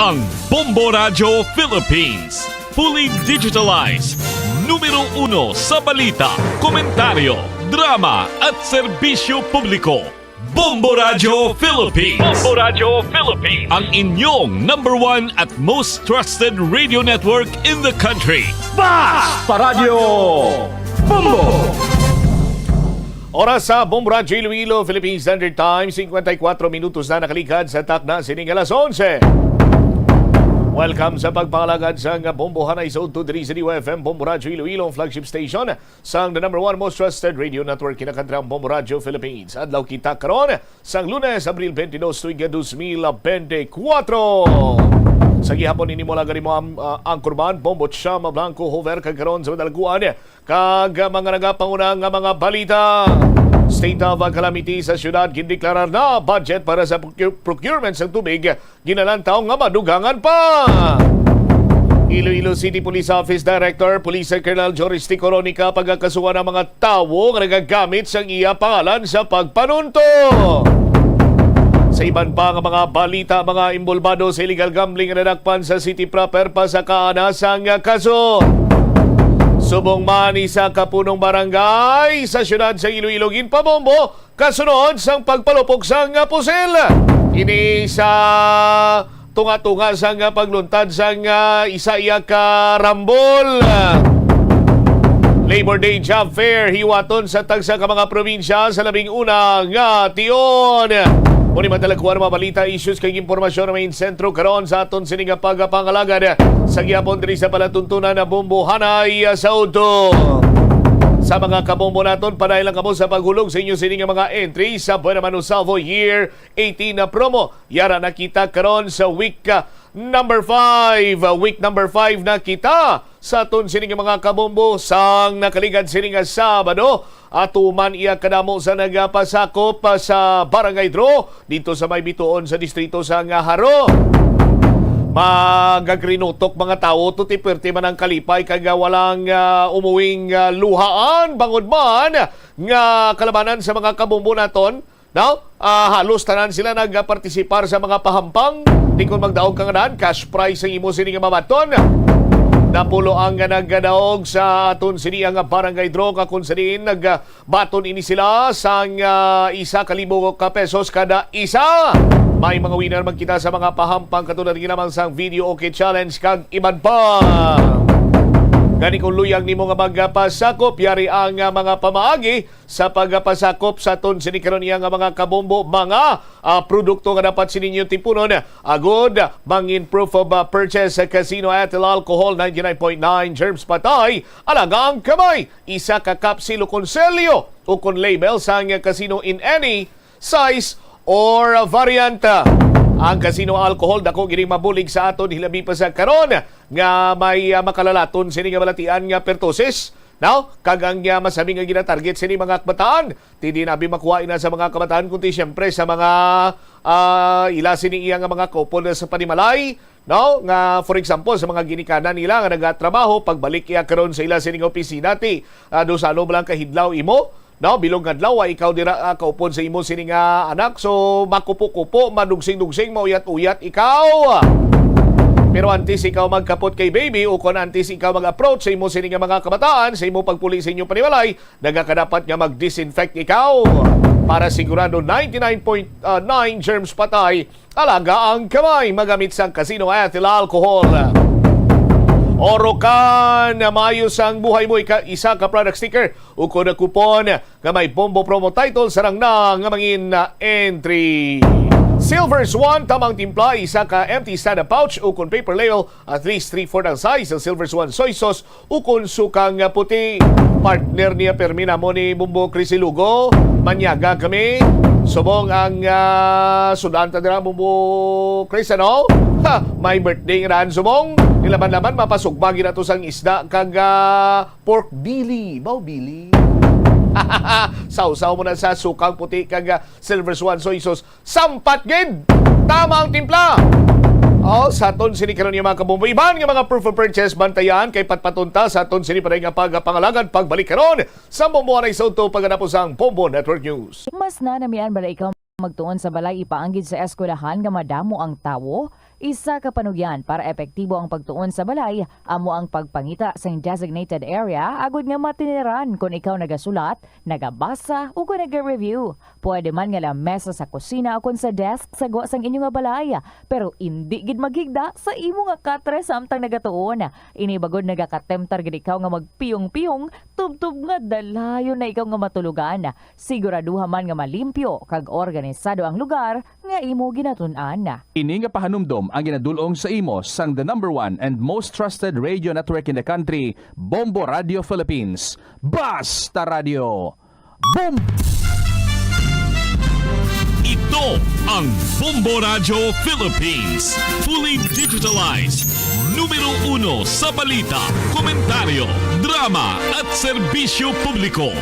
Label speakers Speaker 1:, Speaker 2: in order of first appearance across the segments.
Speaker 1: ang Bombo Radio Philippines. Fully digitalized. Numero 1 sa balita, komentaryo, drama at serbisyo publiko. Bombo Radio Philippines. Bombo Radio Philippines. Ang inyong number 1 at most trusted radio network in the country.
Speaker 2: Basta Radio Bombo!
Speaker 3: Oras sa Bombo Radio Iloilo, Philippine Standard Time, 54 minutos na nakalikad sa takna sining alas 11. Welcome sa pagpangalagad sa Bombo Hanay sa Udto sa UFM Bombo Radio Iloilo, flagship station sang the number 1 most trusted radio network kinakantrang Bombo Radio Philippines. Adlaw kita karon sang Lunes, Abril 22, tuiga 2024. Sa gihapon ini mo lagari mo ang kurban, Bombo Chama Blanco Hover kagaron sa madalguan kag mga nagapangunang nga mga balita. State of calamity sa syudad, gindeklarar na budget para sa procurement sa tubig, ginalantaw nga madugangan pa. Iloilo City Police Office Director, Police Colonel Joris T. Coronica pagkakasuhan ng mga tawo nga nagagamit sang iya pangalan sa pagpanunto. Sa iban pa nga mga balita, mga imbolbado sa illegal gambling na nadakpan sa city proper pa sa kaanasang kaso. Subong man isa kapunong barangay sa syudad sa Iloilo ginpabombo kasunod sang pagpalupok sang pusil. Ini sa tunga-tunga sang pagluntad sang isa iya ka rambol. Labor Day Job Fair hiwaton sa tagsa ka mga probinsya sa labing una nga tion. Muni madalagkuhan mga balita, issues kay impormasyon na may sentro karon sa aton sining pagpangalagad sa gihapon diri sa palatuntunan na Bombo Hanay sa Udto. Sa mga kabombo naton, panay lang kamo sa paghulog sa inyo sining mga entry sa Buena Manu Salvo Year 18 na promo. Yara nakita karon sa week number 5. Week number 5 na kita sa aton sining mga kabombo sang nakaligad sining Sabado. Atuman iya kadamo sa nagapasakop sa Barangay Dro dito sa may bituon sa distrito sa Haro. Magagrinutok mga tao tutipirti man ang kalipay kag walang umuwing luhaan bangod man nga kalabanan sa mga kabombo naton. Now, halos tanan sila nagpartisipar sa mga pahampang. Di kung magdaog kang naan, cash prize ang imo sining mamaton. Napulo ang nagdaog sa aton sini ang Barangay Dro kung sinin nagbaton ini sila sang 1,000 pesos kada isa. May mga winner man kita sa mga pahampang katulad ginamang sang video okay challenge kag iban pa. Gani kung luyang nimo nga magpasakop, yari ang mga pamaagi sa pagpasakop sa aton sini karon nga mga kabombo, mga produkto nga dapat sininyo tipunon. Agod, mangin proof of purchase sa casino ethyl alcohol 99.9 germs patay, alagang kamay, isa ka kapsilo konselyo o kon label sa casino in any size or variant. Ang casino alcohol dako gining mabulig sa aton hilabi pa sa karon nga may makalalaton sini nga balatian nga pertusis. Now, kagang masabi nga gina-target sini mga kabataan. Hindi nabi makuha na sa mga kabataan kundi siyempre sa mga ila sini iya nga mga couple sa panimalay. No, nga for example sa mga ginikanan nila nga nagatrabaho pagbalik iya karon sa ila sini nga opisina ti do sa ano lang kahidlaw imo. No, bilong adlaw ikaw dira kaupon sa imo sini nga anak, so makupo-kupo, madugsing-dugsing, mauyat-uyat ikaw. Pero antes ikaw magkapot kay baby o kung antes ikaw mag-approach sa imo sini nga mga kabataan sa imo pagpuli sa inyong panimalay, nagakadapat nga mag-disinfect ikaw para sigurado 99.9 germs patay. Alaga ang kamay magamit sa casino ethyl alcohol. Oro ka na maayos ang buhay mo, isa ka product sticker o kung na kupon nga may Bombo promo title sarang na nga mangin na entry. Silver Swan, tamang timpla, isa ka empty stand-up pouch o kung paper label at least 3/4 ang size ng Silver Swan soy sauce o kung sukang puti. Partner niya Permina mo ni Bumbo Chris Lugo, manyaga kami. Subong ang sudanta nila Bumbo Chris, ano? Ha, may birthday nga raan subong. Nilaman-laman, mapasugbagi na to sang isda kag pork belly. Bao belly. Sausaw mo na sa sukang puti kag Silver Swan soy sauce. Sampat gid! Tama ang timpla! Sa aton sini karon yung mga kabombo. Iban nga mga proof of purchase bantayan kay patpatunta sa aton sini pa rin nga pagpangalagan pagbalik karon sa Bombo Hanay sa Udto paganapo sang Bombo Network News.
Speaker 4: Mas na namian bala ikaw magtuon sa balay ipaanggid sa eskwelahan nga madamo ang tawo. Isa ka panugyan para epektibo ang pagtuon sa balay, amo ang pagpangita sa designated area agud nga matiniran kung ikaw nagasulat, nagabasa o kung nag-review. Pwede man nga lamesa sa kusina o kung sa desk sa gwa sang inyo nga balay, pero hindi gid maghigda sa imo nga katre samtang nagatuon. Inibagod nagakatemtar gid ikaw nga magpiyong-piyong, tubtub nga dalayon na ikaw nga matulugan. Siguraduha man nga malimpyo kag organisado ang lugar nga imo ginatun-an.
Speaker 2: Ini nga pahanumdom ang ginadulong sa imo sang the #1 and most trusted radio network in the country, Bombo Radio Philippines. Basta Radio! Boom!
Speaker 1: Ito ang Bombo Radio Philippines. Fully digitalized. Numero 1 sa balita, komentaryo, drama at serbisyo publiko.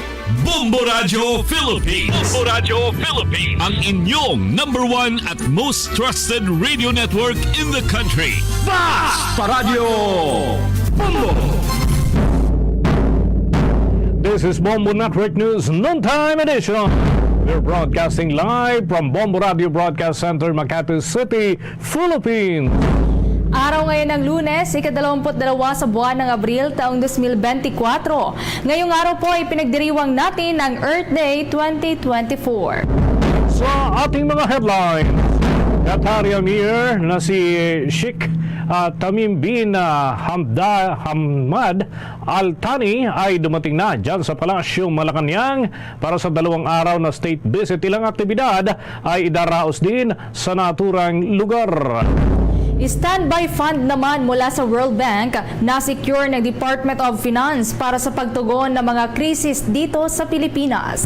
Speaker 1: Bombo Radio Philippines. Bombo Radio Philippines. Ang inyong #1 at most trusted radio network in the country.
Speaker 2: Basta Radio! Bombo! This is Bombo Network News Noontime Edition. We're broadcasting live from Bombo Radio Broadcast Center, Makati City, Philippines.
Speaker 5: Araw ngayon ng Lunes, ika-22 sa buwan ng Abril taong 2024. Ngayong araw po ay pinagdiriwang natin ang Earth Day 2024.
Speaker 2: Sa ating mga headlines, Qatari Amir na si Sheikh Tamim bin Hamad Al Thani ay dumating na dyan sa Palasyo Malacanang para sa 2 araw na state visit. Ilang aktibidad ay idaraos din sa naturang lugar.
Speaker 5: Standby fund naman mula sa World Bank na secure ng Department of Finance para sa pagtugon ng mga krisis dito sa Pilipinas.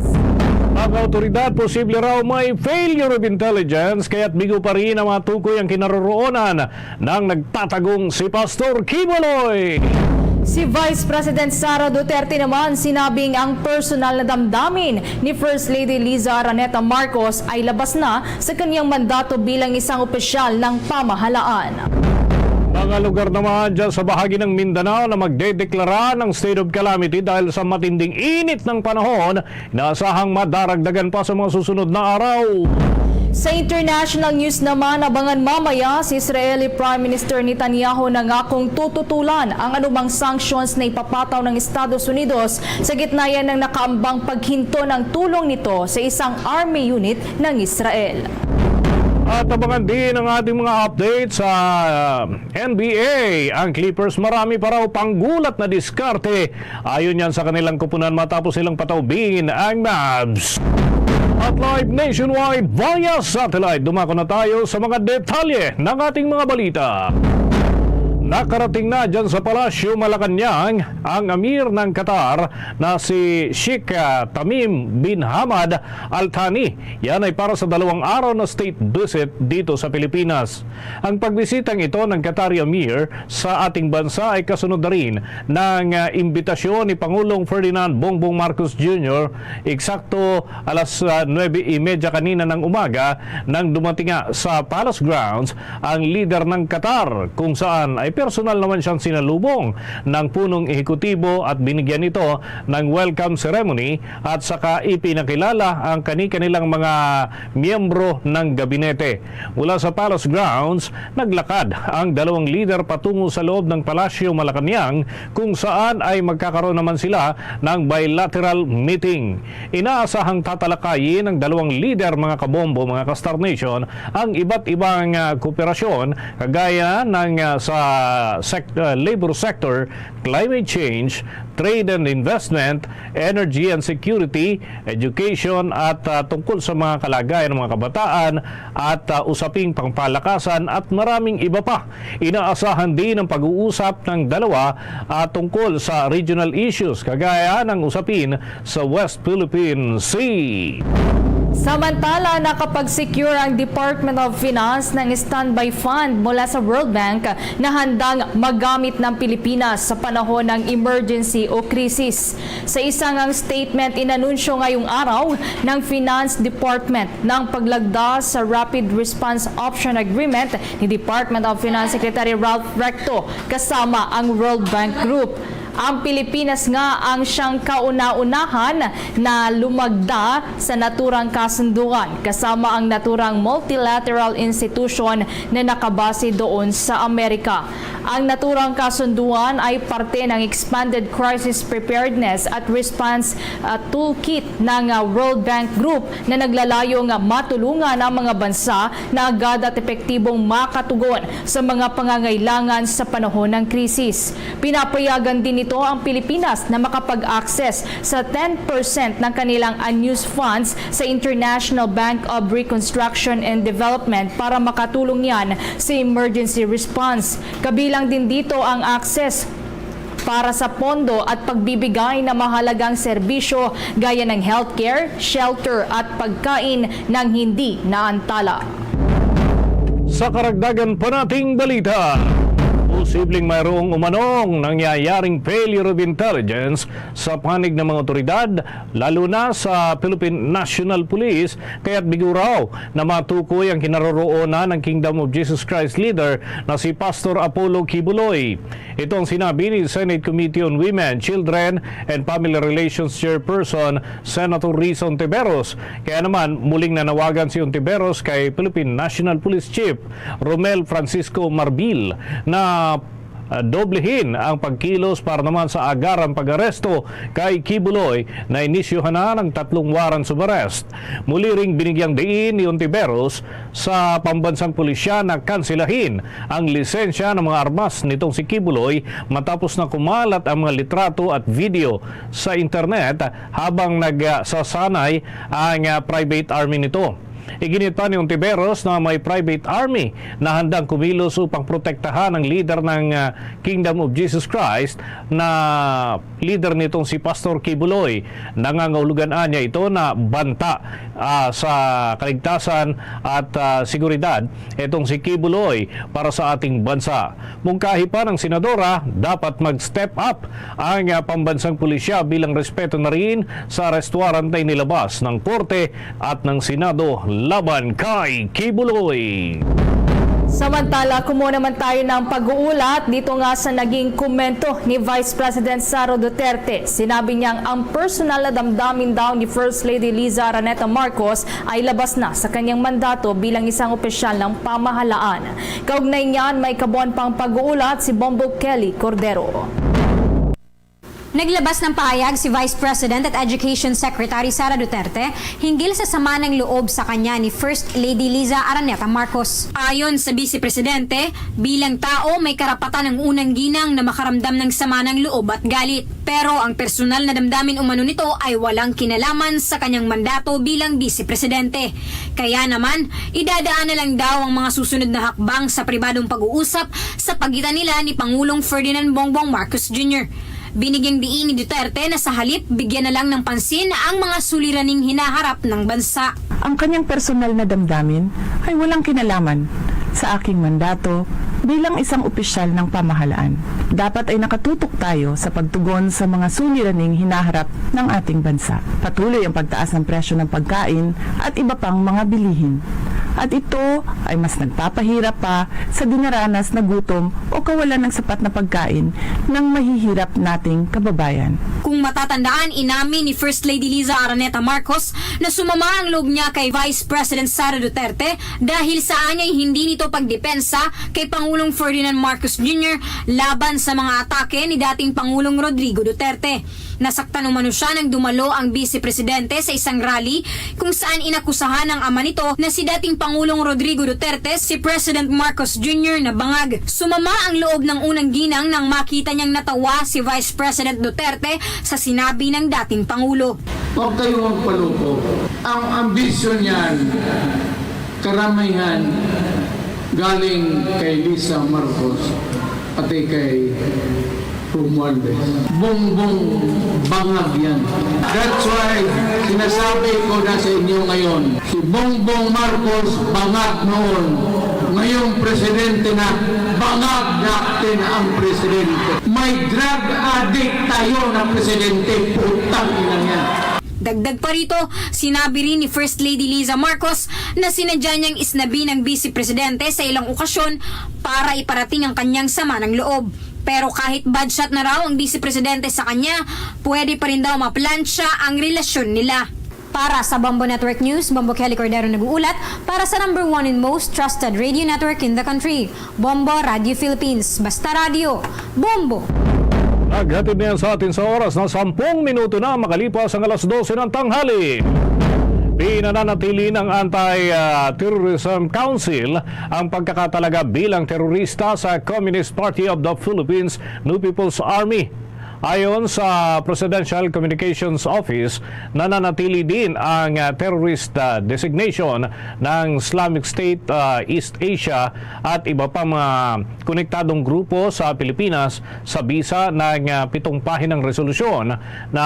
Speaker 2: Ang autoridad, posible raw may failure of intelligence kaya't bigo pa rin ang matukoy ang kinaroroonan ng nagtatagong si Pastor Kibuloy.
Speaker 5: Si Vice President Sara Duterte naman sinabing ang personal na damdamin ni First Lady Liza Araneta Marcos ay labas na sa kanyang mandato bilang isang opisyal ng pamahalaan.
Speaker 2: Mga lugar naman dyan sa bahagi ng Mindanao na magdedeklara ng state of calamity dahil sa matinding init ng panahon, inaasahang madaragdagan pa sa mga susunod na araw.
Speaker 5: Sa international news naman, abangan mamaya si Israeli Prime Minister Netanyahu na ngakong tututulan ang anumang sanctions na ipapataw ng Estados Unidos sa gitna yan ng nakaambang paghinto ng tulong nito sa isang army unit ng Israel.
Speaker 2: At abangan din ang ating mga updates sa NBA. Ang Clippers marami pa raw panggulat na diskarte. Ayon yan sa kanilang kupunan matapos silang pataubin ang Mavs. At live nationwide via satellite, dumako na tayo sa mga detalye ng ating mga balita. Nakarating na dyan sa Palasyo Malacanang ang Amir ng Qatar na si Sheikh Tamim bin Hamad Al Thani. Yan ay para sa 2 araw na state visit dito sa Pilipinas. Ang pagbisitang ito ng Qatari Amir sa ating bansa ay kasunod na rin ng imbitasyon ni Pangulong Ferdinand Bongbong Marcos Jr. eksakto alas 9:30 kanina ng umaga nang dumating nga sa Palace Grounds ang leader ng Qatar kung saan ay personal naman siyang sinalubong ng punong ehekutibo at binigyan ito ng welcome ceremony at saka ipinakilala ang kanilang mga miyembro ng gabinete. Mula sa Palace Grounds, naglakad ang 2 leader patungo sa loob ng Palasyo Malacanang kung saan ay magkakaroon naman sila ng bilateral meeting. Inaasahang tatalakayin ng 2 leader, mga kabombo, mga ka-Star Nation, ang iba't ibang kooperasyon kagaya ng sa labor sector, climate change, trade and investment, energy and security, education at tungkol sa mga kalagayan ng mga kabataan at usaping pangpalakasan at maraming iba pa. Inaasahan din ang pag-uusap ng dalawa tungkol sa regional issues kagaya ng usapin sa West Philippine Sea.
Speaker 5: Samantala, nakapag-secure ang Department of Finance ng standby fund mula sa World Bank na handang magamit ng Pilipinas sa panahon ng emergency o krisis. Sa isang statement, inanunsyo ngayong araw ng Finance Department ng paglagda sa Rapid Response Option Agreement ni Department of Finance Secretary Ralph Recto kasama ang World Bank Group. Ang Pilipinas nga ang siyang kauna-unahan na lumagda sa naturang kasunduan kasama ang naturang multilateral institution na nakabase doon sa Amerika. Ang naturang kasunduan ay parte ng Expanded Crisis Preparedness at Response Toolkit ng World Bank Group na naglalayong matulungan ang mga bansa na agad at epektibong makatugon sa mga pangangailangan sa panahon ng krisis. Pinapayagan din nito ang Pilipinas na makapag-access sa 10% ng kanilang unused funds sa International Bank of Reconstruction and Development para makatulong yan sa emergency response. Kabilang din dito ang access para sa pondo at pagbibigay ng mahalagang serbisyo gaya ng healthcare, shelter at pagkain ng hindi naantala.
Speaker 2: Sa karagdagan pa nating balita, posibleng mayroong umanong nangyayaring failure of intelligence sa panig ng mga otoridad, lalo na sa Philippine National Police, kaya't bigo raw na matukoy ang kinaroroonan ng Kingdom of Jesus Christ leader na si Pastor Apollo Kibuloy. Ito ang sinabi ni Senate Committee on Women, Children and Family Relations Chairperson Senator Risa Ontiveros. Kaya naman muling nanawagan si Ontiveros kay Philippine National Police Chief Romel Francisco Marbil na doblehin ang pagkilos para naman sa agarang pag-aresto kay Kibuloy na inisyuhan na ng 3 warrants of arrest. Muli ring binigyang diin ni Ontiveros sa pambansang pulisya na kansilahin ang lisensya ng mga armas nitong si Kibuloy matapos na kumalat ang mga litrato at video sa internet habang nagsasanay ang private army nito. Iginit pa ni Ontiveros na may private army na handang kumilos upang protektahan ang leader ng Kingdom of Jesus Christ na leader nitong si Pastor Kibuloy. Nangangahulugan niya ito na banta sa kaligtasan at seguridad itong si Kibuloy para sa ating bansa. Mungkahi pa ng senadora, dapat mag-step up ang pambansang pulisya bilang respeto na rin sa arrest warrant na inilabas ng Korte at ng Senado laban kay Kibuloy.
Speaker 5: Samantala, kumuha naman tayo ng pag-uulat dito nga sa naging komento ni Vice President Sara Duterte. Sinabi niyang ang personal na damdamin daw ni First Lady Liza Araneta Marcos ay labas na sa kanyang mandato bilang isang opisyal ng pamahalaan. Kaugnay niyan, may kabuuan pang pag-uulat si Bombo Kelly Cordero.
Speaker 6: Naglabas ng pahayag si Vice President at Education Secretary Sara Duterte hinggil sa sama ng loob sa kanya ni First Lady Liza Araneta Marcos. Ayon sa Vice Presidente, bilang tao may karapatan ng unang ginang na makaramdam ng sama ng loob at galit. Pero ang personal na damdamin umano nito ay walang kinalaman sa kanyang mandato bilang Vice Presidente. Kaya naman, idadaan na lang daw ang mga susunod na hakbang sa pribadong pag-uusap sa pagitan nila ni Pangulong Ferdinand Bongbong Marcos Jr. Binigyang diin ni Duterte na sa halip bigyan na lang ng pansin ang mga suliraning hinaharap ng bansa.
Speaker 7: Ang kanyang personal na damdamin ay walang kinalaman sa aking mandato bilang isang opisyal ng pamahalaan. Dapat ay nakatutok tayo sa pagtugon sa mga suliraning hinaharap ng ating bansa. Patuloy ang pagtaas ng presyo ng pagkain at iba pang mga bilihin. At ito ay mas nagpapahirap pa sa dinaranas na gutom o kawalan ng sapat na pagkain ng mahihirap nating kababayan.
Speaker 6: Kung matatandaan, inamin ni First Lady Liza Araneta Marcos na sumama ang loob niya kay Vice President Sara Duterte dahil sa anya'y hindi nito pagdepensa kay Pangulong Ferdinand Marcos Jr. laban sa mga atake ni dating Pangulong Rodrigo Duterte. Nasaktan umano siya nang dumalo ang Vice Presidente sa isang rally kung saan inakusahan ng ama nito na si dating Pangulong Rodrigo Duterte si President Marcos Jr. na bangag. Sumama ang loob ng unang ginang nang makita niyang natawa si Vice President Duterte sa sinabi ng dating Pangulo.
Speaker 8: Huwag kayong magpaloko. Ang ambisyon niyan, karamihan, galing kay Lisa Marcos pati kay Romualdez. Bongbong bangag yan. That's why sinasabi ko na sa inyo ngayon, si Bongbong Marcos bangag noon. Ngayong presidente na, bangag natin ang presidente. May drug addict tayo na presidente. Putang ina yan.
Speaker 6: Dagdag pa rito, sinabi rin ni First Lady Liza Marcos na sinadya niyang isnabi ng Vice Presidente sa ilang okasyon para iparating ang kanyang sama ng loob. Pero kahit bad shot na raw ang Vice Presidente sa kanya, pwede pa rin daw maplansya ang relasyon nila. Para sa Bombo Network News, Bombo Kelly Cordero nag-uulat para sa number 1 and most trusted radio network in the country, Bombo Radio Philippines. Basta radio, Bombo!
Speaker 2: Naghatid na yan sa atin sa oras na 10 minuto na makalipas ang alas 12 ng tanghali. Pinananatili ng Anti-Terrorism Council ang pagkakatalaga bilang terorista sa Communist Party of the Philippines, New People's Army. Ayon sa Presidential Communications Office, nananatili din ang terrorist designation ng Islamic State East Asia at iba pa mga konektadong grupo sa Pilipinas sa bisa ng 7 pahinang resolusyon na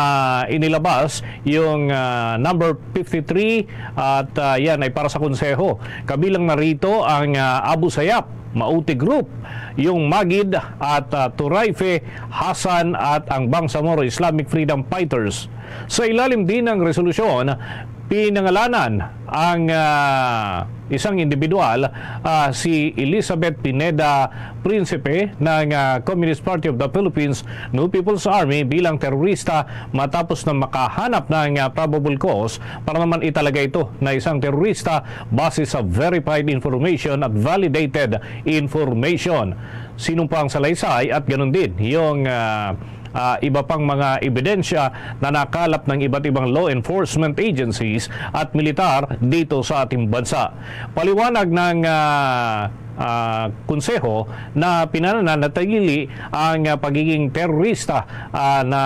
Speaker 2: inilabas yung number 53 at yan ay para sa konseho. Kabilang narito ang Abu Sayyaf, Mauti Group, yung Magid at Turaife, Hasan at ang Bangsamoro Islamic Freedom Fighters. Sa ilalim din ng resolusyon, pinangalanan ang isang individual, si Elizabeth Pineda Principe ng Communist Party of the Philippines, New People's Army bilang terorista matapos na makahanap ng probable cause para naman italaga ito na isang terorista base sa verified information at validated information. Sinumpang salaysay at ganun din yung iba pang mga ebidensya na nakalap ng iba't ibang law enforcement agencies at militar dito sa ating bansa. Paliwanag ng konseho na pinananatili ang pagiging terorista na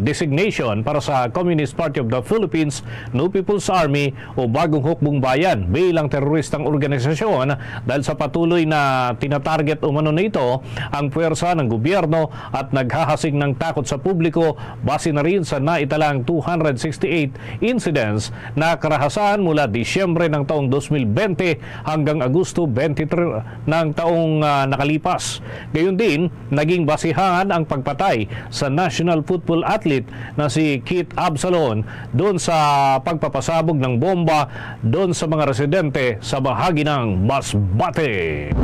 Speaker 2: designation para sa Communist Party of the Philippines, New People's Army o Bagong Hukbong Bayan bilang teroristang organisasyon dahil sa patuloy na tinatarget umano nito ang puwersa ng gobyerno at naghahasing ng takot sa publiko base na rin sa naitalang 268 incidents na karahasan mula Disyembre ng taong 2020 hanggang Agosto 23 ng taong nakalipas. Gayon din, naging basihan ang pagpatay sa national football athlete na si Kit Absalon doon sa pagpapasabog ng bomba doon sa mga residente sa bahagi ng Masbate.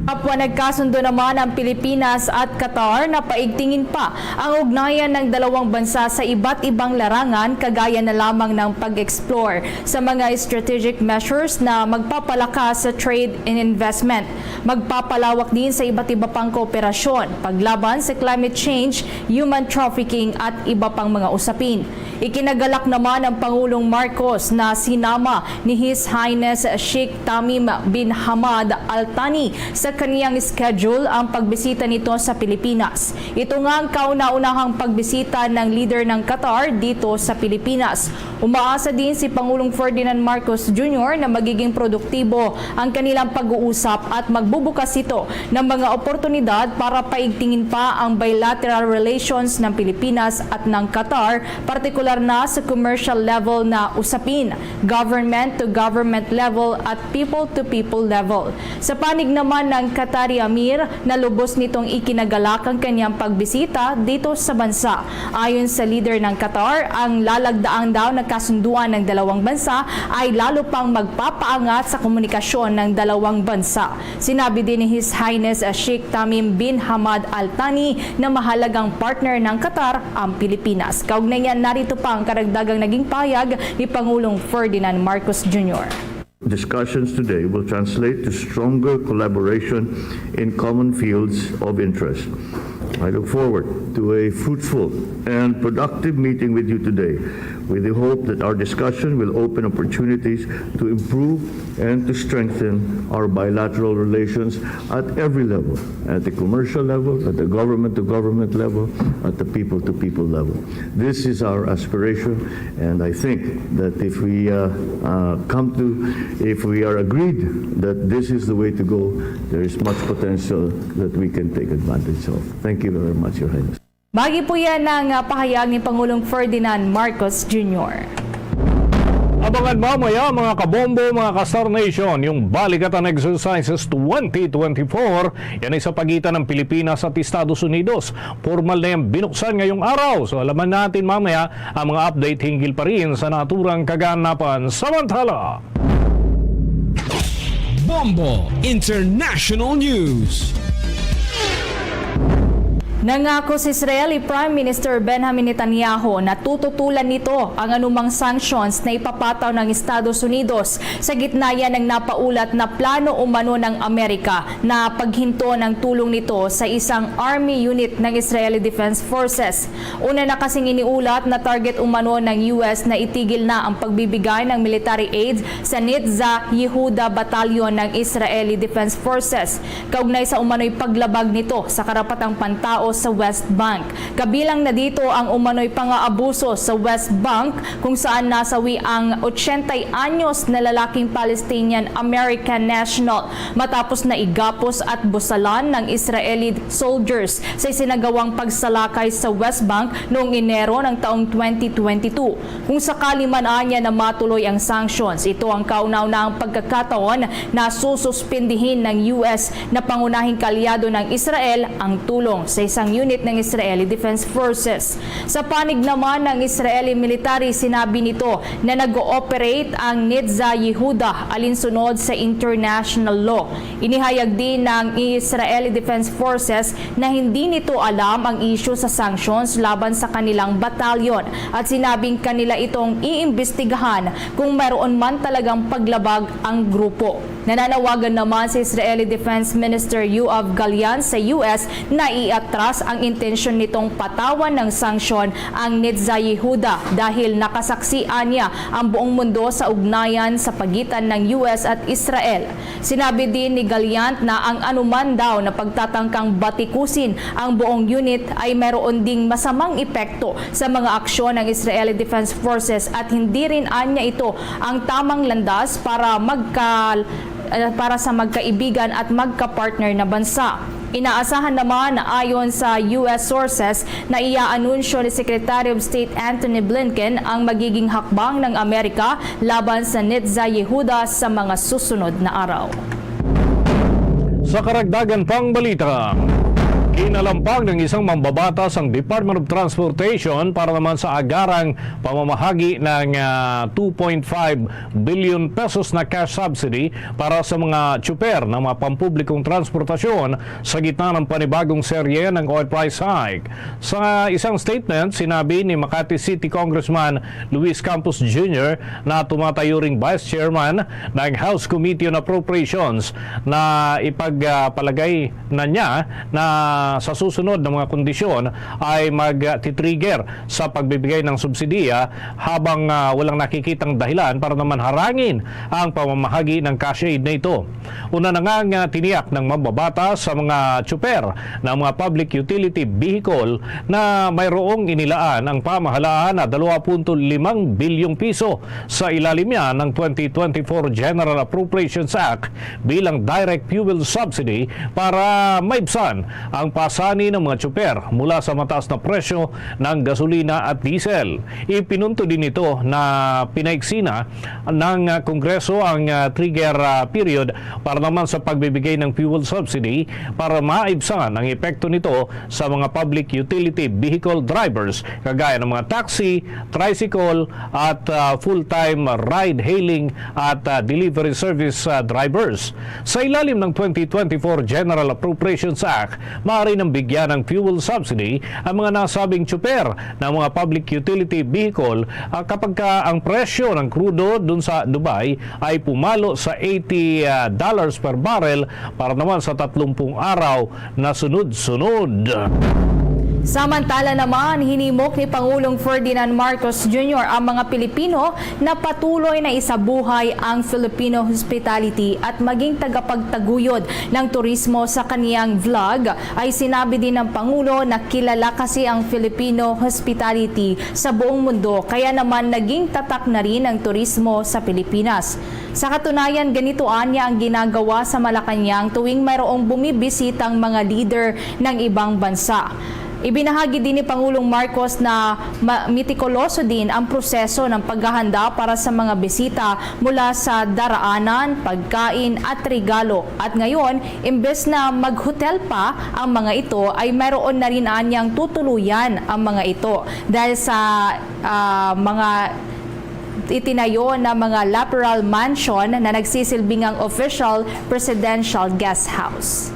Speaker 5: Kapwa nagkasundo naman ang Pilipinas at Qatar na paigtingin pa ang ugnayan ng dalawang bansa sa iba't ibang larangan kagaya na lamang ng pag-explore sa mga strategic measures na magpapalakas sa trade and investment. Magpapalawak din sa iba't iba pang kooperasyon, paglaban sa climate change, human trafficking at iba pang mga usapin. Ikinagalak naman ng Pangulong Marcos na sinama ni His Highness Sheikh Tamim bin Hamad Al Thani sa kaniyang schedule ang pagbisita nito sa Pilipinas. Ito nga ang kauna-unahang pagbisita ng leader ng Qatar dito sa Pilipinas. Umaasa din si Pangulong Ferdinand Marcos Jr. na magiging produktibo ang kanilang pag-uusap at magbubukas ito ng mga oportunidad para paigtingin pa ang bilateral relations ng Pilipinas at ng Qatar, partikular na sa commercial level na usapin, government to government level at people to people level. Sa panig naman ng Qatari Amir na lubos nitong ikinagalak ang kanyang pagbisita dito sa bansa. Ayon sa leader ng Qatar, ang lalagdaang daw na kasunduan ng dalawang bansa ay lalo pang magpapaangat sa komunikasyon ng dalawang bansa. Sinabi din ni His Highness Sheikh Tamim bin Hamad Al Thani na mahalagang partner ng Qatar ang Pilipinas. Kaugnay niyan, narito pa ang karagdagang naging payag ni Pangulong Ferdinand Marcos Jr.
Speaker 9: Discussions today will translate to stronger collaboration in common fields of interest. I look forward to a fruitful and productive meeting with you today, with the hope that our discussion will open opportunities to improve and to strengthen our bilateral relations at every level, at the commercial level, at the government-to-government level, at the people-to-people level. This is our aspiration, and I think that if we if we are agreed that this is the way to go, there is much potential that we can take advantage of. Thank you very much, Your Highness.
Speaker 5: Bagi po yan ng pahayag ni Pangulong Ferdinand Marcos Jr.
Speaker 2: Abangan mamaya mga kabombo, mga ka-Star Nation, yung Balikatan Exercises 2024. Yan ay sa pagitan ng Pilipinas at Estados Unidos. Formal na yan binuksan ngayong araw. So alaman natin mamaya ang mga update hinggil pa rin sa naturang kaganapan. Samantala,
Speaker 10: Bombo International News.
Speaker 5: Nangako si Israeli Prime Minister Benjamin Netanyahu na tututulan nito ang anumang sanctions na ipapataw ng Estados Unidos sa gitna yan ng napaulat na plano umano ng Amerika na paghinto ng tulong nito sa isang army unit ng Israeli Defense Forces. Una na kasing iniulat na target umano ng US na itigil na ang pagbibigay ng military aid sa Netza Yehuda Battalion ng Israeli Defense Forces. Kaugnay sa umano'y paglabag nito sa karapatang pantao sa West Bank. Kabilang na dito ang umano'y pang-aabuso sa West Bank kung saan nasawi ang 80 anyos na lalaking Palestinian American national matapos na igapos at busalan ng Israeli soldiers sa isinagawang pagsalakay sa West Bank noong Enero ng taong 2022. Kung sakali man anya na matuloy ang sanctions, ito ang kauna-unahang pagkakataon na sususpindihin ng US na pangunahing kalyado ng Israel ang tulong sa isang unit ng Israeli Defense Forces. Sa panig naman ng Israeli military, sinabi nito na nag-ooperate ang Netza Yehuda alinsunod sa international law. Inihayag din ng Israeli Defense Forces na hindi nito alam ang issue sa sanctions laban sa kanilang batalyon at sinabing kanila itong iimbestigahan kung mayroon man talagang paglabag ang grupo. Nananawagan naman si Israeli Defense Minister Yoav Gallant sa US na iatras ang intensyon nitong patawan ng sanksyon ang Netza Yehuda dahil nakasaksian niya ang buong mundo sa ugnayan sa pagitan ng US at Israel. Sinabi din ni Gallant na ang anuman daw na pagtatangkang batikusin ang buong unit ay mayroon ding masamang epekto sa mga aksyon ng Israeli Defense Forces at hindi rin anya ito ang tamang landas para sa magkaibigan at magka-partner na bansa. Inaasahan naman na ayon sa US sources na iaanunsyo ni Secretary of State Antony Blinken ang magiging hakbang ng Amerika laban sa Netza Yehuda sa mga susunod na araw.
Speaker 2: Sa karagdagan pang balita, kinalampag ng isang mambabatas ang Department of Transportation para naman sa agarang pamamahagi ng 2.5 billion pesos na cash subsidy para sa mga tsuper ng mga pampublikong transportasyon sa gitna ng panibagong serye ng oil price hike. Sa isang statement, sinabi ni Makati City Congressman Luis Campos Jr. na tumatayo ring Vice Chairman ng House Committee on Appropriations na ipagpalagay na niya na sa susunod na mga kondisyon ay mag-titrigger sa pagbibigay ng subsidiya habang walang nakikitang dahilan para naman harangin ang pamamahagi ng cash aid na ito. Una na nga tiniyak ng mambabata sa mga tsuper ng mga public utility vehicle na mayroong inilaan ang pamahalaan na 2.5 bilyong piso sa ilalim niya ng 2024 General Appropriations Act bilang direct fuel subsidy para maibsan ang pasani ng mga tsuper mula sa mataas na presyo ng gasolina at diesel. Ipinunto din ito na pinaiksina ng Kongreso ang trigger period para naman sa pagbibigay ng fuel subsidy para maibsan ang epekto nito sa mga public utility vehicle drivers kagaya ng mga taxi, tricycle at full-time ride-hailing at delivery service drivers. Sa ilalim ng 2024 General Appropriations Act, maaari nang bigyan ng fuel subsidy ang mga nasabing tsuper ng mga public utility vehicle kapag ang presyo ng krudo dun sa Dubai ay pumalo sa $80 per barrel para naman sa 30 araw na sunod-sunod.
Speaker 5: Samantala naman, hinimok ni Pangulong Ferdinand Marcos Jr. ang mga Pilipino na patuloy na isabuhay ang Filipino hospitality at maging tagapagtaguyod ng turismo sa kaniyang vlog. Ay sinabi din ng Pangulo na kilala kasi ang Filipino hospitality sa buong mundo kaya naman naging tatak na rin ang turismo sa Pilipinas. Sa katunayan, ganito anya ang ginagawa sa Malacanang tuwing mayroong bumibisitang mga leader ng ibang bansa. Ibinahagi din ni Pangulong Marcos na mitikuloso din ang proseso ng paghahanda para sa mga bisita mula sa daraanan, pagkain at regalo. At ngayon, imbes na mag-hotel pa ang mga ito, ay mayroon na rin anyang tutuluyan ang mga ito dahil sa mga itinayo na mga lateral mansion na nagsisilbing ang official presidential guest house.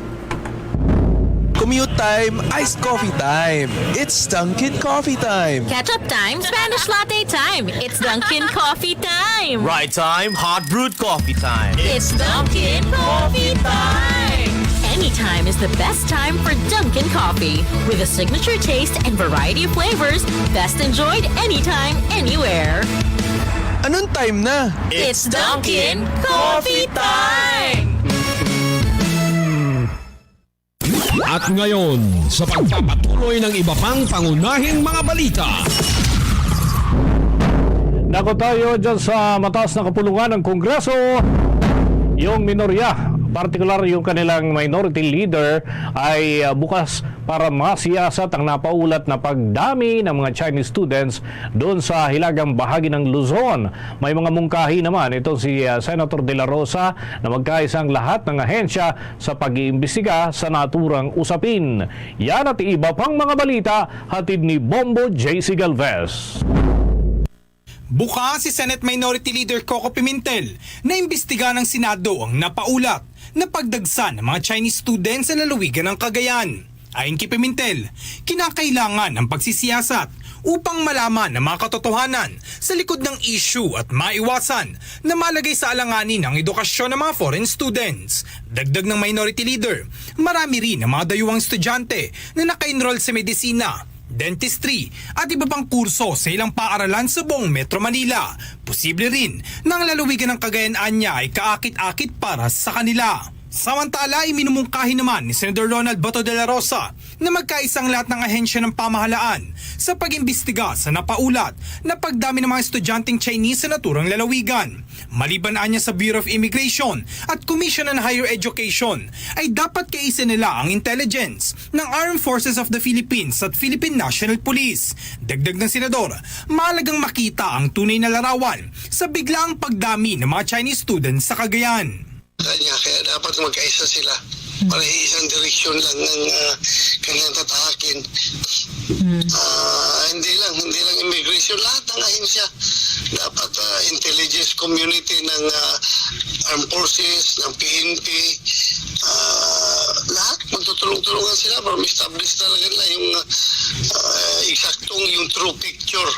Speaker 10: Commute time, iced coffee time. It's Dunkin' Coffee time.
Speaker 11: Ketchup time, Spanish latte time. It's Dunkin' Coffee time.
Speaker 10: Right time, hot brewed coffee time.
Speaker 11: It's Dunkin' Coffee time. Anytime is the best time for Dunkin' Coffee. With a signature taste and variety of flavors, best enjoyed anytime, anywhere.
Speaker 10: Anong time na?
Speaker 11: It's Dunkin' Coffee time!
Speaker 12: At ngayon, sa pagpapatuloy ng iba pang pangunahing mga balita.
Speaker 2: Nako tayo dyan sa mataas na kapulungan ng Kongreso, yung minorya, partikular yung kanilang minority leader ay bukas para masiyasat ang napaulat na pagdami ng mga Chinese students doon sa hilagang bahagi ng Luzon. May mga mungkahi naman ito si Senator De La Rosa na magkaisang lahat ng ahensya sa pag-iimbestiga sa naturang usapin. Yan at iba pang mga balita hatid ni Bombo J.C. Galvez.
Speaker 13: Bukas si Senate Minority Leader Coco Pimentel na imbestiga ng Senado ang napaulat na pagdagsa ng mga Chinese students sa lalawigan ng Cagayan. Ayon kay Pimentel, kinakailangan ang pagsisiyasat upang malaman ang mga katotohanan sa likod ng issue at maiwasan na malagay sa alanganin ang edukasyon ng mga foreign students. Dagdag ng Minority Leader, marami rin ang mga dayuhang estudyante na naka-enroll sa medisina, dentistry at iba pang kurso sa ilang paaralan sa buong Metro Manila. Posible rin na ang lalawigan ng Cagayan anya ay kaakit-akit para sa kanila. Samantala, iminumungkahi naman ni Senator Ronald Bato de la Rosa na magkaisang lahat ng ahensya ng pamahalaan sa pag-imbestiga sa napaulat na pagdami ng mga estudyanteng Chinese sa naturang lalawigan. Maliban niya sa Bureau of Immigration at Commission on Higher Education, ay dapat kaisin nila ang intelligence ng Armed Forces of the Philippines at Philippine National Police. Dagdag ng senador, mahalagang makita ang tunay na larawan sa biglaang pagdami ng mga Chinese students sa Cagayan.
Speaker 14: Kaya dapat magkaisa sila para isang direksyon lang ng kanyang tatahakin. Hindi lang immigration, lahat ng ahensya dapat intelligence community ng armed forces, ng PNP, lahat magtutulong-tulungan sila para ma-establish talaga nila yung eksaktong yung true picture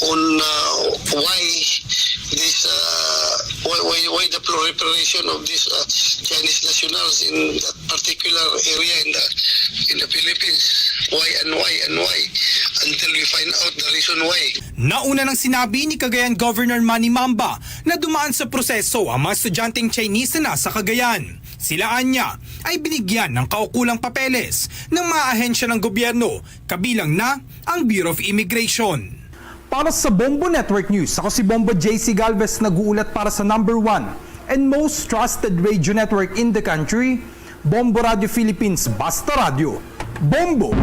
Speaker 14: on why this why the proliferation of these Chinese nationals in that particular area in the Philippines. Why until we find out the reason why.
Speaker 13: Nauna nang sinabi ni Cagayan Governor Manny Mamba na dumaan sa proseso ang mga estudyanteng Chinese na nasa Cagayan. Sila anya ay binigyan ng kaukulang papeles ng mga ahensya ng gobyerno, kabilang na ang Bureau of Immigration.
Speaker 15: Para sa Bombo Network News, ako si Bombo J.C. Galvez, nag-uulat para sa #1 and most trusted radio network in the country, Bombo Radio Philippines, Basta Radio. Bombo!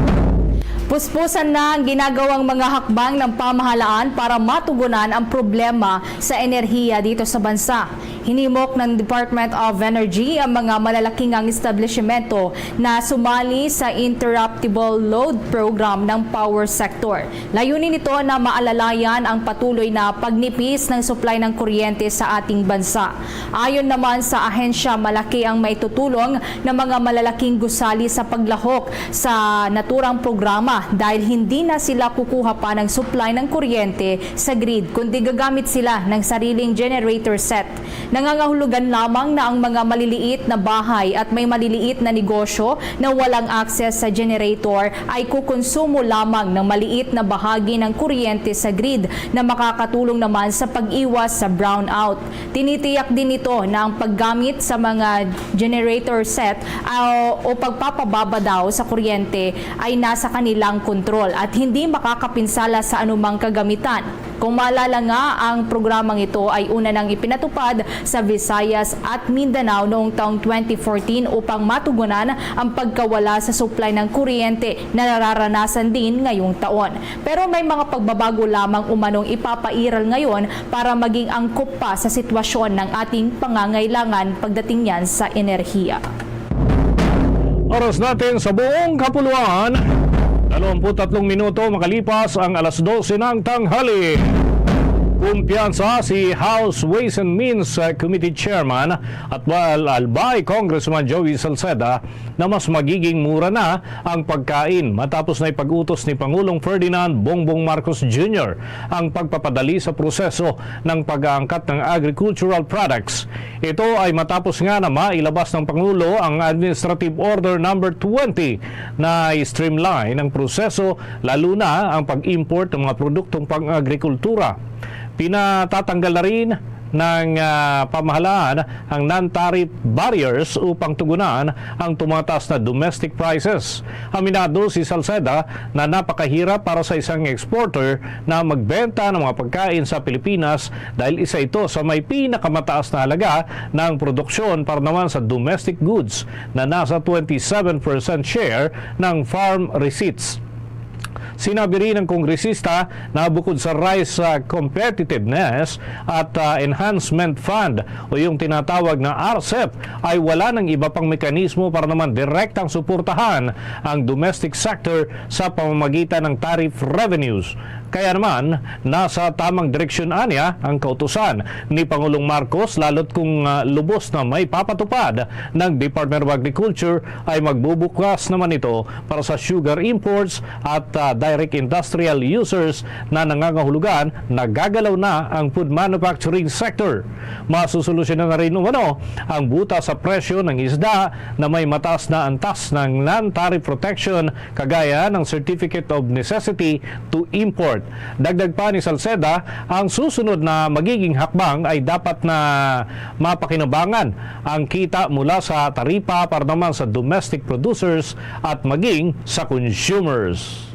Speaker 5: Puspusan na ang ginagawang mga hakbang ng pamahalaan para matugunan ang problema sa enerhiya dito sa bansa. Hinimok ng Department of Energy ang mga malalaking establishmento na sumali sa Interruptible Load Program ng power sector. Layunin nito na maalalayan ang patuloy na pagnipis ng supply ng kuryente sa ating bansa. Ayon naman sa ahensya, malaki ang maitutulong ng mga malalaking gusali sa paglahok sa naturang programa dahil hindi na sila kukuha pa ng supply ng kuryente sa grid kundi gagamit sila ng sariling generator set. Nangangahulugan lamang na ang mga maliliit na bahay at may maliliit na negosyo na walang access sa generator ay kukonsumo lamang ng maliit na bahagi ng kuryente sa grid na makakatulong naman sa pag-iwas sa brownout. Tinitiyak din ito na ang paggamit sa mga generator set o pagpapababa daw sa kuryente ay nasa kanilang kontrol at hindi makakapinsala sa anumang kagamitan. Kung maalala nga, ang programang ito ay una nang ipinatupad sa Visayas at Mindanao noong taong 2014 upang matugunan ang pagkawala sa supply ng kuryente na nararanasan din ngayong taon. Pero may mga pagbabago lamang umanong ipapairal ngayon para maging angkop pa sa sitwasyon ng ating pangangailangan pagdating yan sa enerhiya.
Speaker 2: Oras natin sa buong kapuluan, 23 minuto makalipas ang alas 12 ng tanghali. Kumpiyansa si House Ways and Means Committee Chairman at Albay Congressman Joey Salceda na mas magiging mura na ang pagkain matapos na ipag-utos ni Pangulong Ferdinand Bongbong Marcos Jr. ang pagpapadali sa proseso ng pag-aangkat ng agricultural products. Ito ay matapos nga na mailabas ng Pangulo ang Administrative Order No. 20 na streamline ang proseso lalo na ang pag-import ng mga produktong pang-agrikultura. Pinatatanggal na rin ng pamahalaan ang non-tariff barriers upang tugunan ang tumataas na domestic prices. Aminado si Salceda na napakahirap para sa isang exporter na magbenta ng mga pagkain sa Pilipinas dahil isa ito sa may pinakamataas na halaga ng produksyon para naman sa domestic goods na nasa 27% share ng farm receipts. Sinabi rin ng kongresista na bukod sa Rice Competitiveness at Enhancement Fund o yung tinatawag na RCEP ay wala ng iba pang mekanismo para naman direktang suportahan ang domestic sector sa pamamagitan ng tariff revenues. Kaya naman, nasa tamang direksyon anya ang kautusan ni Pangulong Marcos lalo't kung lubos na may papatupad ng Department of Agriculture ay magbubukas naman ito para sa sugar imports at direct industrial users na nangangahulugan na gagalaw na ang food manufacturing sector. Masusolusyonan na rin umano ang buta sa presyo ng isda na may mataas na antas ng non-tariff protection kagaya ng Certificate of Necessity to Import. Dagdag pa ni Salceda, ang susunod na magiging hakbang ay dapat na mapakinabangan ang kita mula sa taripa para naman sa domestic producers at maging sa consumers.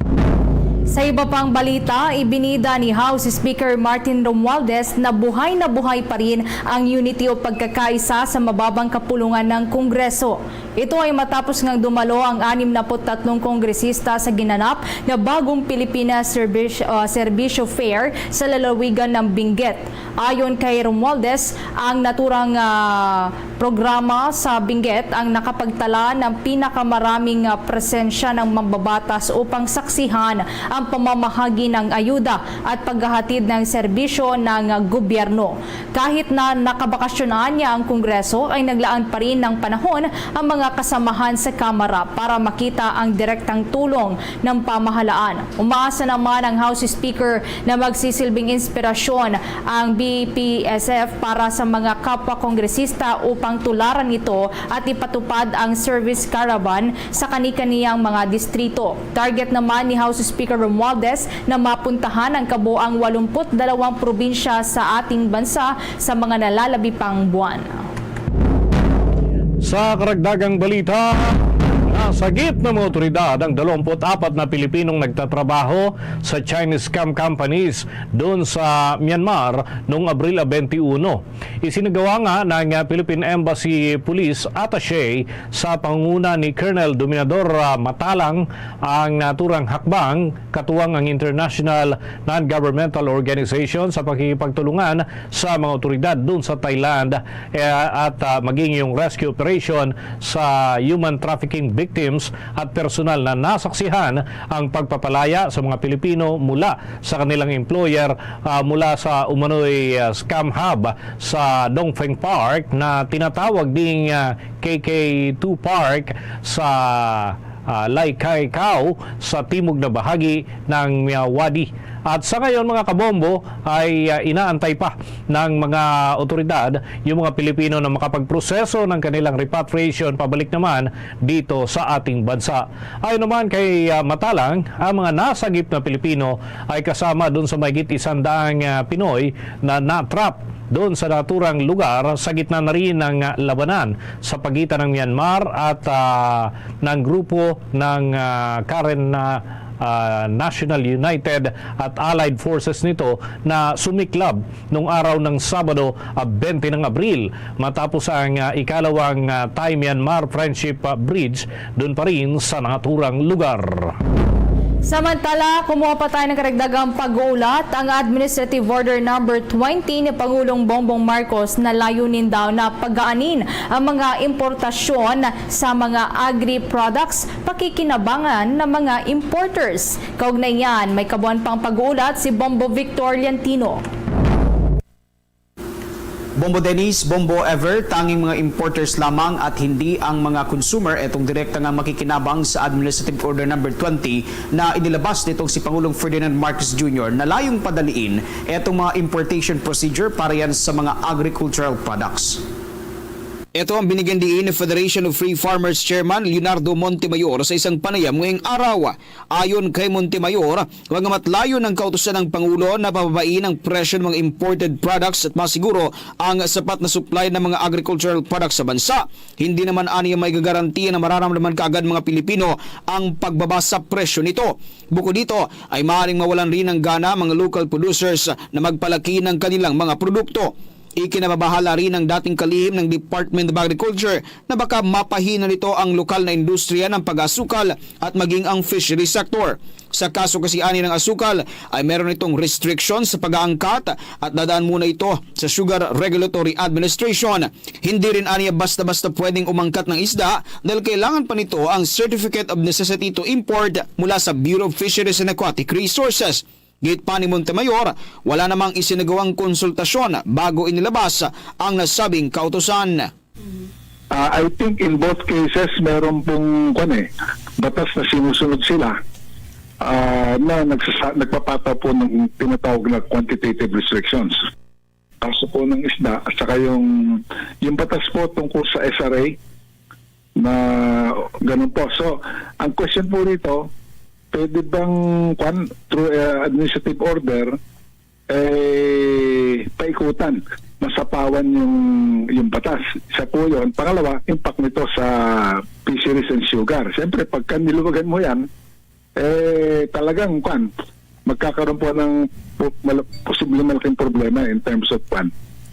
Speaker 5: Sa iba pang balita, ibinida ni House Speaker Martin Romualdez na buhay pa rin ang unity o pagkakaisa sa mababang kapulungan ng Kongreso. Ito ay matapos ngang dumalo ang 63 kongresista sa ginanap na bagong Pilipinas Serbisyo Fair sa lalawigan ng Benguet. Ayon kay Romualdez, ang naturang programa sa Benguet ang nakapagtala ng pinakamaraming presensya ng mambabatas upang saksihan ang pamamahagi ng ayuda at paghahatid ng serbisyo ng gobyerno. Kahit na nakabakasyonan niya ang Kongreso, ay naglaan pa rin ng panahon ang mga kasamahan sa Kamara para makita ang direktang tulong ng pamahalaan. Umaasa naman ang House Speaker na magsisilbing inspirasyon ang BPSF para sa mga kapwa kongresista upang tularan ito at ipatupad ang service caravan sa kani-kaniyang mga distrito. Target naman ni House Speaker Romualdez na mapuntahan ang kabuang 82 probinsya sa ating bansa sa mga nalalabi pang buwan.
Speaker 2: Sa karagdagang balita, nasagip ng mga otoridad ang 24 na Pilipinong nagtatrabaho sa Chinese scam companies doon sa Myanmar noong Abril 21. Isinagawa nga ng Philippine Embassy Police Attaché sa pangunguna ni Colonel Dominador Matalang ang naturang hakbang katuwang ang International Non-Governmental Organization sa pakikipagtulungan sa mga otoridad doon sa Thailand at maging yung rescue operation sa human trafficking victims at personal na nasaksihan ang pagpapalaya sa mga Pilipino mula sa kanilang employer mula sa umano'y scam hub sa Dongfeng Park na tinatawag ding KK2 Park sa Lai Kai Kau sa timog na bahagi ng Wadi. At sa ngayon mga kabombo ay inaantay pa ng mga otoridad yung mga Pilipino na makapagproseso ng kanilang repatriation pabalik naman dito sa ating bansa. Ayon naman kay Matalang, ang mga nasagip na Pilipino ay kasama doon sa mahigit 100 Pinoy na natrap doon sa naturang lugar sa gitna na rin ng labanan sa pagitan ng Myanmar at ng grupo ng Karen National United at Allied Forces nito na sumiklab noong araw ng Sabado 20 ng Abril matapos ang ikalawang Thai-Myanmar Friendship Bridge doon pa rin sa naturang lugar.
Speaker 5: Samantala, kumuha pa tayo ng karagdagang pag-uulat ang Administrative Order No. 20 ni Pangulong Bongbong Marcos na layunin daw na pagaanin ang mga importasyon sa mga agri-products pakikinabangan ng mga importers. Kaugnay yan, may kabuuan pang pag-uulat si Bombo Victor Liantino.
Speaker 16: Bombo Dennis, Bombo Ever, tanging mga importers lamang at hindi ang mga consumer itong direkta nga makikinabang sa Administrative Order No. 20 na inilabas nitong si Pangulong Ferdinand Marcos Jr. na layong padaliin itong mga importation procedure para yan sa mga agricultural products. Ito ang binigyan diin ni Federation of Free Farmers Chairman Leonardo Montemayor sa isang panayam ngayong araw. Ayon kay Montemayor, bagamat layo ng kautusan ng Pangulo na pababain ang presyo ng mga imported products at masiguro ang sapat na supply ng mga agricultural products sa bansa, hindi naman aniya may gagarantiya na mararamdaman kaagad mga Pilipino ang pagbaba sa presyo nito. Bukod dito ay maaaring mawalan rin ng gana mga local producers na magpalaki ng kanilang mga produkto. Ikinababahala rin ng dating kalihim ng Department of Agriculture na baka mapahina nito ang lokal na industriya ng pag-asukal at maging ang fishery sector. Sa kaso kasi ani ng asukal ay meron itong restriction sa pag-aangkat at dadaan muna ito sa Sugar Regulatory Administration. Hindi rin aniya basta-basta pwedeng umangkat ng isda dahil kailangan pa nito ang Certificate of Necessity to Import mula sa Bureau of Fisheries and Aquatic Resources. Gate pa ni Montemayor, wala namang isinagawang konsultasyon bago inilabas ang nasabing kautusan.
Speaker 17: I think in both cases meron pong batas na sinusunod sila na nagpapata po ng tinatawag na quantitative restrictions. Kaso po ng isda at saka yung batas po tungkol sa SRA na ganun po. So, ang question po rito, pwede bang through administrative order paikutan, masapawan yung batas. Isa po yun. Pangalawa, impact nito sa fisheries and sugar. Siyempre, pagka niluwagan mo yan, talagang magkakaroon po ng posibleng malaking problema in terms of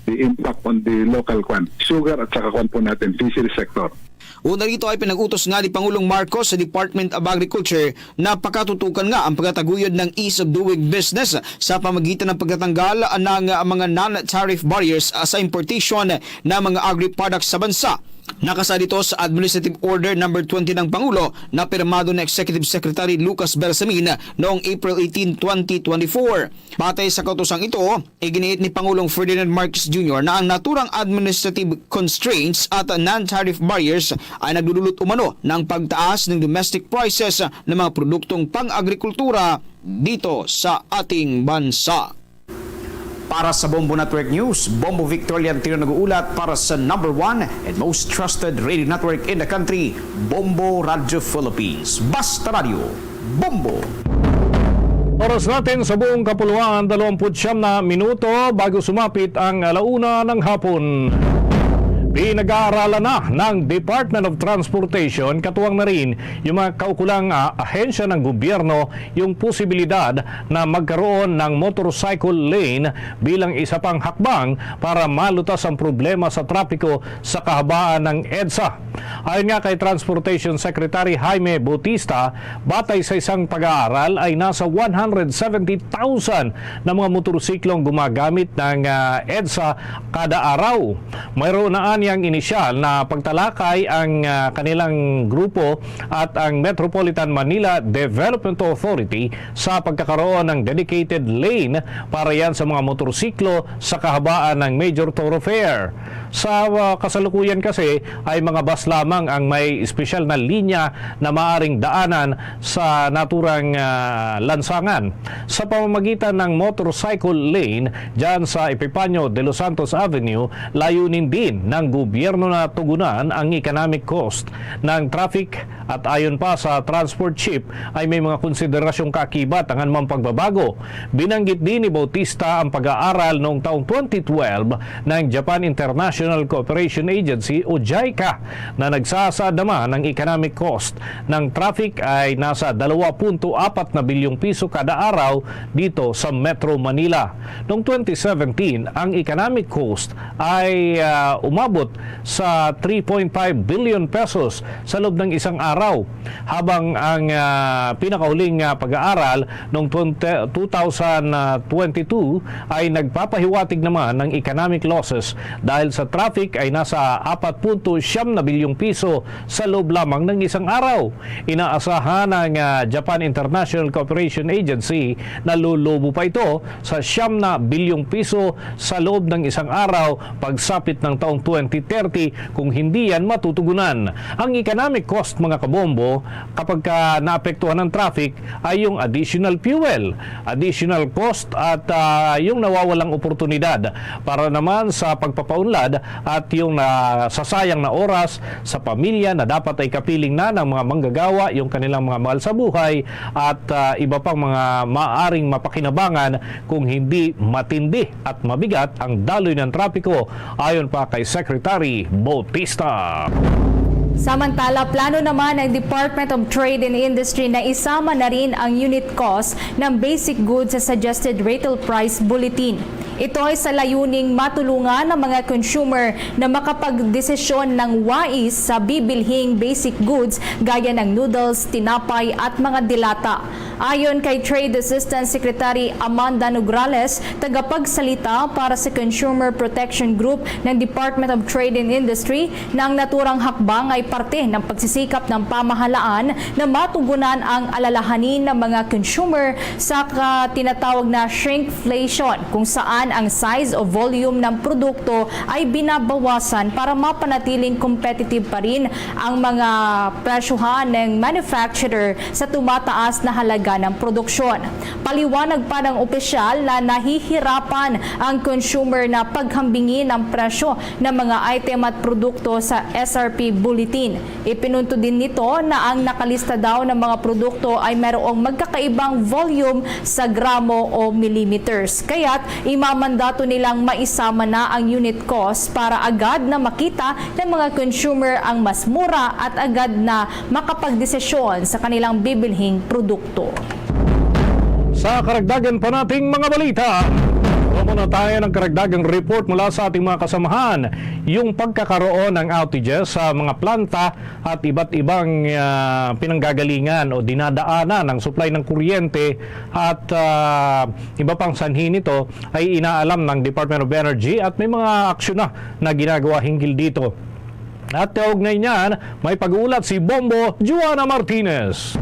Speaker 17: the impact on the local sugar at saka po natin, fisheries sector.
Speaker 16: Una rito ay pinag-utos nga ni Pangulong Marcos sa Department of Agriculture na pakatutukan nga ang pagtataguyod ng ease of doing business sa pamagitan ng pagtatanggal ng mga non-tariff barriers sa importation ng mga agri-products sa bansa. Nakasa dito sa Administrative Order No. 20 ng Pangulo na pirmado ng Executive Secretary Lucas Bersamin noong April 18, 2024. Batay sa kautusang ito, iginiit ni Pangulong Ferdinand Marcos Jr. na ang naturang administrative constraints at non-tariff barriers ay nagdudulot umano ng pagtaas ng domestic prices ng mga produktong pang-agrikultura dito sa ating bansa. Para sa Bombo Network News, Bombo Victorian Tino nag-uulat para sa number 1 and most trusted radio network in the country, Bombo Radio Philippines. Basta Radio, Bombo!
Speaker 2: Oras natin sa buong kapuluan, 29 na minuto bago sumapit ang 1:00 ng hapon. Pinag-aaralan na ng Department of Transportation, katuwang na rin yung mga kaukulang ahensya ng gobyerno, yung posibilidad na magkaroon ng motorcycle lane bilang isa pang hakbang para malutas ang problema sa trapiko sa kahabaan ng EDSA. Ayon nga kay Transportation Secretary Jaime Bautista, batay sa isang pag-aaral ay nasa 170,000 na mga motorsiklong gumagamit ng EDSA kada araw. Mayroon na ang inisyal na pagtalakay ang kanilang grupo at ang Metropolitan Manila Development Authority sa pagkakaroon ng dedicated lane para yan sa mga motorsiklo sa kahabaan ng major thoroughfare. Sa kasalukuyan kasi ay mga bus lamang ang may espesyal na linya na maaring daanan sa naturang lansangan. Sa pamamagitan ng motorcycle lane dyan sa Epifanio de los Santos Avenue, layunin din ng gobyerno na tugunan ang economic cost ng traffic at ayon pa sa transport chief ay may mga konsiderasyong kaakibat ang anumang pagbabago. Binanggit din ni Bautista ang pag-aaral noong taong 2012 ng Japan International Cooperation Agency o JICA na nagsasaad naman ng economic cost ng traffic ay nasa 2.4 na bilyong piso kada araw dito sa Metro Manila. Noong 2017, ang economic cost ay umabot sa 3.5 billion pesos sa loob ng isang araw, habang ang pinakahuling pag-aaral noong 2022 ay nagpapahiwatig naman ng economic losses dahil sa sa traffic ay nasa 4.7 na bilyong piso sa loob lamang ng isang araw. Inaasahan ng Japan International Cooperation Agency na lulubo pa ito sa 9 na bilyong piso sa loob ng isang araw pagsapit ng taong 2030 kung hindi yan matutugunan. Ang economic cost, mga kabombo, kapag naapektuhan ng traffic ay yung additional fuel, additional cost at yung nawawalang oportunidad para naman sa pagpapaunlad at yung sasayang na oras sa pamilya na dapat ay kapiling na ng mga manggagawa, yung kanilang mga mahal sa buhay at iba pang mga maaring mapakinabangan kung hindi matindi at mabigat ang daloy ng trapiko, ayon pa kay Secretary Bautista.
Speaker 5: Samantala, plano naman ng Department of Trade and Industry na isama na rin ang unit cost ng basic goods sa suggested retail price bulletin. Ito ay sa layuning matulungan ng mga consumer na makapagdesisyon ng wais sa bibilhing basic goods gaya ng noodles, tinapay at mga dilata. Ayon kay Trade Assistant Secretary Amanda Nograles, tagapagsalita para sa Consumer Protection Group ng Department of Trade and Industry, na ang naturang hakbang ay parte ng pagsisikap ng pamahalaan na matugunan ang alalahanin ng mga consumer sa tinatawag na shrinkflation, kung saan ang size o volume ng produkto ay binabawasan para mapanatiling competitive pa rin ang mga presyuhan ng manufacturer sa tumataas na halaga ng produksyon. Paliwanag pa ng opisyal na nahihirapan ang consumer na paghambingin ang presyo ng mga item at produkto sa SRP Bulletin. Ipinunto din nito na ang nakalista daw ng mga produkto ay mayroong magkakaibang volume sa gramo o millimeters. Kaya't imamandato nilang maisama na ang unit cost para agad na makita ng mga consumer ang mas mura at agad na makapagdesisyon sa kanilang bibilhing produkto.
Speaker 2: Sa karagdagan pa nating mga balita, muna tayo ng karagdagang report mula sa ating mga kasamahan. Yung pagkakaroon ng outages sa mga planta at iba't ibang pinanggagalingan o dinadaanan ng supply ng kuryente at iba pang sanhi nito ay inaalam ng Department of Energy at may mga aksyon na ginagawa hinggil dito. At kaugnay niyan, may pag-uulat si Bombo Joanna Martinez.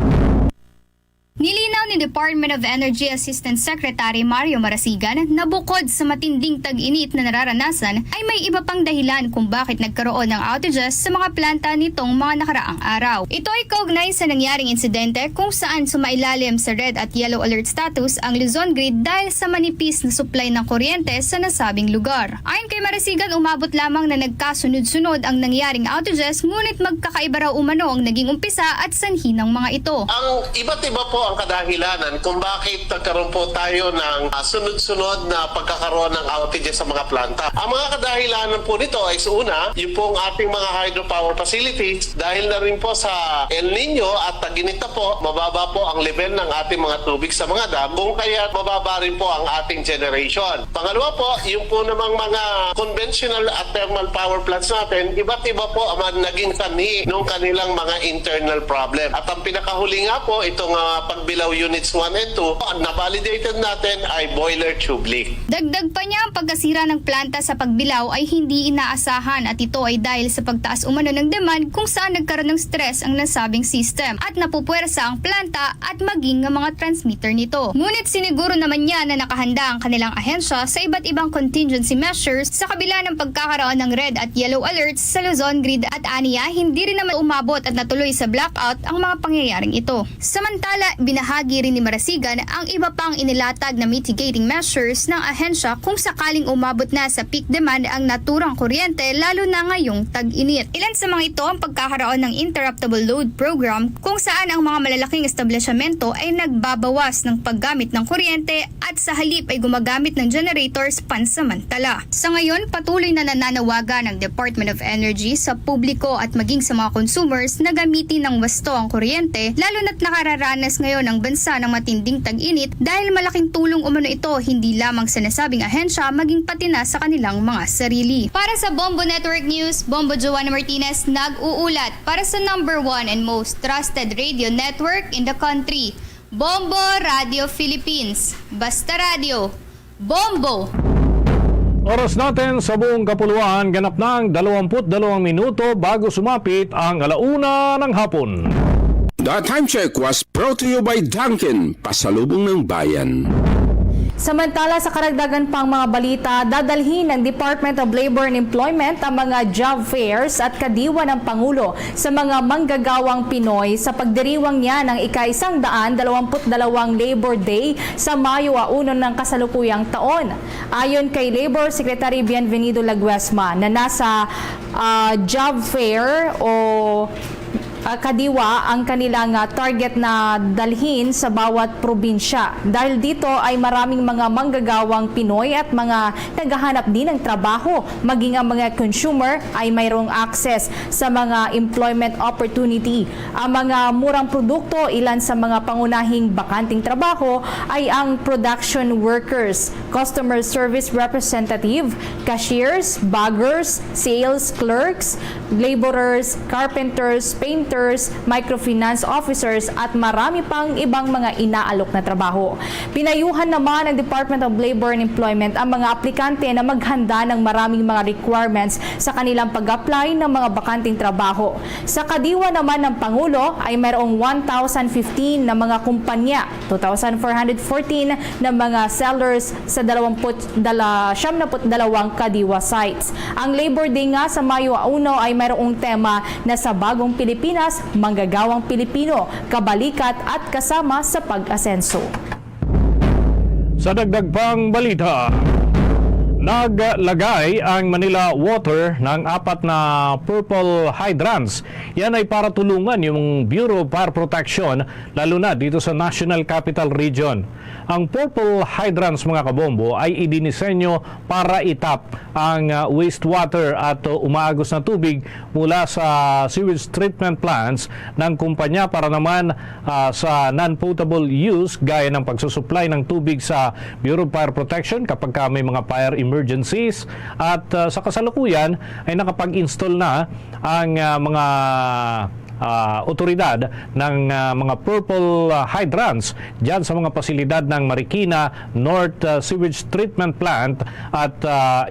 Speaker 18: Nilinaw ni Department of Energy Assistant Secretary Mario Marasigan na bukod sa matinding tag-init na nararanasan ay may iba pang dahilan kung bakit nagkaroon ng outages sa mga planta nitong mga nakaraang araw. Ito ay kaugnay sa nangyaring insidente kung saan sumailalim sa red at yellow alert status ang Luzon Grid dahil sa manipis na supply ng kuryente sa nasabing lugar. Ayon kay Marasigan, umabot lamang na nagkasunod-sunod ang nangyaring outages, ngunit magkakaiba raw umano ang naging umpisa at sanhi ng mga ito.
Speaker 14: Ang iba't iba po ang kadahilanan kung bakit nagkaroon po tayo ng sunod-sunod na pagkakaroon ng outages sa mga planta. Ang mga kadahilanan po nito ay sa una, yung pong ating mga hydropower facilities, dahil na rin po sa El Nino at tag-init na po, mababa po ang level ng ating mga tubig sa mga dam, kung kaya mababa rin po ang ating generation. Pangalawa po, yung po namang mga conventional at thermal power plants natin, iba't iba po ang naging sanhi ng kanilang mga internal problem. At ang pinakahuli nga po, itong pagbilaw units 1 and 2, ang na-validated natin ay boiler tube leak.
Speaker 18: Dagdag pa niya, ang pagkasira ng planta sa pagbilaw ay hindi inaasahan at ito ay dahil sa pagtaas umano ng demand kung saan nagkaroon ng stress ang nasabing system at napupuwersa ang planta at maging ang mga transmitter nito. Ngunit siniguro naman niya na nakahanda ang kanilang ahensya sa iba't ibang contingency measures sa kabila ng pagkakaroon ng red at yellow alerts sa Luzon Grid at aniya, hindi rin naman umabot at natuloy sa blackout ang mga pangyayaring ito. Samantala, binahagi rin ni Marasigan ang iba pang inilatag na mitigating measures ng ahensya kung sakaling umabot na sa peak demand ang naturang kuryente, lalo na ngayong tag-init. Ilan sa mga ito ang pagkakaroon ng interruptible load program kung saan ang mga malalaking establishmento ay nagbabawas ng paggamit ng kuryente at sa halip ay gumagamit ng generators pansamantala. Sa ngayon, patuloy na nananawagan ng Department of Energy sa publiko at maging sa mga consumers na gamitin ng wasto ang kuryente, lalo na't nakararanas ngayon ang bansa ng matinding tag-init dahil malaking tulong umano ito hindi lamang sa nasabing ahensya maging pati na sa kanilang mga sarili. Para sa Bombo Network News, Bombo Joanna Martinez nag-uulat para sa #1 and most trusted radio network in the country, Bombo Radio Philippines. Basta Radio, Bombo!
Speaker 2: Oras natin sa buong kapuluan, ganap ng 22 minuto bago sumapit ang 1:00 ng hapon.
Speaker 19: The time check was brought to you by Dunkin, pasalubong ng bayan.
Speaker 5: Samantala sa karagdagan pang mga balita, dadalhin ng Department of Labor and Employment ang mga job fairs at kadiwa ng Pangulo sa mga manggagawang Pinoy sa pagdiriwang niya ng ika-122 Labor Day sa Mayo 1 ng kasalukuyang taon. Ayon kay Labor Secretary Bienvenido Laguesma na nasa job fair o kadiwa ang kanilang target na dalhin sa bawat probinsya. Dahil dito ay maraming mga manggagawang Pinoy at mga naghahanap din ng trabaho, maging ang mga consumer ay mayroong access sa mga employment opportunity. Ang mga murang produkto, ilan sa mga pangunahing bakanting trabaho ay ang production workers, customer service representative, cashiers, baggers, sales clerks, laborers, carpenters, painters, microfinance officers at marami pang ibang mga inaalok na trabaho. Pinayuhan naman ng Department of Labor and Employment ang mga aplikante na maghanda ng maraming mga requirements sa kanilang pag-apply ng mga bakanting trabaho. Sa kadiwa naman ng Pangulo ay mayroong 1,015 na mga kumpanya, 2,414 na mga sellers sa 72 kadiwa sites. Ang Labor Day nga sa Mayo 1 ay mayroong tema na sa bagong Pilipinas, manggagawang Pilipino, kabalikat at kasama sa pag-asenso.
Speaker 2: Sa dagdag pang balita, naglagay ang Manila Water ng 4 na purple hydrants. Yan ay para tulungan yung Bureau of Fire Protection, lalo na dito sa National Capital Region. Ang purple hydrants, mga kabombo, ay idinisenyo para itap ang wastewater at umaagos na tubig mula sa sewage treatment plants ng kumpanya para naman sa non-potable use gaya ng pagsusupply ng tubig sa Bureau of Fire Protection kapag may mga fire emergencies, at sa kasalukuyan ay nakapag-install na ang mga otoridad ng mga purple hydrants dyan sa mga pasilidad ng Marikina North Sewage Treatment Plant at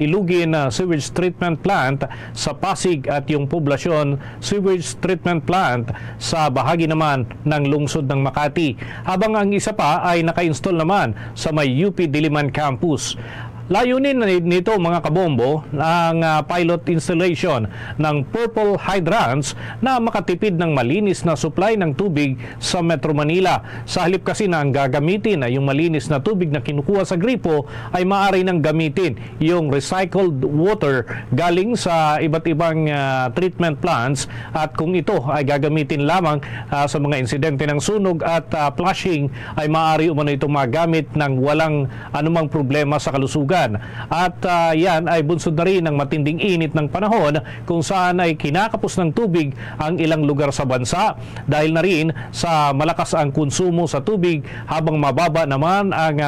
Speaker 2: Ilugin Sewage Treatment Plant sa Pasig at yung Poblasyon Sewage Treatment Plant sa bahagi naman ng lungsod ng Makati. Habang ang isa pa ay naka-install naman sa may UP Diliman Campus. Layunin nito, mga kabombo, ang pilot installation ng purple hydrants na makatipid ng malinis na supply ng tubig sa Metro Manila. Sa halip kasi na ang gagamitin ay yung malinis na tubig na kinukuha sa gripo, ay maaari nang gamitin yung recycled water galing sa iba't ibang treatment plants, at kung ito ay gagamitin lamang sa mga insidente ng sunog at flushing, ay maaari umano itong magamit ng walang anumang problema sa kalusugan. At yan ay bunsod na rin ng matinding init ng panahon kung saan ay kinakapos ng tubig ang ilang lugar sa bansa dahil na rin sa malakas ang konsumo sa tubig, habang mababa naman ang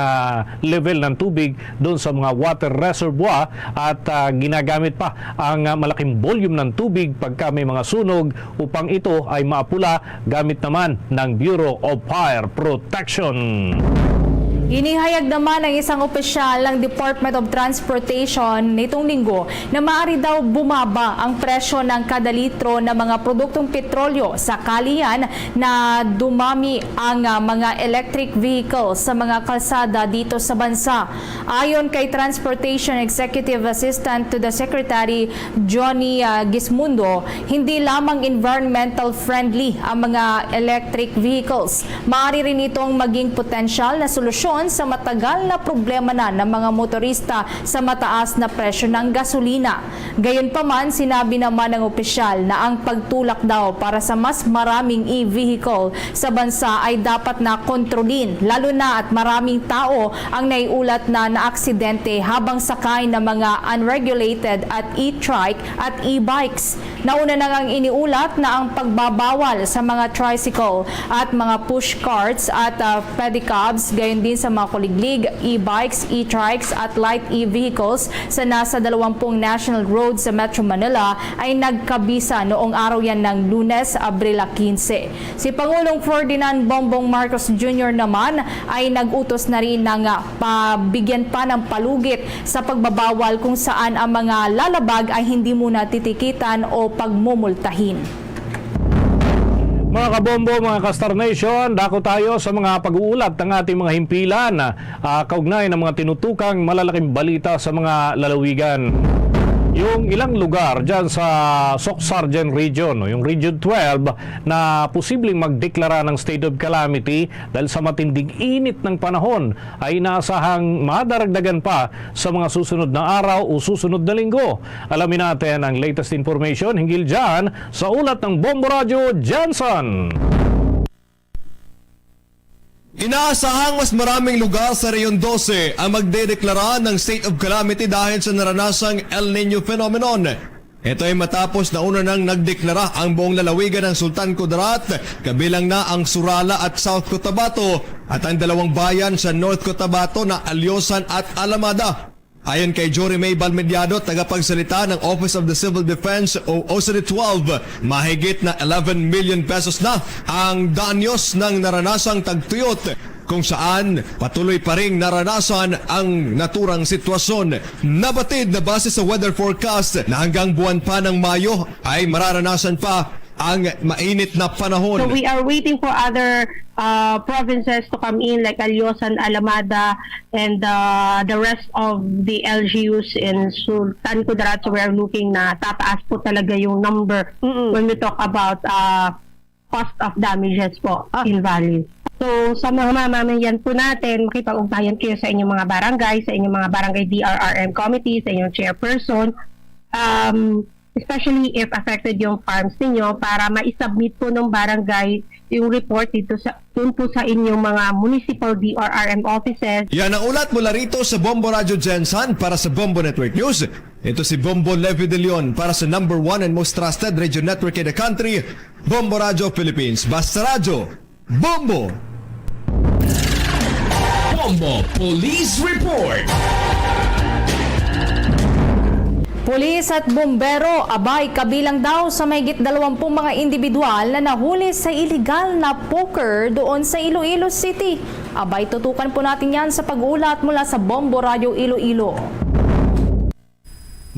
Speaker 2: level ng tubig doon sa mga water reservoir, at ginagamit pa ang malaking volume ng tubig pagka may mga sunog upang ito ay maapula gamit naman ng Bureau of Fire Protection.
Speaker 5: Inihayag naman ng isang opisyal ng Department of Transportation nitong linggo na maaari daw bumaba ang presyo ng kada litro ng mga produktong petrolyo sakali yan na dumami ang mga electric vehicles sa mga kalsada dito sa bansa. Ayon kay Transportation Executive Assistant to the Secretary Johnny Gismundo, hindi lamang environmental friendly ang mga electric vehicles. Maaari rin itong maging potensyal na solusyon sa matagal na problema na ng mga motorista sa mataas na presyo ng gasolina. Gayunpaman, sinabi naman ng opisyal na ang pagtulak daw para sa mas maraming e-vehicle sa bansa ay dapat na kontrolin, lalo na at maraming tao ang naiulat na naaksidente habang sakay ng mga unregulated at e-trike at e-bikes. Nauna na ngang iniulat na ang pagbabawal sa mga tricycle at mga push carts at pedicabs, gayon din sa sa mga kuliglig, e-bikes, e-trikes at light e-vehicles sa nasa 20 national roads sa Metro Manila ay nagkabisa noong araw yan ng Lunes, Abril 15. Si Pangulong Ferdinand Bongbong Marcos Jr. naman ay nag-utos na rin ng pabigyan pa ng palugit sa pagbabawal kung saan ang mga lalabag ay hindi muna titikitan o pagmumultahin.
Speaker 2: Mga kabombo, mga Kastar Nation, dako tayo sa mga pag-uulat ng ating mga himpilan kaugnay ng mga tinutukang malalaking balita sa mga lalawigan. Yung ilang lugar dyan sa Soc-Sargen Region, yung Region 12, na posibleng magdeklara ng state of calamity dahil sa matinding init ng panahon ay inaasahang madaragdagan pa sa mga susunod na araw o susunod na linggo. Alamin natin ang latest information hinggil dyan sa ulat ng Bombo Radio Johnson.
Speaker 20: Inaasahang mas maraming lugar sa Rehiyon 12 ang magdedeklara ng state of calamity dahil sa naranasang El Nino phenomenon. Ito ay matapos na una nang nagdeklara ang buong lalawigan ng Sultan Kudarat, kabilang na ang Surala at South Cotabato at ang dalawang bayan sa North Cotabato na Alyosan at Alamada. Ayon kay Jory May Balmediado, tagapagsalita ng Office of the Civil Defense o OCD-12, mahigit na 11 million pesos na ang danyos ng naranasang tagtuyot, kung saan patuloy pa ring naranasan ang naturang sitwasyon. Nabatid na base sa weather forecast na hanggang buwan pa ng Mayo ay mararanasan pa ang mainit na panahon.
Speaker 21: So we are waiting for other provinces to come in like Alyosan, Alamada, and the rest of the LGUs in Sultan Kudarat. So we are looking na tataas po talaga yung number when we talk about cost of damages po in value. So sa mga mamamayan po natin, makipag-ugnayan kayo sa inyong mga barangay, sa inyong mga barangay DRRM committee, sa inyong chairperson, especially if affected yung farms ninyo, para ma-submit po ng barangay yung report dito dun po sa inyong mga municipal DRRM offices.
Speaker 20: Yan ang ulat mula rito sa Bombo Radio Jensen para sa Bombo Network News. Ito si Bombo Levi De Leon para sa number 1 and most trusted radio network in the country, Bombo Radio Philippines. Basta Radio, Bombo!
Speaker 12: Bombo Police Report.
Speaker 5: Pulis at bumbero, abay, kabilang daw sa mahigit 20 mga individual na nahuli sa illegal na poker doon sa Iloilo City. Abay, tutukan po natin yan sa pag-ulat mula sa Bombo Radio Iloilo.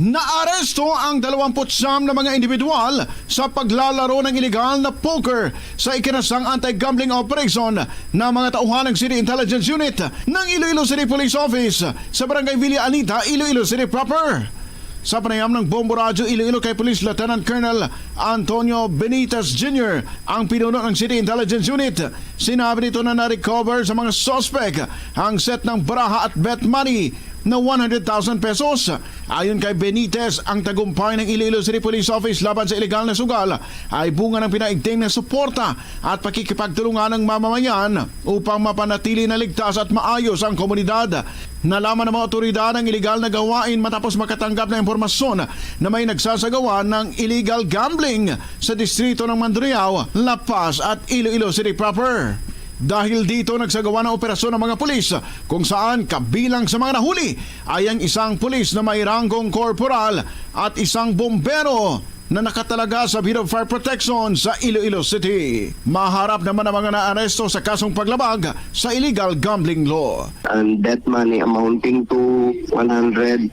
Speaker 22: Naaresto ang 29 na mga individual sa paglalaro ng illegal na poker sa ikinasang anti-gambling operation ng mga tauhan ng City Intelligence Unit ng Iloilo City Police Office sa Barangay Villa Anita, Iloilo City proper. Sa panayam ng Bombo Radio Iloilo kay Police Lieutenant Colonel Antonio Benitez Jr., ang pinuno ng City Intelligence Unit, sinabi nito na na-recover sa mga suspect ang set ng baraha at bet money na 100,000 pesos. Ayon kay Benitez, ang tagumpay ng Iloilo City Police Office laban sa ilegal na sugal ay bunga ng pinaigting na suporta at pakikipagtulungan ng mamamayan upang mapanatili na ligtas at maayos ang komunidad. Nalaman ng mga otoridad ang iligal na gawain matapos makatanggap ng impormasyon na may nagsasagawa ng illegal gambling sa distrito ng Mandurriao, La Paz at Iloilo City proper. Dahil dito nagsagawa ng operasyon ng mga pulis kung saan kabilang sa mga nahuli ay ang isang pulis na may ranggong korporal at isang bombero na nakatalaga sa Bureau of Fire Protection sa Iloilo City. Maharap naman ang mga naaresto sa kasong paglabag sa illegal gambling law.
Speaker 23: And that money amounting to 103,000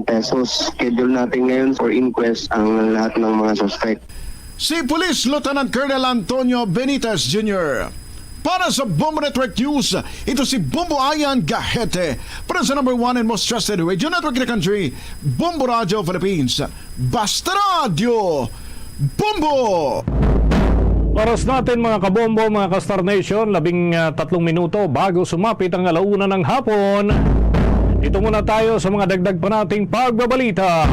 Speaker 23: pesos. Schedule natin ngayon for inquest ang lahat ng mga suspect.
Speaker 22: Si Police Lieutenant Colonel Antonio Benitez Jr. Para sa Bombo Network News, ito si Bombo Ayan Gahete. Para sa number 1 and most trusted radio network in the country, Bombo Radio Philippines. Basta Radio, Bombo!
Speaker 2: Oras natin mga kabombo, mga Kastar Nation, 13 minuto bago sumapit ang alauna ng hapon. Ito muna tayo sa mga dagdag pa nating pagbabalita.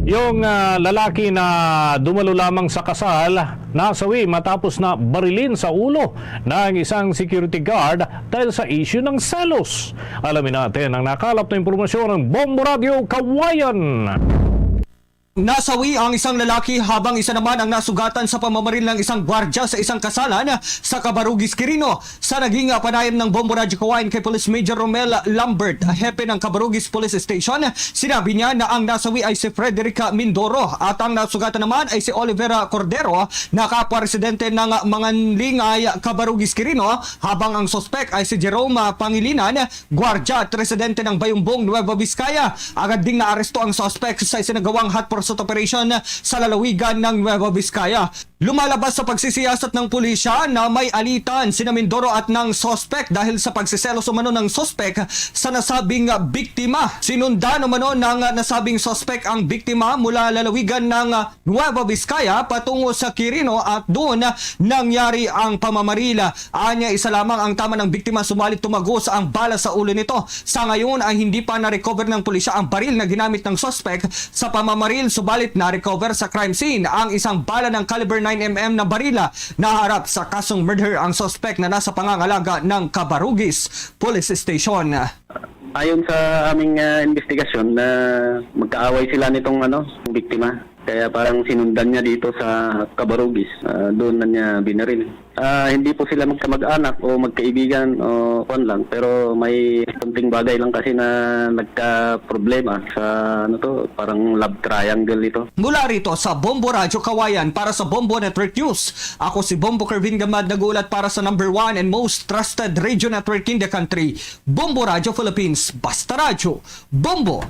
Speaker 2: Yung lalaki na dumalo lamang sa kasal, nasawi matapos na barilin sa ulo ng isang security guard dahil sa issue ng selos. Alamin natin ang nakalap na impormasyon ng Bombo Radio Kawayan.
Speaker 1: Nasawi ang isang lalaki habang isa naman ang nasugatan sa pamamaril ng isang gwardya sa isang kasalan sa Cabarugis, Quirino. Sa naging panayam ng Bombo Radio Kawayan kay Police Major Romel Lambert, hepe ng Cabarugis Police Station, sinabi niya na ang nasawi ay si Frederica Mindoro at ang nasugatan naman ay si Olivera Cordero na kapwa-residente ng Manganlingay, Cabarugis, Quirino, habang ang sospek ay si Jerome Pangilinan, gwardya at residente ng Bayumbong, Nueva Vizcaya. Agad ding naaresto ang sospek sa isinagawang hot pursuit operation sa lalawigan ng Nueva Vizcaya. Lumalabas sa pagsisiyasat ng pulisya na may alitan sina Mindoro at ng sospek dahil sa pagsiselos umano ng sospek sa nasabing biktima. Sinundan umano ng nasabing sospek ang biktima mula lalawigan ng Nueva Vizcaya patungo sa Quirino at doon nangyari ang pamamarila. Anya, isa lamang ang tama ng biktima, sumalit tumagos ang bala sa ulo nito. Sa ngayon ay hindi pa na-recover ng pulisya ang baril na ginamit ng sospek sa pamamaril, subalit na-recover sa crime scene ang isang bala ng caliber 9mm na barila. Naharap sa kasong murder ang sospek na nasa pangangalaga ng Cabarugis Police Station.
Speaker 3: Ayon sa aming investigasyon na magkaaway sila nitong biktima. Kaya parang sinundan niya dito sa Cabarugis. Doon na niya binaril. Hindi po sila magkamag-anak o magkaibigan o kon lang. Pero may kunting bagay lang kasi na nagka-problema sa parang love triangle ito.
Speaker 1: Mula rito sa Bombo Radio Kawayan para sa Bombo Network News, ako si Bombo Kervin Gamad, nagulat para sa number 1 and most trusted radio network in the country, Bombo Radio Philippines. Basta Radio, Bombo!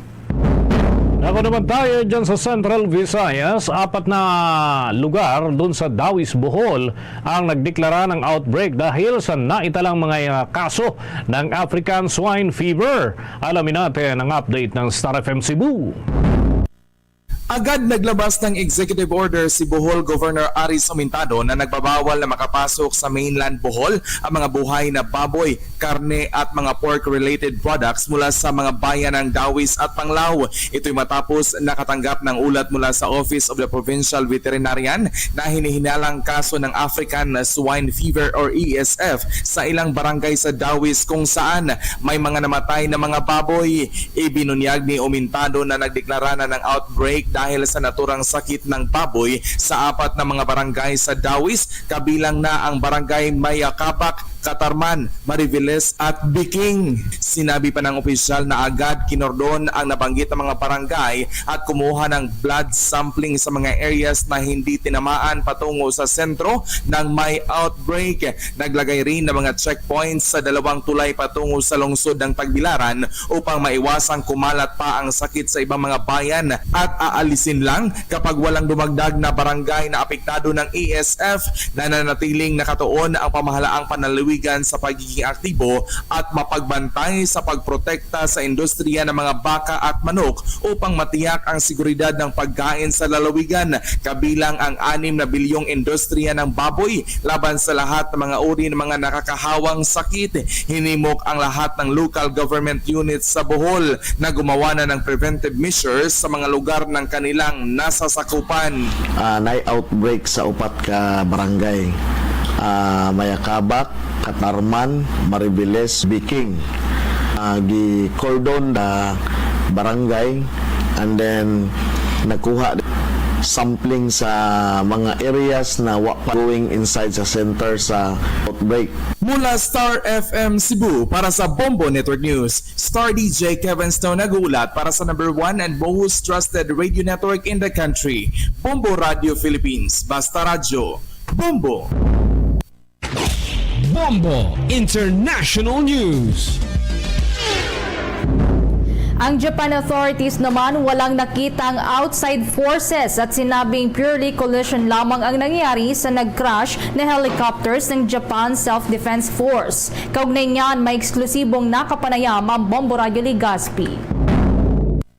Speaker 2: Ako naman tayo dyan sa Central Visayas, 4 na lugar doon sa Dawis, Bohol ang nagdeklara ng outbreak dahil sa naitalang mga kaso ng African Swine Fever. Alamin natin ang update ng Star FM Cebu.
Speaker 4: Agad naglabas ng executive order si Bohol Governor Aris Omintado na nagbabawal na makapasok sa mainland Bohol ang mga buhay na baboy, karne at mga pork-related products mula sa mga bayan ng Dawis at Panglao. Ito'y matapos nakatanggap ng ulat mula sa Office of the Provincial Veterinarian na hinihinalang kaso ng African Swine Fever or ESF sa ilang barangay sa Dawis kung saan may mga namatay na mga baboy. Ibinunyag ni Omintado na nagdeklara na ng outbreak dahil sa naturang sakit ng baboy sa 4 na mga barangay sa Dawis, kabilang na ang barangay Mayakabak, Katarman, Mariveles at Biking. Sinabi pa ng opisyal na agad kinordon ang nabanggit na mga barangay at kumuha ng blood sampling sa mga areas na hindi tinamaan patungo sa sentro ng may outbreak. Naglagay rin ng mga checkpoints sa 2 tulay patungo sa lungsod ng Tagbilaran upang maiwasang kumalat pa ang sakit sa ibang mga bayan at aalisin lang kapag walang dumagdag na barangay na apektado ng ESF na nanatiling nakatuon ang pamahalaang panlalawigan sa pagiging aktibo at mapagbantay sa pagprotekta sa industriya ng mga baka at manok upang matiyak ang seguridad ng pagkain sa lalawigan, kabilang ang 6 na bilyong industriya ng baboy laban sa lahat ng mga uri ng mga nakakahawang sakit. Hinimok ang lahat ng local government units sa Bohol na gumawa na ng preventive measures sa mga lugar ng kanilang nasasakupan.
Speaker 24: Na-outbreak sa 4 ka barangay. Mayakabak, Katarman, Mariveles, Biking. Gi-cordon na barangay and then nakuha sampling sa mga areas na going inside sa center sa outbreak.
Speaker 4: Mula Star FM Cebu para sa Bombo Network News, Star DJ Kevin Stone nagulat para sa number 1 and most trusted radio network in the country, Bombo Radio Philippines. Basta Radio, Bombo!
Speaker 12: Bombo International News.
Speaker 5: Ang Japan authorities naman walang nakitang outside forces at sinabing purely collision lamang ang nangyari sa nag-crash na helicopters ng Japan Self-Defense Force. Kaugnay niyan, may eksklusibong nakapanayam ang Bombo Radio Legazpi.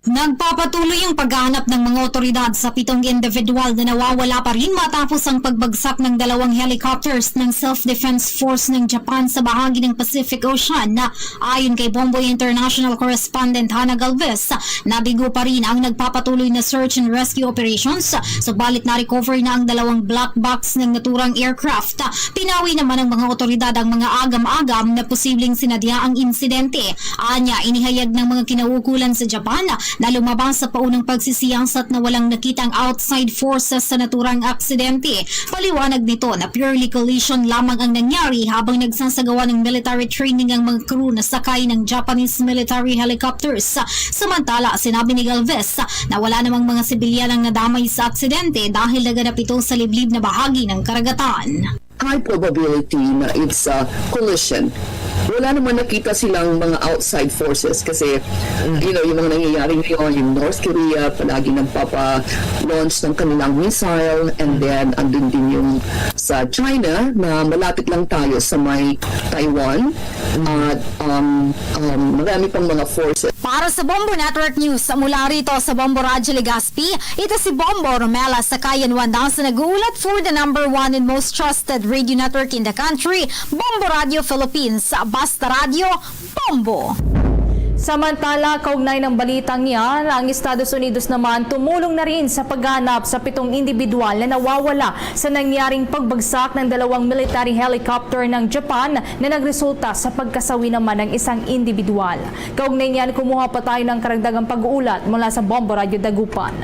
Speaker 6: Nagpapatuloy ang paghahanap ng mga otoridad sa 7 individual na nawawala pa rin matapos ang pagbagsak ng 2 helicopters ng Self-Defense Force ng Japan sa bahagi ng Pacific Ocean na ayon kay Bombo International Correspondent Hannah Galvez, nabigo pa rin ang nagpapatuloy na search and rescue operations, subalit na-recover na ang 2 black box ng naturang aircraft. Pinawi naman ng mga otoridad ang mga agam-agam na posibleng sinadya ang insidente. Anya, inihayag ng mga kinaukulan sa Japan na lumabas sa paunang pagsisiyasat na walang nakitang outside forces sa naturang aksidente. Paliwanag nito na purely collision lamang ang nangyari habang nagsasagawa ng military training ang mga crew na sakay ng Japanese military helicopters. Samantala, sinabi ni Galvez na wala namang mga sibilyan ang nadamay sa aksidente dahil naganap ito sa liblib na bahagi ng karagatan.
Speaker 7: High probability na it's a collision. Wala naman nakita silang mga outside forces kasi yung mga nangyayari ngayon, yung North Korea palagi nagpapa-launch ng kanilang missile, and then andun din yung sa China na malapit lang tayo sa may Taiwan at marami pang mga forces.
Speaker 6: Para sa Bombo Network News, mula rito sa Bombo Radyo Legazpi, ito si Bombo Romela sa Kayan 1000 nag-uulat for the number 1 and most trusted radio network in the country, Bombo Radio Philippines. Basta Radio, Bombo!
Speaker 5: Samantala, kaugnay ng balitang yan, ang Estados Unidos naman tumulong na rin sa paghanap sa 7 individual na nawawala sa nangyaring pagbagsak ng 2 military helicopter ng Japan na nagresulta sa pagkasawi naman ng isang individual. Kaugnay niyan, kumuha pa tayo ng karagdagang pag-uulat mula sa Bombo Radio Dagupan.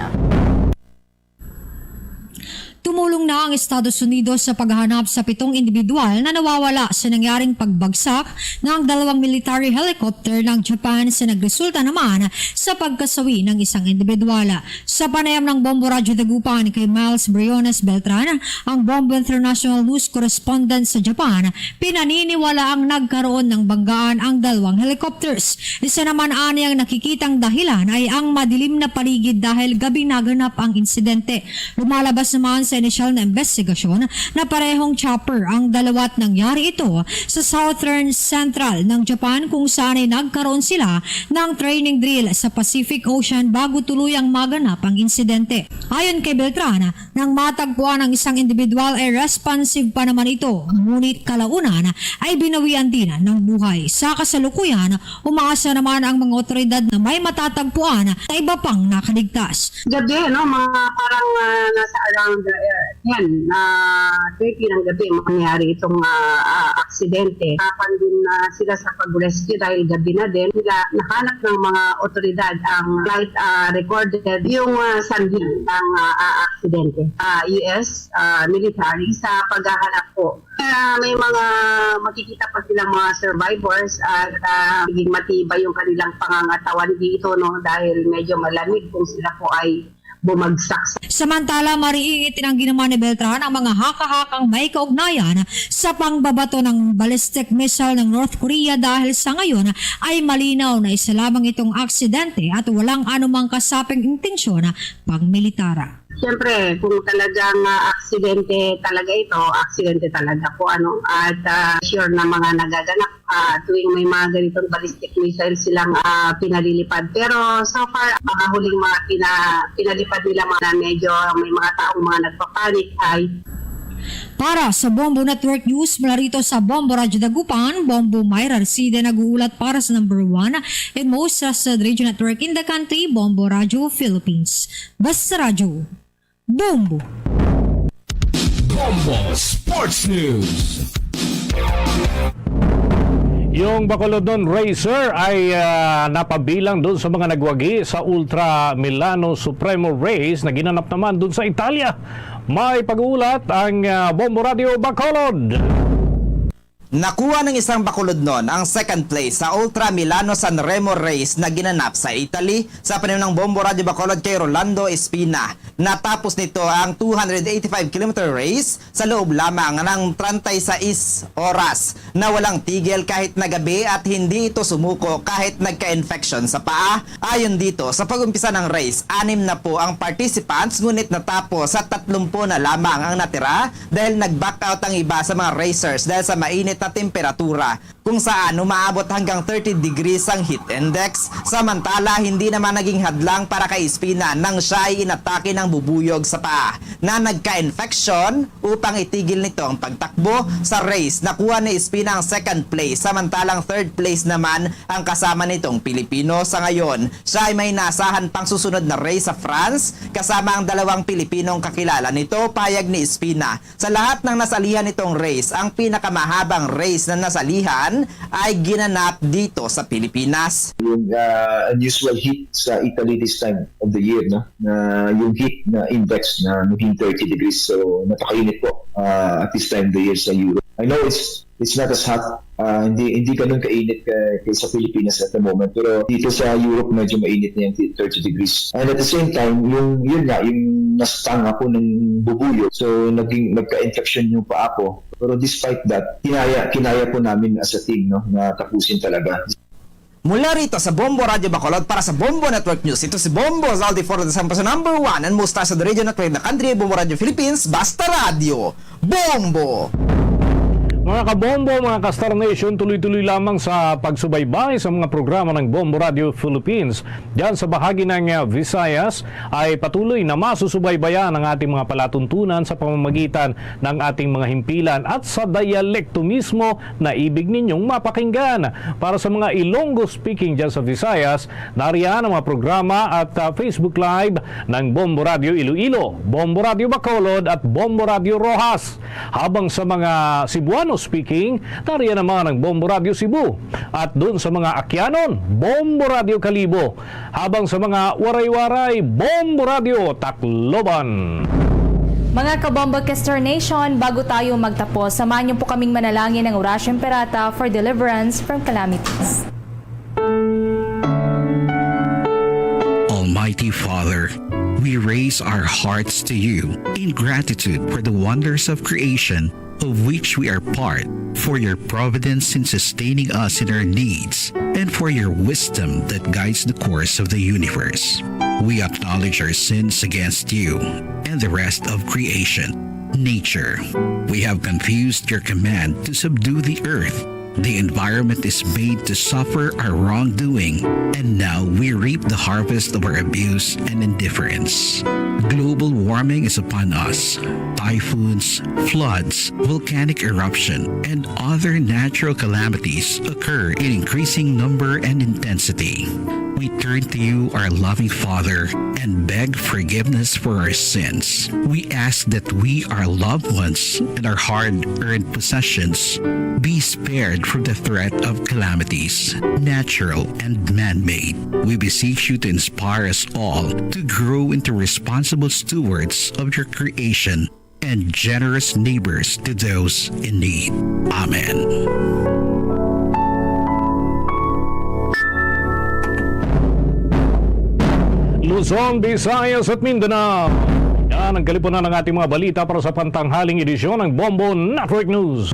Speaker 8: Tumulong na ang Estados Unidos sa paghahanap sa 7 individual na nawawala sa nangyaring pagbagsak ng 2 military helicopter ng Japan sa nagresulta naman sa pagkasawi ng isang individual. Sa panayam ng Bombo Radyo Dagupan kay Miles Briones Beltran, ang Bombo International News Correspondent sa Japan, pinaniniwala ang nagkaroon ng banggaan ang 2 helicopters. Isa naman ang nakikitang dahilan ay ang madilim na paligid dahil gabi naganap ang insidente. Lumalabas naman sa initial na investigasyon na parehong chopper ang dalawat nangyari ito sa Southern Central ng Japan kung saan ay nagkaroon sila ng training drill sa Pacific Ocean bago tuluyang maganap ang insidente. Ayon kay Beltran, nang matagpuan ang isang individual ay responsive pa naman ito, ngunit kalaunan ay binawian din ng buhay. Sa kasalukuyan, umaasa naman ang mga otoridad na may matatagpuan na iba pang nakaligtas.
Speaker 21: Gabi, no, mga parang nasa around 30 ng gabi mangyari itong aksidente. Kapan din sila sa pag-rescue dahil gabi na din. Nahanap ng mga otoridad ang flight recorded yung sanhi ng aksidente. US military sa paghahanap po. May mga makikita pa silang mga survivors at maging matibay yung kanilang pangangatawan dito, no, dahil medyo malamig kung sila po ay bumagsak.
Speaker 8: Samantala, mariing itinanggi naman ni Beltran ang mga haka-hakang may kaugnayan sa pangbabato ng ballistic missile ng North Korea dahil sa ngayon ay malinaw na isa lamang itong aksidente at walang anumang kasaping intensyon pang-militara.
Speaker 21: Siyempre, kung talagang aksidente talaga ito, aksidente talaga po, at sure na mga nagaganap tuwing may mga ganitong ballistic missile silang pinalilipad. Pero so far, mga huling mga pinalipad nila mga medyo may mga taong mga nagpapanik ay.
Speaker 8: Para sa Bombo Network News, mula rito sa Bombo Radyo Dagupan, Bombo Myra Arcide nag-uulat para sa number 1 and most trusted radio network in the country, Bombo Radio Philippines. Basta Radio, Bombo!
Speaker 12: Bombo Sports News.
Speaker 2: Yung Bacolodon Racer ay napabilang doon sa mga nagwagi sa Ultra Milano Supremo Race na ginanap naman doon sa Italia. May pag-uulat ang Bombo Radio Bacolod.
Speaker 9: Nakuha ng isang Bacolodnon ang second place sa Ultra Milano San Remo Race na ginanap sa Italy sa panahon ng Bombo Radio Bacolod kay Rolando Espina. Natapos nito ang 285-kilometer race sa loob lamang ng 36 oras na walang tigil kahit na gabi at hindi ito sumuko kahit nagka-infection sa paa. Ayon dito, sa pag-umpisa ng race, 6 na po ang participants ngunit natapos sa 30 na lamang ang natira dahil nag-back out ang iba sa mga racers dahil sa mainit na temperatura kung saan umaabot hanggang 30 degrees ang heat index. Samantala, hindi naman naging hadlang para kay Espina nang siya ay inatake ng bubuyog sa paa na nagka-infection. Upang itigil nito ang pagtakbo sa race, nakuha ni Espina ang second place samantalang third place naman ang kasama nitong Pilipino. Sa ngayon, siya ay may nasahan pang susunod na race sa France kasama ang 2 Pilipinong kakilala nito. Payag ni Espina, sa lahat ng nasalihan nitong race, ang pinakamahabang ang race na nasalihan ay ginanap dito sa Pilipinas.
Speaker 10: Yung unusual heat sa Italy this time of the year, no? Na yung heat na index na naging 30 degrees, so napakainit po at this time of the year sa Europe. I know it's not as hot, hindi ganun kainit kay sa Pilipinas at the moment, pero dito sa Europe medyo mainit na yung 30 degrees. And at the same time, yung nastanga po ng bubuyo, so nagka-infection yung paa ko. Pero despite that, kinaya po namin as a team, no, na tapusin talaga.
Speaker 9: Mula rito sa Bombo Radio Bacolod para sa Bombo Network News, ito si Bombo Zaldi for the Sampas number 1 and most trusted radio network in the country, Bombo Radio Philippines, Basta Radio, Bombo!
Speaker 2: Mga kabombo, mga ka-Star Nation, tuloy-tuloy lamang sa pagsubaybay sa mga programa ng Bombo Radio Philippines. Diyan sa bahagi ng Visayas ay patuloy na masusubaybayan ang ating mga palatuntunan sa pamamagitan ng ating mga himpilan at sa dialekto mismo na ibig ninyong mapakinggan. Para sa mga Ilonggo speaking diyan sa Visayas, nariyan ang mga programa at Facebook Live ng Bombo Radio Iloilo, Bombo Radio Bacolod at Bombo Radio Rojas. Habang sa mga Cebuano speaking, nariyan naman ang Bombo Radio Cebu. At doon sa mga Akyanon, Bombo Radio Kalibo. Habang sa mga Waray-Waray, Bombo Radio Tacloban.
Speaker 5: Mga kabombo Kester Nation, bago tayo magtapos, samahan niyo po kaming manalangin ng Orasyon Perata for deliverance from calamities.
Speaker 11: Almighty Father, we raise our hearts to you in gratitude for the wonders of creation of which we are part, for your providence in sustaining us in our needs, and for your wisdom that guides the course of the universe. We acknowledge our sins against you and the rest of creation, nature. We have confused your command to subdue the earth. The environment is made to suffer our wrongdoing, and now we reap the harvest of our abuse and indifference. Global warming is upon us. Typhoons, floods, volcanic eruption, and other natural calamities occur in increasing number and intensity. We turn to you, our loving Father, and beg forgiveness for our sins. We ask that we, our loved ones, and our hard-earned possessions be spared from the threat of calamities, natural and man-made. We beseech you to inspire us all to grow into responsible stewards of your creation and generous neighbors to those in need. Amen.
Speaker 2: Luzon, Visayas at Mindanao. Yan ang kalipunan ng ating mga balita para sa pantanghaling edisyon ng Bombo Network News.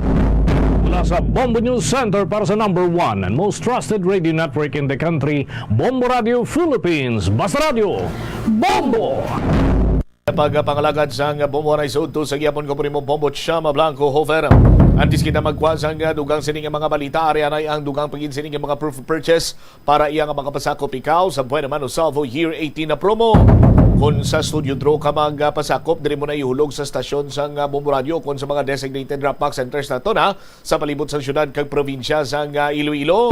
Speaker 2: Mula sa Bombo News Center para sa number 1 and most trusted radio network in the country, Bombo Radio Philippines, Basta Radio, Bombo!
Speaker 13: Pagpangalagad sang Bombo na isod sa gyapon ko mo Bombo Chama Blanco Hofer. Antes kita magkuha sang dugang sining mga balita, ariyan ay ang dugang pagin sining mga proof of purchase para iyang makapasakop ikaw sa Buena Mano Salvo Year 18 na promo. Kung sa Studio Draw ka magpasakop, diri mo na ihulog sa stasyon sang Bombo Radio kung sa mga designated drop-box centers na to na sa palibot sa syudad kag probinsya sang Iloilo.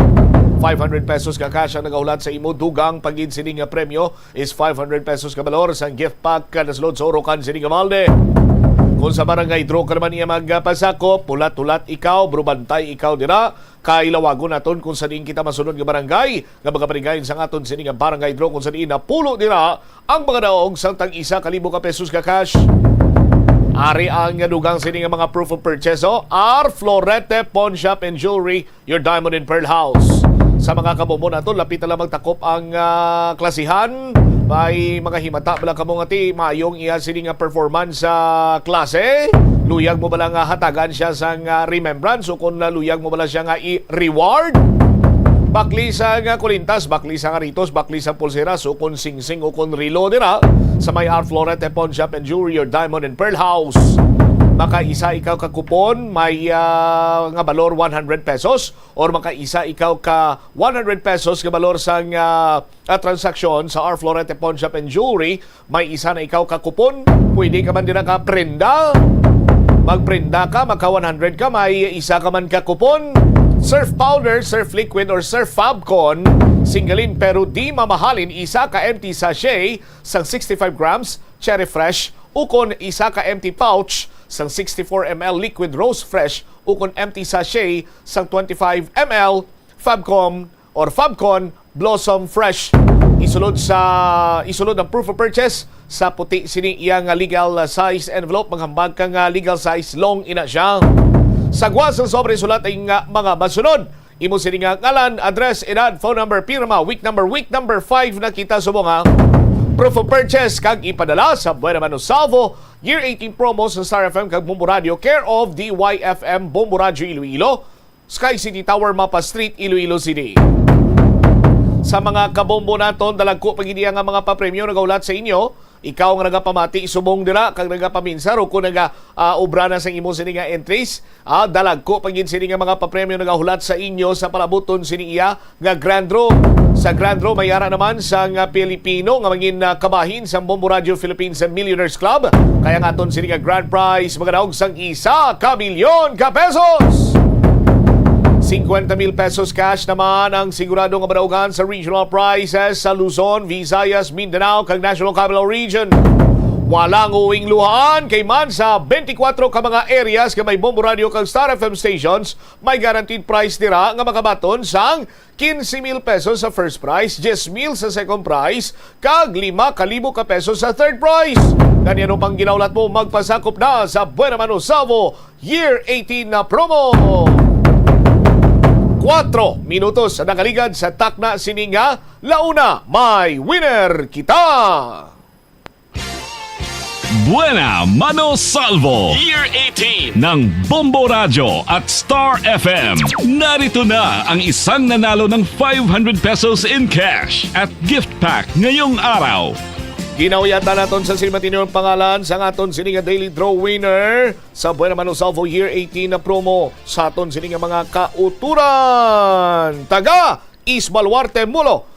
Speaker 13: 500 pesos ka cash ang nagahulat sa imo. Dugang pagin sining premyo is 500 pesos ka valor sa gift pack ka naslod sa Orocan sining Malde. Kung sa barangay draw ka naman iya magpasakop, pulat-tulat ikaw, brubantay ikaw dira, kailawagon naton kung saan kita masunod nga barangay, nga magaparingayin sa aton sining barangay draw kung saan napulo dira ang mga daog sang tag-1,000 ka pesos ka cash. Ari ang dugang sining mga proof of purchase, R. Florete Pawn Shop and Jewelry, your diamond and pearl house. Sa mga kabombo nato, lapit na lang magtakop ang klasihan. May mga himata bala kamo ngati mayong iya sining performance sa klase. Luyag mo bala nga hatagan siya sa remembrance o kung luyag mo bala siya nga i-reward. Bakli sa kulintas, bakli sa ritos, bakli sa pulseras o kung singsing o kung rilo dira sa may R. Florete Pawn Shop and Jewelry, your diamond and pearl house. Makaisa ikaw ka kupon, may nga balor 100 pesos or makaisa ikaw ka 100 pesos nga balor sa transaksyon sa R. Florete Pawn Shop and Jewelry, may isa na ikaw ka kupon, pwede ka man din ka prenda. Magprenda ka, maka 100 ka, may isa ka man ka kupon. Surf powder, surf liquid, or surf fabcon, singgalin pero di mamahalin, isa ka empty sachet sang 65 grams, cherry fresh ukon isa ka empty pouch sang 64 ml liquid rose fresh ukon empty sachet sang 25 ml Fabcon Blossom Fresh. Isulod ang proof of purchase sa puti sini iyang legal size envelope, maghambag kang legal size long ina siya. Sagwa sa sobre sulat ay mga masunod. Imo sini nga ngalan, address, edad, phone number, pirma, week number 5 na kita subong ha. Proof of purchase kag ipadala sa Buena Mano Salvo Year 18 promo sa Star FM kag Bombo Radio, care of DYFM Bombo Radio Iloilo, Sky City Tower, Mapa Street, Iloilo City. Sa mga kabombo naton, dalagko pagidiya nga mga papremyo nagaulat sa inyo. Ikaw nga nagapamati, subong dira kag nagapaminsa ro kung obra na sa imo sini nga entries, dalagko pagin sini nga mga papremyo nagahulat sa inyo sa palabuton sini iya nga Grand Draw. Sa Grand Draw mayara naman sa nga Pilipino nga mangin kabahin sa Bombo Radio Philippines Millionaires Club. Kaya nga aton sini nga grand prize magadaog sang 1 ka-milyon ka pesos. 50,000 pesos cash naman ang sigurado nga madaugan sa regional prizes sa Luzon, Visayas, Mindanao kag National Capital Region. Walang uwing luhaan kay man sa 24 ka mga areas nga may Bombo Radio kag Star FM stations, may guaranteed prize dira nga makabaton sang 15,000 pesos sa first prize, 10,000 sa second prize, kag 5,000 ka pesos sa third prize. Ganyan pang ginaulat mo, magpasakop na sa Buena Mano Salvo Year 18 na promo. 4 minutos na nakaligad sa takna sininga, launa may winner kita.
Speaker 14: Buena Mano Salvo Year 18 ng Bombo Radio at Star FM. Narito na ang isang nanalo ng 500 pesos in cash at gift pack ngayong araw.
Speaker 13: Ginawiyatan naton sa sinimatino ang pangalan sa aton sininga daily draw winner sa Buena Mano Salvo Year 18 na promo sa aton sininga mga kauturan. Taga East Baluarte Molo.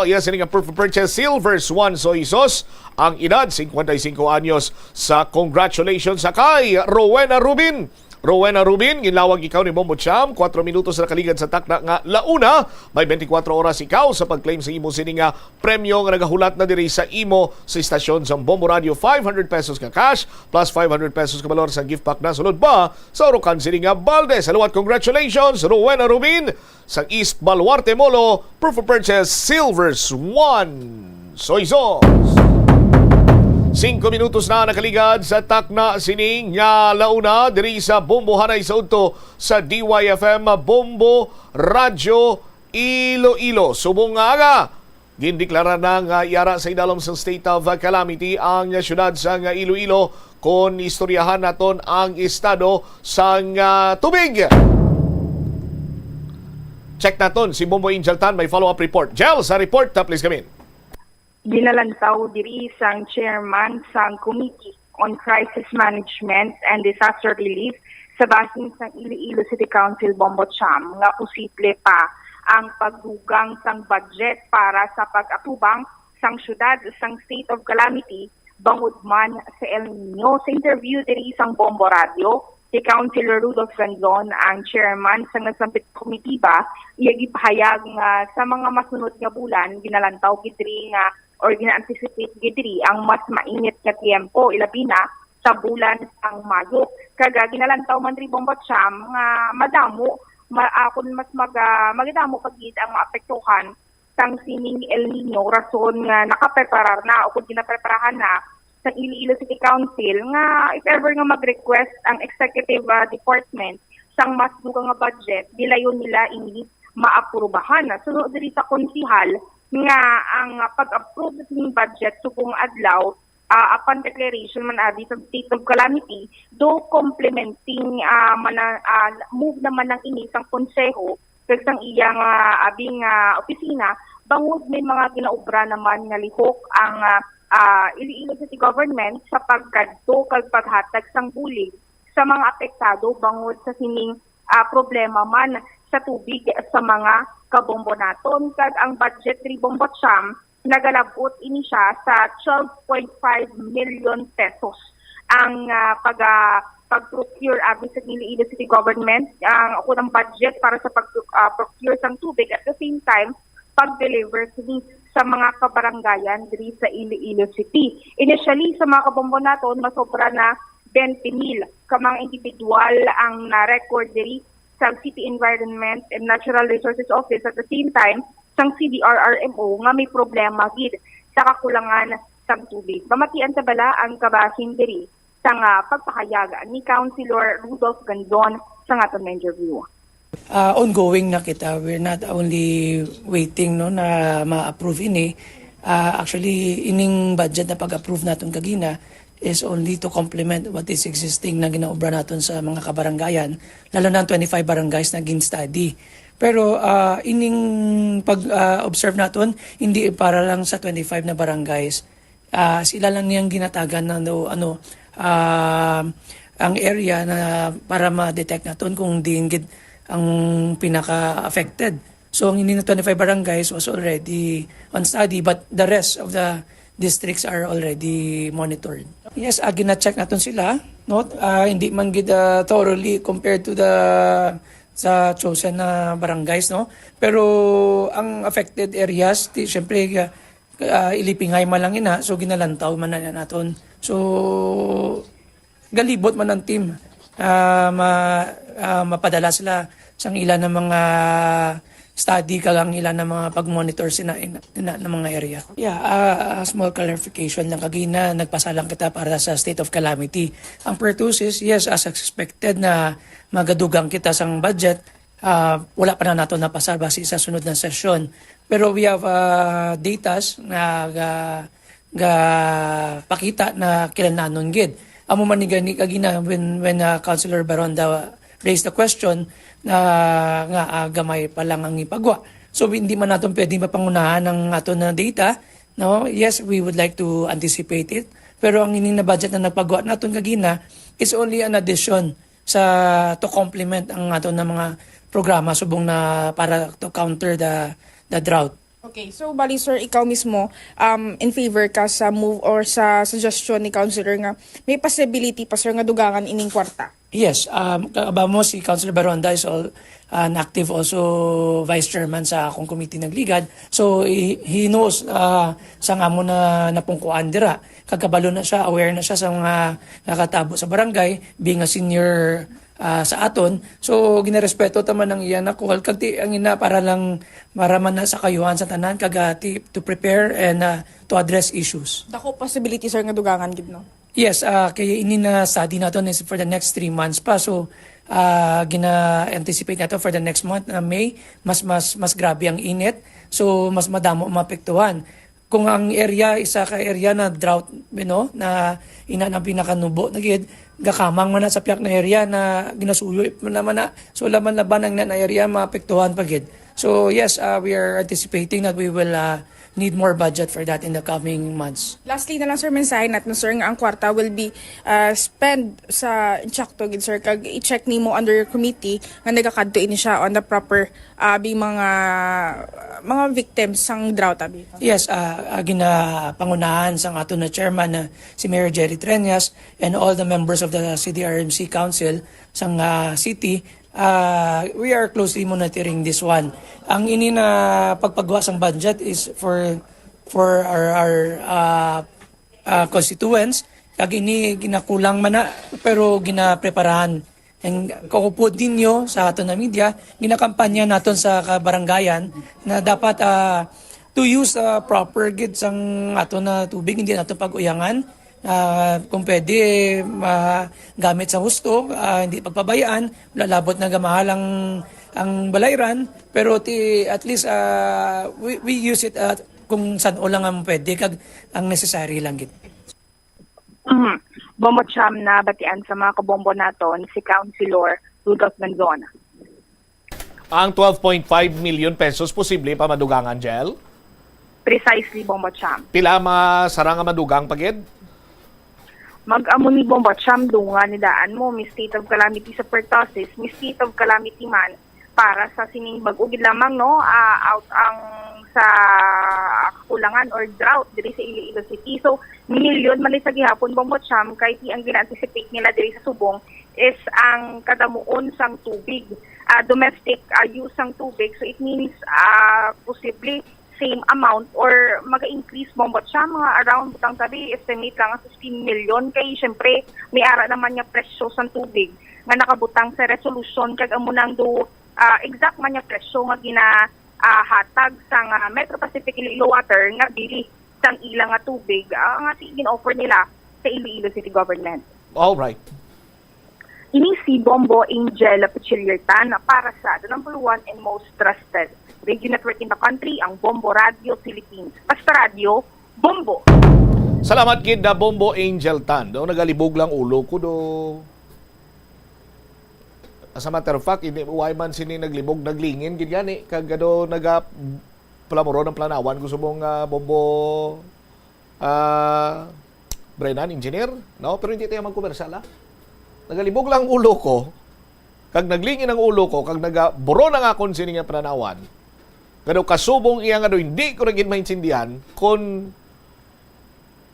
Speaker 13: Yan sininga proof of purchase Silver Swan Soy Sauce. Ang edad 55 anyos. Sa congratulations sa kay Rowena Rubin, ginlawag ikaw ni Bombo Cham. 4 minutos na kaligad sa takna nga launa. May 24 oras ikaw sa pag-claim sa imo sininga premyo nga nagahulat na diri sa imo sa istasyon sa Bombo Radio. 500 pesos ka cash plus 500 pesos ka valor sa gift pack na sunod ba sa Orocan sininga Balde. Salawat congratulations Rowena Rubin sa East Baluarte Molo. Proof of purchase Silver Swan Soy Sauce. 5 minutos na nakaligad sa takna sining nga launa diri sa Bombo Hanay sa udto sa DYFM Bombo Radio Iloilo. Subong nga aga, gindeklara na nga yara sa idalom sa state of calamity ang syudad sa Iloilo kon istoryahan naton ang estado sa tubig. Check naton si Bombo Angel Tan, may follow-up report. Jel, sa report, please come in.
Speaker 21: Ginalantaw diri sang chairman sang Committee on Crisis Management and Disaster Relief sa basin sang Iloilo City Council Bombo Cham nga posible pa ang pagdugang sang budget para sa pag-apubang sang syudad sang state of calamity bangod man sa El Nino. Sa interview diri sang Bombo Radio, si Councilor Rudolph Gandon, ang chairman sa nasampit committee ba, iyagipahayag nga sa mga masunod nga bulan ginalantaw gidri nga or gina-anticipate gidri ang mas mainit nga tiempo ilabi na sa bulan sang Mayo. Kaga ginalantaw man ri Bombo Cham nga madamo kung mas magdamo pagid ang maapektuhan sang sining El Nino, rason nga nakapreparar na o kung ginapreparahan na sa Iloilo City Council nga if ever nga mag-request ang executive department sang mas dugang nga budget, dilayon nila ini maaprubahan. Sunod diri sa konsihal nga ang pag-approve ng budget subong adlaw upon declaration man adi sa state of calamity, do complementing move naman ng inisang konseho kag sang iyang abing opisina bangod may mga ginaobra naman nga lihok ang Iloilo City Government sa pagkadto kag paghatag sang bulig sa mga apektado bangod sa sining problema man sa tubig sa mga kabombo naton. Kag ang budget ni Bombo Cham nagalabot ini siya sa 12.5 million pesos ang pag-procure abi sa Iloilo City Government ang unang budget para sa pag-procure sang tubig at the same time pag-deliver
Speaker 15: sa mga kabaranggayan diri sa Iloilo City. Initially, sa mga kabombo naton, masobra na 20,000 ka mga individual ang na-record diri sa City Environment and Natural Resources Office. At the same time, sang CDRRMO nga may problema gid sa kakulangan sa tubig. Pamatian ta bala ang kabahin diri sa pagpahayag ni Councilor Rudolph Gandon sa aton interview.
Speaker 16: Ongoing na kita. We're not only waiting no na ma-approve ini. Actually, ining budget na pag-approve naton kagina is only to complement what is existing na ginaobra naton sa mga kabaranggayan, lalo na ang 25 barangays na gin-study. Pero ining pag-observe naton, hindi para lang sa 25 na barangays. Sila lang niyang ginatagan na ang area na para ma-detect naton kung diingid ang pinaka-affected. So ang hindi na 25 barangays was already on study, but the rest of the districts are already monitored. Yes, gina-check naton sila, no? Hindi man gid thoroughly compared to the sa chosen na barangays, no? Pero ang affected areas, syempre ilipingay man lang ina, so ginalantaw man na naton. So galibot man ang team mapadala sila sa ilan ng mga study kalang ilan ng mga pag-monitor sina ng mga area. Yeah, a small clarification lang kagina, nagpasalang kita para sa state of calamity. Ang pertussis, yes, as expected na magadugang kita sang budget, wala pa na nato napasa base sa sunod na sesyon. Pero we have datas na pakita na kilananon gid. Amo man ni gani kagina when Councilor Baronda raised the question na gamay pa lang ang ipagwa. So hindi man natin pwedeng mapangunahan ng ato na data. No? Yes, we would like to anticipate it. Pero ang ining na budget na nagpagwa natin kagina is only an addition to complement ang ato na mga programa subong na para to counter the drought.
Speaker 17: Okay, so bali sir, ikaw mismo in favor ka sa move or sa suggestion ni Councilor nga may possibility pa sir nga dugangan ining kwarta?
Speaker 16: Yes, kaaba mo si Councilor Baronda is an active also vice chairman sa akong committee ng Ligad. So he knows sa nga mo na napungkuan dira. Kagabalo na siya, aware na siya sa mga nakatabo sa barangay, being a senior sa aton. So ginarespeto taman ng iyan ako kagti ang ina para lang maraman na sa kayuhan sa tanan kagati to prepare and to address issues.
Speaker 17: Dako possibility sir nga dugangan gid no?
Speaker 16: Yes, kaya ini na study natin is for the next 3 months pa. So gina-anticipate nato for the next month na May, mas grabe ang init. So mas madamo maapektuhan. Kung ang area isa ka area na drought, na ina na pinakanubo na gid, gakamang man na sa piyak na area na ginasuyo naman na. So laman laban ang na area maapektuhan pa gid. So yes, we are anticipating that we will need more budget for that in the coming months.
Speaker 17: Lastly na lang sir, mensahe natin sir nga ang kwarta will be spent sa insakto gid sir kag i-check nimo under your committee nga nagakadto ini siya on the proper mga victims sang drought abi.
Speaker 16: Yes, ginapangunahan sang ato na chairman na si Mayor Jerry Treñas and all the members of the CDRMC Council sang city. We are closely monitoring this one. Ang ini na pagpagawa sang budget is for our constituents. Kag ini ginakulang man na pero ginapreparahan. And kakupod ninyo sa ato na media, ginakampanya naton sa kabarangayan na dapat to use proper gid sang ato na tubig, hindi nato pag-uyangan. Kung pwede gamit sa husto, hindi pagpabayaan, lalabot na gamahal ang balayran, pero at least we use it kung saan o lang ang pwede, kag ang necessary lang gid.
Speaker 15: Bombo Cham na batian sa mga kabombo naton si Councilor Rudolph Gandon.
Speaker 13: Ang 12.5 million pesos posible pa madugangan, Jel?
Speaker 15: Precisely, Bombo Cham.
Speaker 13: Pila masarang madugang pagid?
Speaker 15: Mag-amo ni Bombo Cham dunga ni daan mo, may state of calamity sa pertussis, may state of calamity man para sa sining bag-ugid lamang out ang sa kulangan or drought diri sa Iloilo City. So, milyon man sa gihapon Bombo Cham kay ang gina-anticipate nila diri sa Subong is ang kadamuon sang tubig, domestic use sang tubig. So, it means possibly same amount or mag-increase mo but siya mga around butang tabi estimate lang 15 million kay syempre may ara naman niya presyo sa tubig nga nakabutang sa resolution kag amo nang do exact man niya presyo nga hatag sang Metro Pacific Iloilo Water nga bili sang ilang nga tubig nga gin-offer nila sa Iloilo City Government.
Speaker 13: All right.
Speaker 15: Ini si Bombo Angel Pichiliertan para sa the number one and most trusted radio network in the country, ang Bombo Radio Philippines. Basta radio, Bombo.
Speaker 13: Salamat kid na Bombo Angel Tan. Do nagalibog lang ulo ko do. As a matter of fact, why man sini naglibog naglingin gid gani kag do naga plamoro ng planawan gusto mong Bombo Brennan engineer, no? Pero hindi tayo magkomersal Nagalibog lang ulo ko kag naglingin ang ulo ko kag nagaburo na nga kon sini nga planawan. Pero kasubong iya nga do hindi ko rin maintindihan kung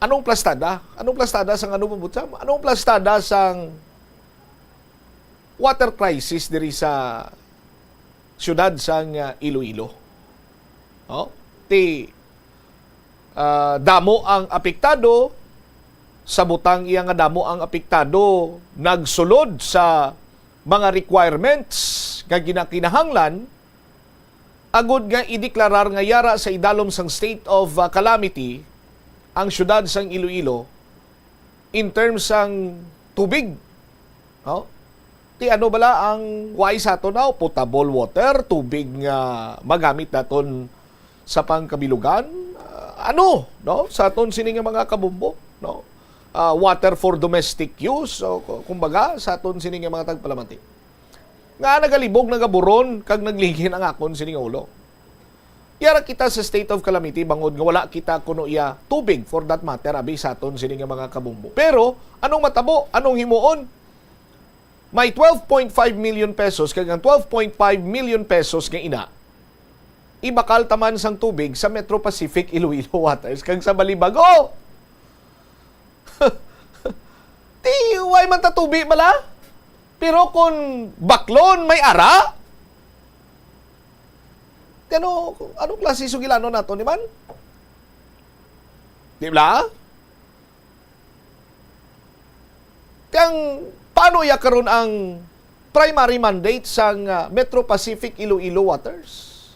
Speaker 13: anong plastada? Anong plastada sang ano mabutsam? Anong plastada sang water crisis diri sa syudad sang Iloilo? Damo ang apektado, sa butang iya nga damo ang apektado, nagsulod sa mga requirements nga ginakinahanglan agud nga ideklarar nga yara sa idalom sang state of calamity ang syudad sang Iloilo in terms sang tubig. Ti ano bala ang wais ato now? Potable water, tubig nga magamit naton sa pangkabilugan. Sa aton sini nga mga kabumbo, water for domestic use, kumbaga sa aton sini nga mga tagpalamati. Nga nagalibog, nagaburon, kag naglingin ang akon sini nga ulo. Yara kita sa state of calamity, bangod nga wala kita kuno iya tubig for that matter, abi sa aton sini nga mga kabumbo. Pero, anong matabo? Anong himuon? May 12.5 million pesos, kag ang 12.5 million pesos nga ina, ibakal taman sang tubig sa Metro Pacific Iloilo Waters, kag sa Balibago. Why man tatubi bala? Pero kung baklon may ara, anong klase sugilano nato ni man? Di ba? Kang paano ya karon ang primary mandate sang Metro Pacific Iloilo Waters?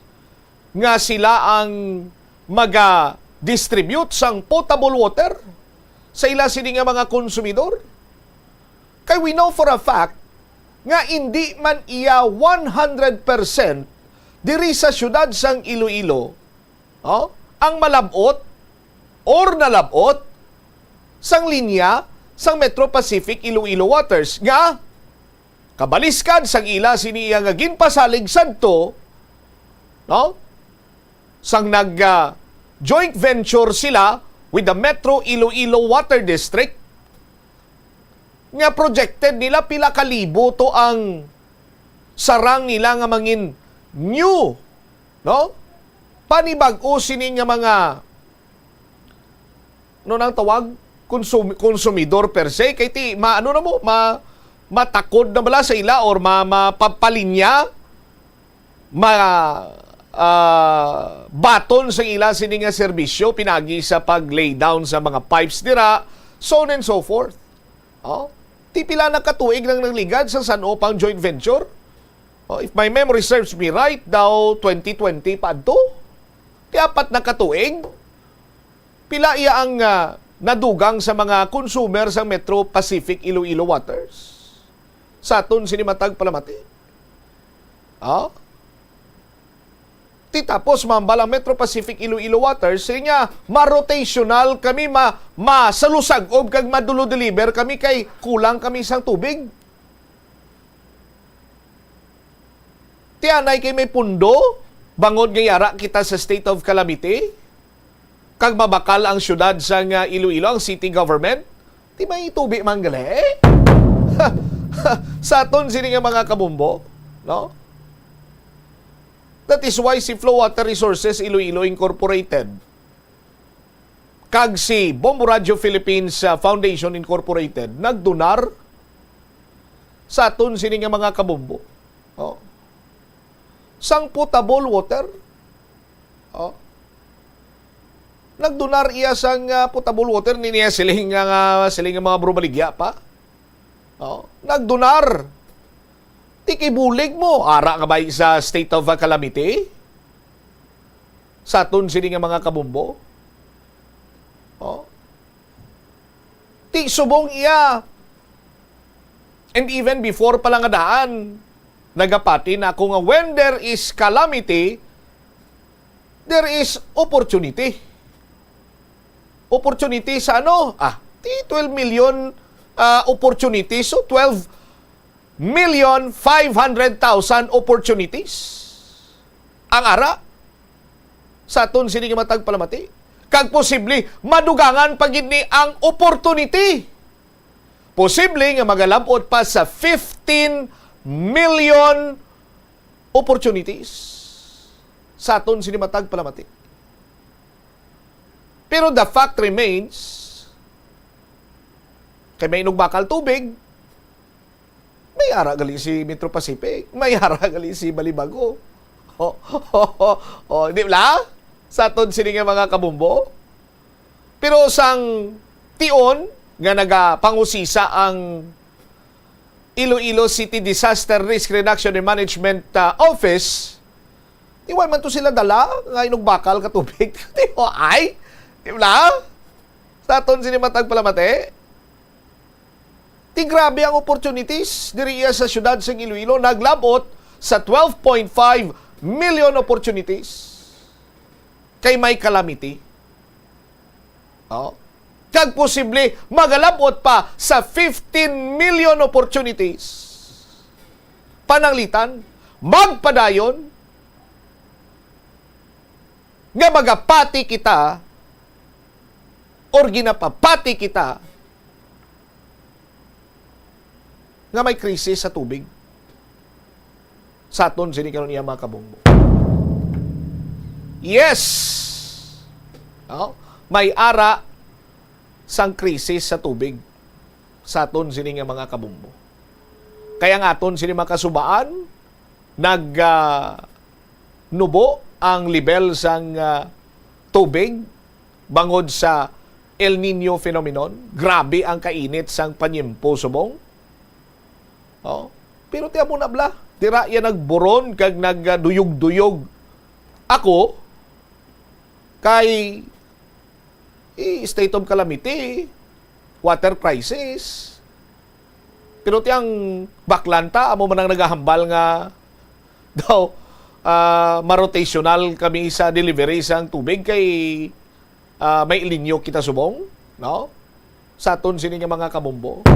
Speaker 13: Nga sila ang maga-distribute sang potable water sa ila sini nga mga konsumidor? Kay we know for a fact nga hindi man iya 100% diri sa syudad sang Iloilo ang malabot or nalabot sang linya sang Metro Pacific Iloilo Waters nga kabaliskan sang ila sini iya nga ginpasalig sadto sang joint venture sila with the Metro Iloilo Water District nga projected nila pila kalibo to ang sarang nila nga mangin new panibag-o sini nga mga nang tawag konsumidor per se kay ti matakod na bala sa ila or mapapalinya baton sa ila sini nga serbisyo pinagi sa pag-lay down sa mga pipes dira, so on and so forth. Ti pila na katuig nang nagligad sa San Opang joint venture. If my memory serves me right, daw 2020 pa adto. Ti apat na katuig. Pila iya ang nadugang sa mga consumer sa Metro Pacific Iloilo Waters. Sa aton sinimatag palamati. Tapos mambalang Metro Pacific Iloilo Waters niya ma-rotational kami masalusag-ob kag madulo-deliver kami kay kulang kami sang tubig. Tianay kay may pundo bangod nga yara kita sa state of calamity kag mabakal ang syudad sang Iloilo, ang city government. Di may tubig manggali. Sa aton sini nga mga kabumbo, That is why si Flow Water Resources Iloilo Incorporated kag si Bombo Radio Philippines Foundation Incorporated nagdonar sa aton sini nga mga kabumbo. Sang potable water. nagdonar iya sang potable water ni niya siling nga mga brumaligya pa. Nagdonar. Tikibulig mo. Ara nga ba sa state of calamity? Sa aton sini nga mga kabumbo? Ti subong iya. And even before pa lang nga daan, nagapati na kung when there is calamity, there is opportunity. Opportunity sa ano? 12 million opportunities. So 12,500,000 opportunities. Ang ara sa aton sini nga matag palamati. Kag posible madugangan pagid ni ang opportunity. Posible nga magalabot pa sa 15 million opportunities sa aton sini matag palamati. Pero the fact remains, kay may inugbakal tubig, may ara gali si Metro Pacific, may ara gali si Balibago. Di ba? Sa aton sini nga mga kabumbo. Pero sang tion nga nagapangusisa ang Iloilo City Disaster Risk Reduction and Management Office, iwan man to sila dala nga inugbakal ka tubig. Ay, di ba? Sa aton sini matag palamate. Ti grabe ang opportunities diriya sa syudad sa Iloilo, naglabot sa 12.5 million opportunities kay may calamity. Kag posible magalabot pa sa 15 million opportunities. Pananglitan, magpadayon nga magapati kita or ginapapati kita nga may krisis sa tubig sa aton sini karon iya mga kabungbo. Yes! May ara sang krisis sa tubig sa aton sini nga mga kabungbo. Kaya nga aton sini makasubaan nubo ang level sang tubig bangod sa El Nino phenomenon. Grabe ang kainit sang panyempo subong. Pero tiya mo na bla, tira yan nagburon kag nagduyog-duyog. Ako, kay state of calamity, water crisis. Pero tiyang baklanta, amo man ang naghahambal nga daw marotational kami sa delivery sang tubig kay may ilinyo kita subong, no? Sa aton sini nga mga kabumbo.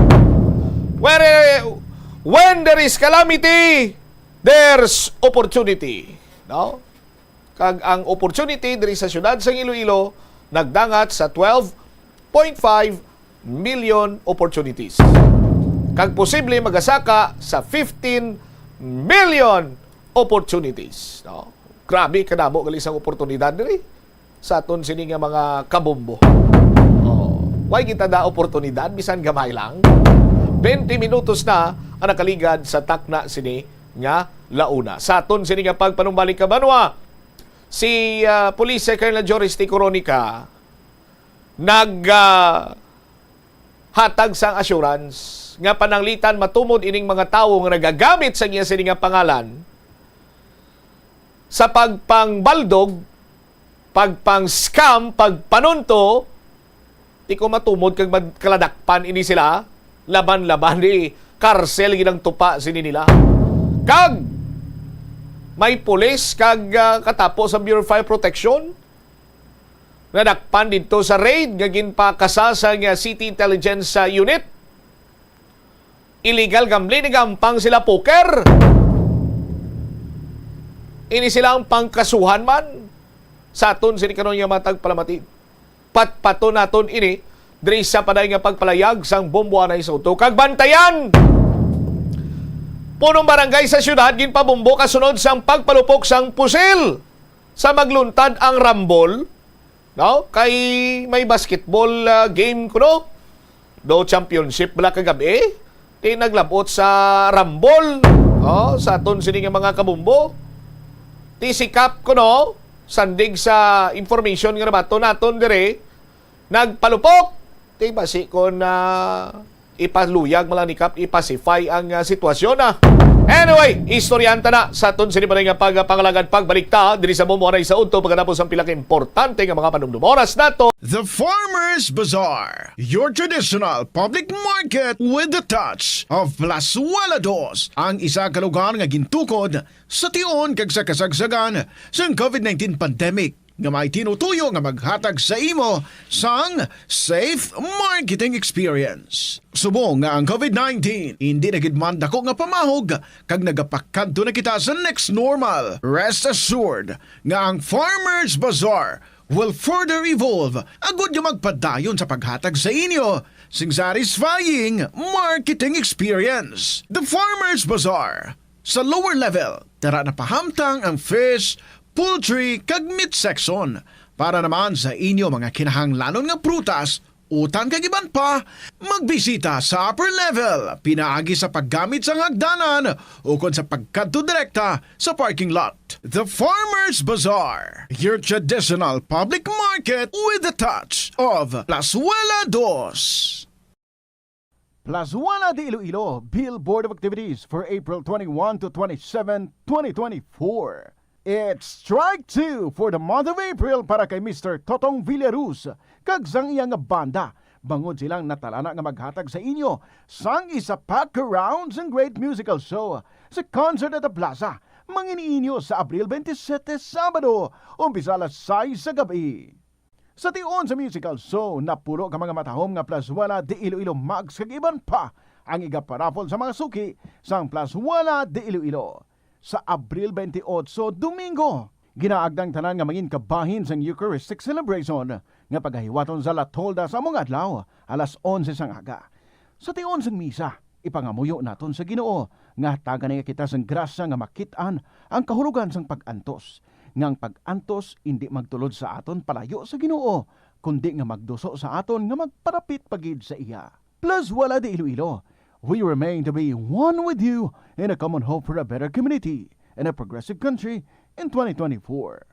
Speaker 13: When there is calamity, there's opportunity. No? Kag ang opportunity diri sa syudad sa Iloilo nagdangat sa 12.5 million opportunities. Kag posible magasaka sa 15 million opportunities. No? Grabe kadamo gali sang oportunidad diri sa aton sini nga mga kabumbo. Why kita da oportunidad bisan gamay lang? 20 minutos na ang nakaligad sa takna sini nga launa. Sa aton sini nga pagpanumbalik ka banwa, si Police Colonel Joris T. Coronica hatag sang assurance nga pananglitan matumod ining mga tawo nga nagagamit sa iya sini nga pangalan sa pagpangbaldog, pagpang-scam, pagpanunto, di ko matumod kag kaladakpan ini sila laban-laban di karsel ginang tupa sini nila. Kag may pulis kag katapos sa Bureau of Fire Protection nadakpan dito sa raid nga ginpakasa sa City Intelligence Unit. Illegal gambling, nagampang sila poker. Ini silang pangkasuhan man sa aton sini karon nga matag palamati. Patpato naton ini diri sa paday nga pagpalayag sang Bomboanay Soto kag bantayan. Punong barangay sa syudad ginpabombo kasunod sang pagpalupok sang pusil sa magluntad ang rambol. No? Kay may basketball game kuno. Do championship bala kagabi. Di naglabot sa rambol. Sa aton sini nga mga kabombo. Ti sikap kuno sandig sa information nga nabato naton dire nagpalupok di ba si kon ipaluyag malang ni Kap ipacify ang sitwasyon na. Anyway, istoryanta na sa aton sini nga pagpangalagad pagbalikta diri sa Momoray sa Unto pagkatapos ang pila ka importante nga mga panumdum oras nato.
Speaker 22: The Farmers Bazaar, your traditional public market with the touch of Plazuela Dos, ang isa ka lugar nga gintukod sa tion kag sa kasagsagan sa COVID-19 pandemic nga may tinutuyo nga maghatag sa imo sang safe marketing experience. Subong nga ang COVID-19 hindi na gid man dako nga pamahog kag nagapakadto na kita sa next normal. Rest assured nga ang Farmers Bazaar will further evolve agud yung magpadayon sa paghatag sa inyo sing satisfying marketing experience. The Farmers Bazaar sa lower level tara na pahamtang ang fish, poultry kag meat section para naman sa inyo mga kinahanglanon nga prutas, utan kag iban pa, magbisita sa upper level pinaagi sa paggamit sa hagdanan o kon sa pagkadto direkta sa parking lot. The Farmers Bazaar, your traditional public market with the touch of Plazuela Dos. Plazuela de Iloilo Billboard of Activities for April 21 to 27, 2024. It's Strike 2 for the month of April para kay Mr. Totong Villaruz kag sang iyang banda. Bangod silang natalana nga maghatag sa inyo sang isa pack rounds and great musical show sa Concert at the Plaza. Manginiinyo sa Abril 27, Sabado, umpisa alas 6 sa gabi. Sa tion sa musical show, napuro ka mga matahom nga Plazuela de Iloilo Mags kag iban pa ang igaparapol sa mga suki sang Plazuela de Iloilo. Sa Abril 28, Domingo, ginaagdang tanan nga mangin kabahin sang Eucharistic celebration nga paghahiwaton sa La Tolda sa mong adlaw alas 11 sang aga. Sa tion sang misa, ipangamuyo naton sa Ginoo nga hatagan nga kita sang grasya nga makitaan ang kahulugan sang pag-antos. Ngang pag-antos hindi magtulod sa aton palayo sa Ginoo, kundi nga magduso sa aton nga magparapit pagid sa iya. Plazuela de Iloilo, we remain to be one with you in a common hope for a better community and a progressive country in 2024.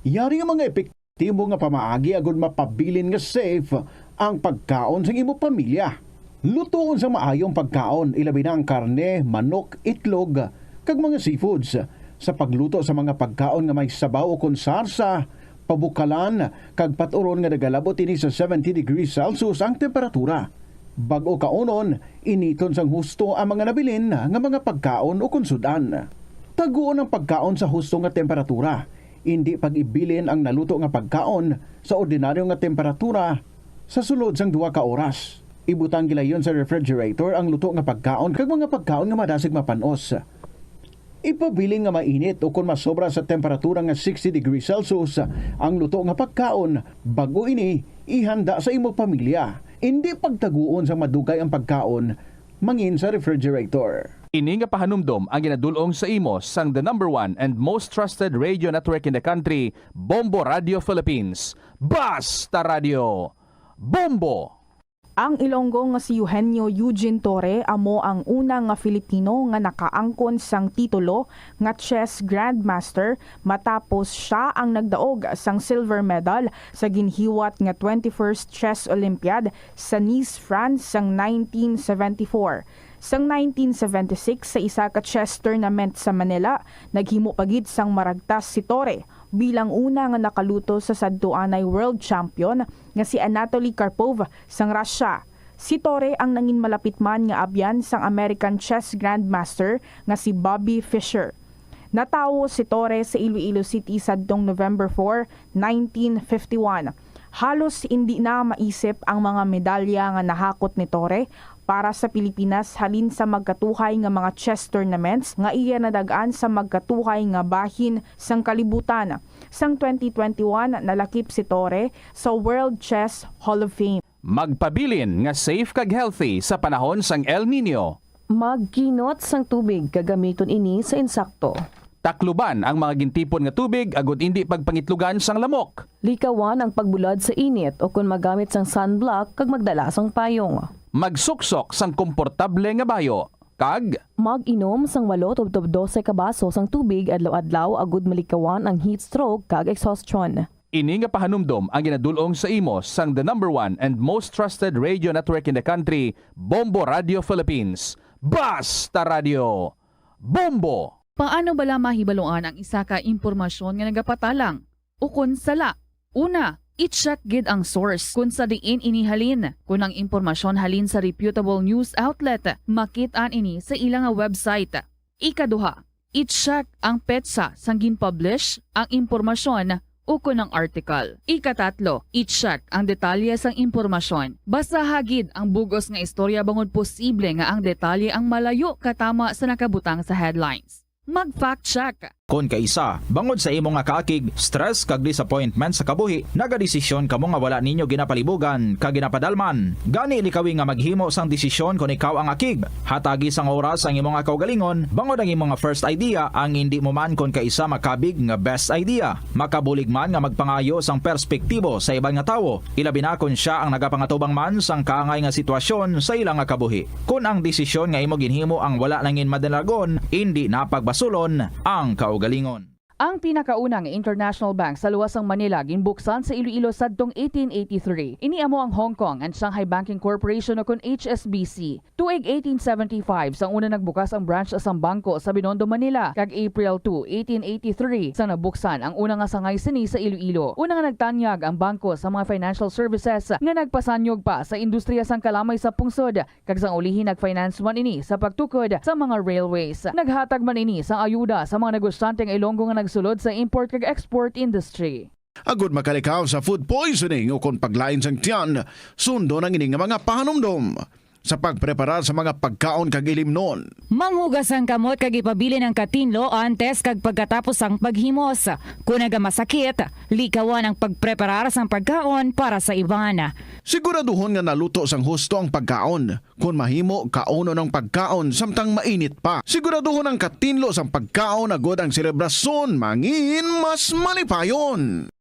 Speaker 22: Yari nga mga epektibo nga pamaagi agud mapabilin nga safe ang pagkaon sa imo pamilya. Lutoon sa maayong pagkaon, ilabi na ang karne, manok, itlog, kag mga seafoods. Sa pagluto sa mga pagkaon nga may sabaw o konsarsa, pabukalan, kag paturon nga nagalabot ini sa 70 degrees Celsius ang temperatura. Bago kaunon, initon sang husto ang mga nabilin nga mga pagkaon o konsudan. Taguon ang pagkaon sa husto nga temperatura. Hindi pag-ibilin ang naluto nga pagkaon sa ordinaryo nga temperatura sa sulod sang 2 ka oras. Ibutang gilayon sa refrigerator ang luto nga pagkaon kag mga pagkaon nga madasig mapanos. Ipabiling nga mainit o kung masobra sa temperatura nga 60 degrees Celsius ang luto nga pagkaon, bago ini ihanda sa imo pamilya. Hindi pagtaguon sa madugay ang pagkaon, mangin sa refrigerator.
Speaker 18: Ini nga pahanumdom ang ginadulong sa imo sang the #1 and most trusted radio network in the country, Bombo Radio Philippines. Basta Radio! Bombo!
Speaker 19: Ang Ilonggo nga si Eugenio Eugene Torre amo ang una nga Filipino nga nakaangkon sang titulo nga chess grandmaster matapos siya ang nagdaog sang silver medal sa ginhiwat nga 21st Chess Olympiad sa Nice, France sang 1974. Sang 1976 sa isa ka chess tournament sa Manila, naghimo pagid sang maragtas si Torre bilang una nga nakaluto sa sadtuanay world champion nga si Anatoly Karpov sang Russia. Si Torre ang nangin malapit man nga abyan sang American chess grandmaster nga si Bobby Fischer. Natawo si Torre sa Iloilo City sadtong November 4, 1951. Halos hindi na maisip ang mga medalya nga nahakot ni Torre para sa Pilipinas halin sa magkatuhay nga mga chess tournaments nga iya nadagaan sa magkatuhay nga bahin sang kalibutan. Sang 2021 nalakip si Torre sa World Chess Hall of Fame.
Speaker 18: Magpabilin nga safe kag healthy sa panahon sang El Nino.
Speaker 20: Magkinot sang tubig gagamiton ini sa insakto.
Speaker 18: Takluban ang mga gintipon nga tubig agud hindi pagpangitlugan sang lamok.
Speaker 20: Likawan ang pagbulad sa init o kung magamit sang sunblock kag magdala sang payong.
Speaker 18: Magsuksok sang komportable nga bayo. Kag
Speaker 20: Mag-inom sang 8-12 ka baso sang tubig adlaw-adlaw agud malikawan ang heat stroke kag exhaustion.
Speaker 18: ini nga pahanumdom ang ginadulong sa imo sang the number 1 and most trusted radio network in the country, Bombo Radio Philippines. Basta Radio Bombo!
Speaker 1: Paano bala mahibaloan ang isa ka impormasyon nga nagapatalang? Ukon sala. Una, i-check gid ang source kung sa diin inihalin. Kung ang impormasyon halin sa reputable news outlet, makit-an ini sa ilang website. Ikaduha, i-check ang petsa sang gin-publish ang impormasyon o kung ang article. Ikatatlo, i-check ang detalye sang impormasyon. Basta hagid ang bugos nga istorya bangod posible nga ang detalye ang malayo katama sa nakabutang sa headlines. Mag-fact check.
Speaker 3: Kon kaisa, bangod sa imo nga kaakig, stress kag disappointment sa kabuhi, nagadesisyon kamo nga wala ninyo ginapalibugan kag ginapadalman. Gani likawi nga maghimo sang desisyon kon ikaw ang akig. Hatagi sang oras ang imo nga kaugalingon, bangod ang imo nga first idea ang hindi mo man kon kaisa makabig nga best idea. Makabulig man nga magpangayo sang perspektibo sa ibang nga tawo, ilabi na kon siya ang nagapangatubang man sang kaangay nga sitwasyon sa ilang nga kabuhi. Kun ang desisyon nga imo ginhimo ang wala nangin madalagon, hindi napagbasulon ang kaugalingon.
Speaker 1: Ang pinakaunang international bank sa luwasang Manila ginbuksan sa Iloilo sadtong 1883. Ini amo ang Hong Kong and Shanghai Banking Corporation o kun HSBC. Tuig 1875 sang una nagbukas ang branch sa bangko sa Binondo, Manila. Kag April 2, 1883 sang nabuksan ang una nga sangay sini sa Iloilo. Una nga nagtanyag ang bangko sa mga financial services nga nagpasanyog pa sa industriya sang kalamay sa pungsod. Kag sang ulihin nagfinance man ini sa pagtukod sa mga railways. Naghatag man ini sang ayuda sa mga negosyante nga Ilonggo nga sulod sa import kag export industry.
Speaker 22: Agud makalikaw sa food poisoning o kung paglain sang tiyan, sundo ng ining mga pahanumdom sa pagprepara sa mga pagkaon kag ilimnon.
Speaker 23: Manghugas ang kamot kag ipabili ng katinlo antes kag pagkatapos ang paghimos. Kung nagamasakit, likawan ang pagpreparar sang pagkaon para sa iban.
Speaker 22: Siguraduhon nga naluto sang husto ang pagkaon. Kung mahimo, kauno ng pagkaon samtang mainit pa. Siguraduhon ang katinlo sang pagkaon agud ang selebrasyon mangin mas malipayon.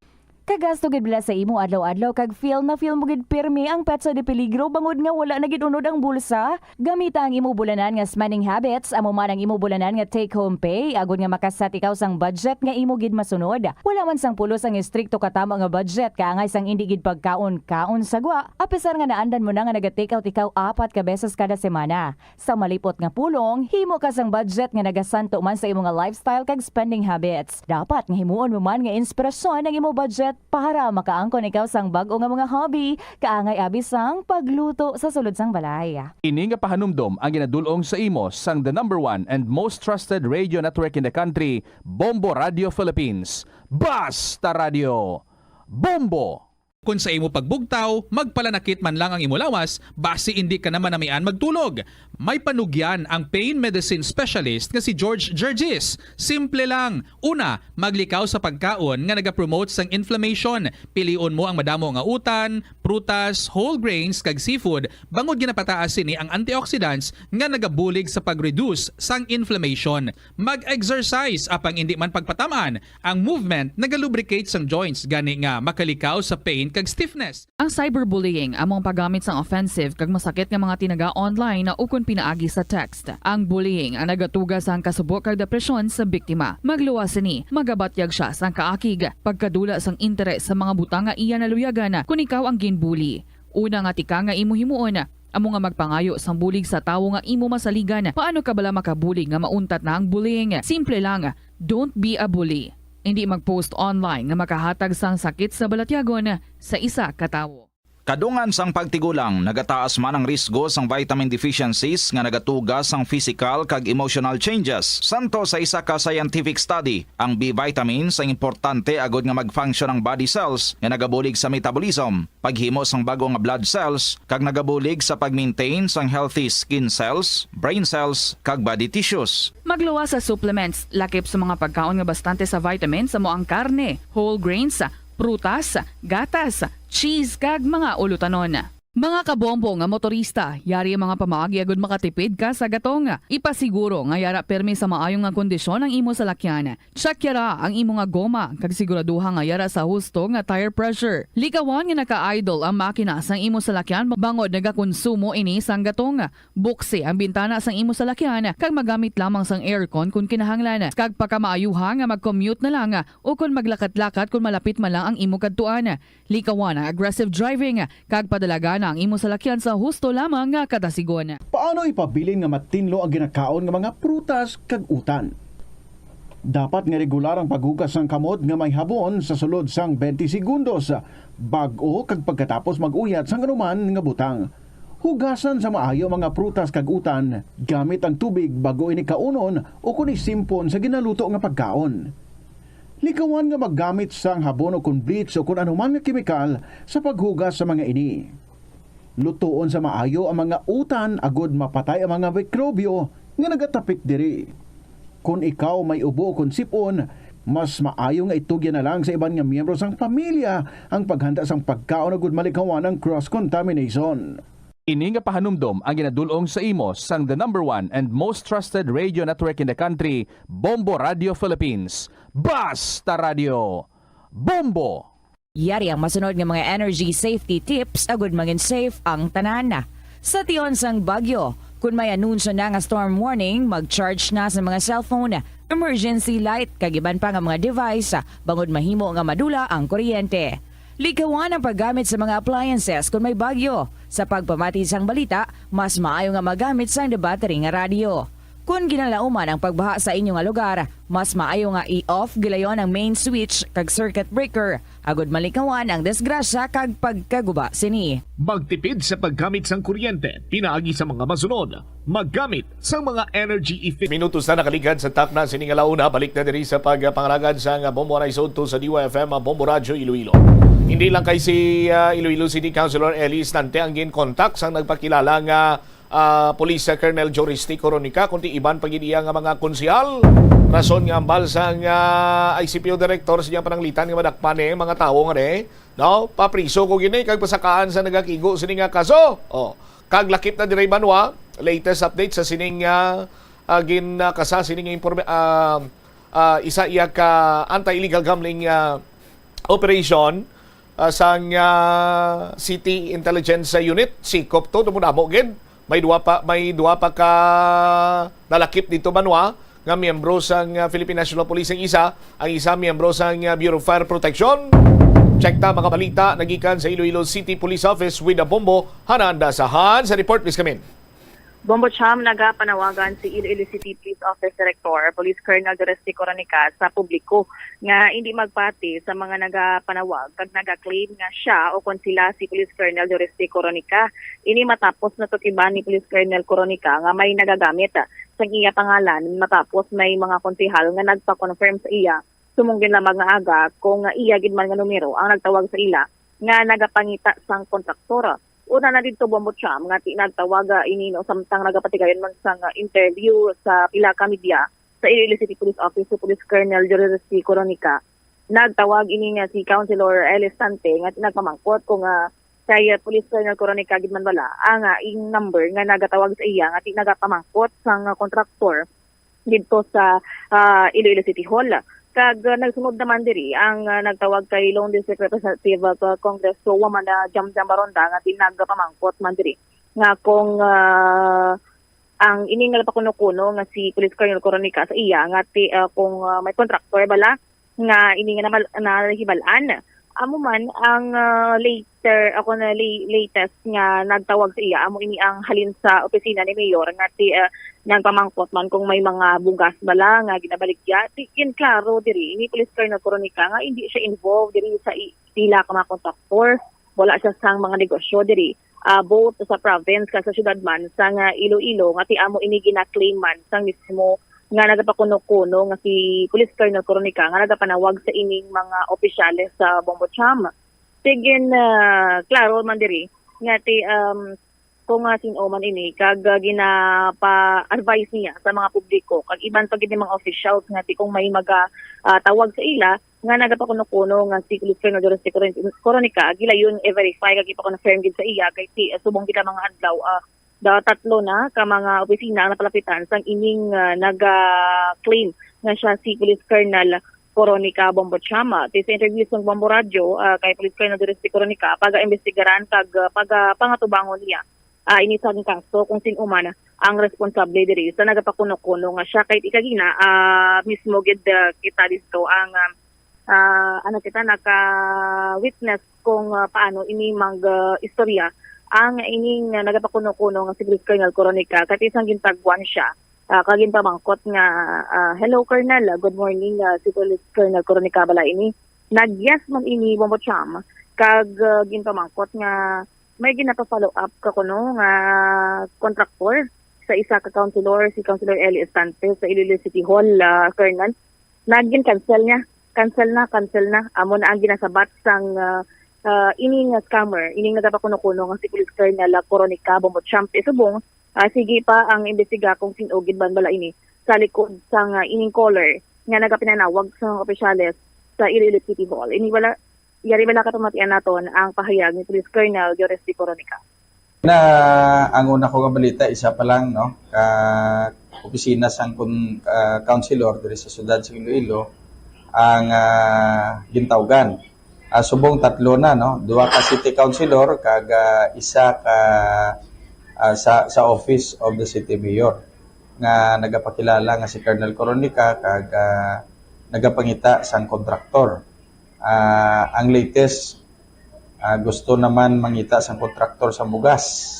Speaker 24: Kagasto gid bila sa imo adlaw-adlaw kag feel mo gid pirmi ang petsa de peligro bangod nga wala na gid unod ang bulsa. Gamita ang imo bulanan nga spending habits, amo man ang imo bulanan nga take home pay agud nga makasat ikaw sang budget nga imo gid masunod. Wala man sang pulos ang istrikto katama nga budget kaangay sang indi gid pagkaon sagwa. Apisar nga naandan mo na nga naga-take out ikaw 4 ka beses kada semana. Sa malipot nga pulong, himo ka sang budget nga nagasanto man sa imo nga lifestyle kag spending habits. Dapat nga himuon mo man nga inspirasyon ang imo budget para makaangkon ikaw sang bag-o nga mga hobby, kaangay abi sang pagluto sa sulod sang balay.
Speaker 18: Ini nga pahanumdom ang ginadulong sa imo sang the number 1 and most trusted radio network in the country, Bombo Radio Philippines. Basta Radio Bombo!
Speaker 25: Kung sa imo pagbugtaw, magpalanakit man lang ang imo lawas, basi hindi ka naman namian magtulog. May panugyan ang pain medicine specialist nga si George Gergis. Simple lang. Una, maglikaw sa pagkaon nga nagapromote sang inflammation. Pilion mo ang madamo nga utan, prutas, whole grains kag seafood, bangod ginapataas sini ang antioxidants nga nagabulig sa pag-reduce sang inflammation. Mag-exercise apang hindi man pagpatamaan. Ang movement nagalubricate sang joints gani nga makalikaw sa pain kag stiffness.
Speaker 1: Ang cyberbullying among paggamit sang offensive kag masakit nga mga tinaga online na ukon pinaagi sa text. Ang bullying ang nagatuga sang kasubok kag depresyon sa biktima. Magluwas ni, magabatyag siya sang kaakig, pagkadula sang interes sa mga butang nga iya naluyagan kung ikaw ang ginbully. Una nga tika nga imo himuon, amo nga magpangayo sang bulig sa tawo nga imo masaligan. Paano ka bala makabulig nga mauntat na ang bullying? Simple lang, don't be a bully. Hindi mag-post online nga makahatag sang sakit sa balatyagon sa isa ka tawo.
Speaker 3: Kadungan sang pagtigulang, nagataas man ang risgo sang vitamin deficiencies nga nagatuga sang physical kag emotional changes. Santo sa isa ka scientific study, ang B vitamins ang importante agud nga mag-function ang body cells nga nagabulig sa metabolism, paghimo sang bago nga blood cells kag nagabulig sa pag-maintain sang healthy skin cells, brain cells kag body tissues.
Speaker 1: Magluwas sa supplements, lakip sa mga pagkaon nga bastante sa vitamins amo ang karne, whole grains, prutas, gatas, cheese kag mga ulutanon. Mga kabombo nga motorista, yari ang mga pamaagi agud makatipid ka sa gatong. Ipasiguro nga yara permi sa maayong nga kondisyon ang imo salakyan. Check yara ang imo nga goma kag siguraduha nga yara sa husto nga tire pressure. Likawan nga naka-idle ang makina sang imo salakyan bangod nagakonsumo ini sang gatong. Buksi ang bintana sang imo salakyan kag magamit lamang sang aircon kung kinahanglan. Kag pagkamaayuha nga mag-commute na lang o kung maglakat-lakat kung malapit man lang ang imo kadtuan. Likawan ang aggressive driving kag padalaga na ang imo salakyan sa husto lamang nga kadasigon.
Speaker 22: Paano ipabilin nga matinlo ang ginakaon nga mga prutas kag utan? Dapat nga regular ang paghugas ng kamot nga may habon sa sulod sang 20 segundos bag-o kag pagkatapos mag-uyat sang anuman nga butang. Hugasan sa maayo mga prutas kag utan gamit ang tubig bago ini kaunon o kun isimpon sa ginaluto nga pagkaon. Likawan nga maggamit sang habon o kun bleach o kun anuman nga kemikal sa paghugas sa mga ini. Lutuon sa maayo ang mga utan agud mapatay ang mga mikrobyo nga nagatapik diri. Kung ikaw may ubo o kung sipon, mas maayo nga itugyan na lang sa iban nga miyembro sang pamilya ang paghanda sang pagkaon agud malikawan ng cross-contamination.
Speaker 18: Ini nga pahanumdom ang ginadulong sa imo sang the number 1 and most trusted radio network in the country, Bombo Radio Philippines. Basta Radio! Bombo!
Speaker 23: Yari ang masunod nga mga energy safety tips agud maging safe ang tanan. Sa tion sang bagyo, kung may anunsyo na nga storm warning, mag-charge na sa mga cellphone, emergency light, kagiban pa nga mga device, bangod mahimo nga madula ang kuryente. Likawan ang paggamit sa mga appliances kung may bagyo. Sa pagpamati sang balita, mas maayo nga magamit sang battery nga radio. Kung ginalauman ang pagbaha sa inyong nga lugar, mas maayo nga i-off gilayon ang main switch kag circuit breaker. Agud malikawan ang disgrasya kag pagkaguba sini.
Speaker 13: Magtipid sa paggamit sang kuryente, pinaagi sa mga masunod. Maggamit sa mga energy efficient. Minutos na nakaligad sa takna sini nga launa, balik na diri sa pagpangalagad sa Bombo Raisonto sa DYFM Bombo Radio Iloilo. Hindi lang kay si Iloilo City Councilor Ellie Stante ang gin-contact sang nagpakilala nga Police Colonel Joristi Coronica kundi iban pagidiya nga mga konsehal. Rason nga ambal sang ICPO Director sa pananglitan nga madakpan mga tawo nga no papriso ko gini kag pasakaan sa nagakigo sini nga kaso. Kag lakip na diray banwa, latest update sa sining gin kasa sining isa iya ka anti-illegal gambling operation sang City Intelligence Unit si COPTO tumunamo gid. May duwa pa ka nalakip dito banwa nga miyembro sang Philippine National Police ang isa miyembro sang Bureau of Fire Protection. Check ta mga balita nagikan sa Iloilo City Police Office with a Bombo Hananda Sahan sa report please come in.
Speaker 4: Bombo Cham, nagapanawagan si Iloilo City Police Office Director, Police Colonel Joristi Coronica sa publiko nga hindi magpati sa mga nagapanawag kag nagaklaim nga siya o kung sila si Police Colonel Joristi Coronica. Ini matapos na tutiban ni Police Colonel Coronica nga may nagagamit sa iya pangalan matapos may mga konsehal nga nagpa-confirm sa iya sumunggin lamang nga aga kung iya gid man nga numero ang nagtawag sa ila nga nagapangita sang kontraktor. Una na dito Bombo Cham nga tinagtawag inino samtang nagapatigayon man sang interview sa pila ka media sa Iloilo City Police Office si Police Colonel Joristi Coronica. Nagtawag ini nga si Councilor Ellie Stante nga tinagpamangkot kung kay Police Colonel Coronica gid man bala ang ing number nga nagatawag sa iya nga tinagapamangkot sang kontraktor dito sa Iloilo City Hall. Kag nagsunod naman diri ang nagtawag kay Lone District Representative Congresswoman Jamjam Baronda nga tinagpamangkot man diri nga kung ang iningal pa kuno nga si Police Colonel Coronica sa iya nga kung may contractor bala nga ini nga nahibalaan amo man ang latest nga nagtawag sa iya amo ini ang halin sa opisina ni Mayor nga nagpamangkot man kung may mga bugas bala nga ginabaligya yan klaro diri ni Police Colonel Coronica nga hindi siya involved diri sa pila ka mga kontraktor wala siya sang mga negosyo diri both sa province ka sa syudad man sa nga Iloilo nga ti amo ini gina-claim man sang mismo nga nagapakuno-kuno nga si Police Colonel Coronica nga nagapanawag sa ining mga opisyales sa Bombo Cham. Tigin klaro man diri nga ti kung sino man ini kag ginapa-advise niya sa mga publiko kag iban pag mga officials nga kung may tawag sa ila nga nagapakuno-kuno nga si Police Colonel Dorothy Coronica gilayon i-verify kag ipa-confirm gid sa iya kay subong kita mga adlaw tatlo na ka mga opisina ang napalapitan sang ining naga-claim nga siya si Police Colonel Coronica Bombochama. Sa interview sa Bombo Radio kay Police Colonel Dorothy Coronica paga-investigaran kag pagpangatubangon niya inisang kaso kung sino man ang responsable diri sa nagapakuno-kuno nga siya kay ikagina mismo gid kita dito ang kita naka-witness kung paano ini istorya ang ining nagapakuno-kuno nga si Police Colonel Coronica kat isang gintagwan siya kagin pamangkot nga hello Colonel, good morning si Police Colonel Coronica bala ini nag-yes man ini Bombocham kag ginpamangkot nga may ginapa-follow up ka kuno nga contractor sa isa ka councilor si Councilor Eli Estante sa Iloilo City Hall Colonel cancel na amo na ang ginasabat sang ining scammer ining nagapakuno-kuno nga si Police Colonel Coronica Bombocham subong sige pa ang imbestiga kung sino gid ban bala ini sa likod sang ining caller nga nagapinanawag sa opisyales sa Iloilo City Hall ini yari bala katumatian naton ang pahayag ni Police Colonel Dorothy Coronica.
Speaker 6: Ang una ko nga balita isa pa lang no ka opisina sang councilor diri sa syudad sa Iloilo ang gintawgan. Subong tatlo na no, duha ka city councilor kag isa ka sa office of the city mayor nga nagapakilala nga si Colonel Coronica kag nagapangita sang kontraktor. Ang latest gusto naman mangita sang kontraktor sa bugas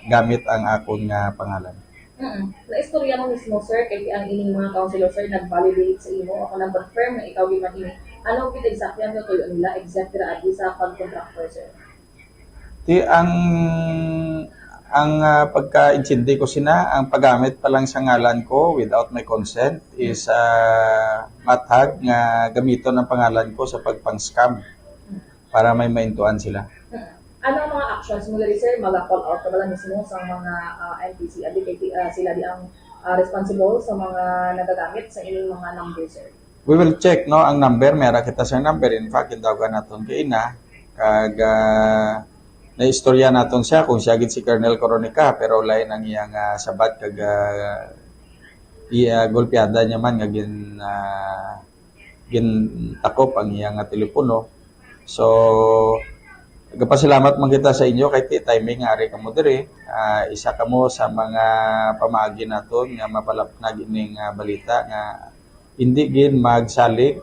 Speaker 6: gamit ang akong pangalan.
Speaker 7: Na-istorya mo mismo, sir, kay ang ining mga councilor, sir, nag-validate sa imo o nag-confirm na ikaw giman ini. Anong kita exactly ang tutuyo nila exact ra sa pag-contractor, sir?
Speaker 6: Ang pagka-intindi ko ang paggamit pa lang sa ngalan ko without my consent is mathag nga gamiton ang pangalan ko sa pagpang-scam para may maintuan sila.
Speaker 7: Ano ang mga actions mo diri, sir? Mag-call out ka ba mismo sa mga NPC? Sila di ang responsible sa mga nagagamit sa inyong mga number, sir?
Speaker 6: We will check no ang number, mera kita sa number. In fact, kindagan naton kay ina kag naistorya naton siya kung siya gid si Colonel Coronica pero lain ang iyang sabat kag golpeada niya man nga takop ang iyang telepono. So gapasalamat man kita sa inyo kay timing nga ari kamo diri. Isa kamo sa mga pamaagi naton nga mapalapnag ining balita nga hindi gin magsalig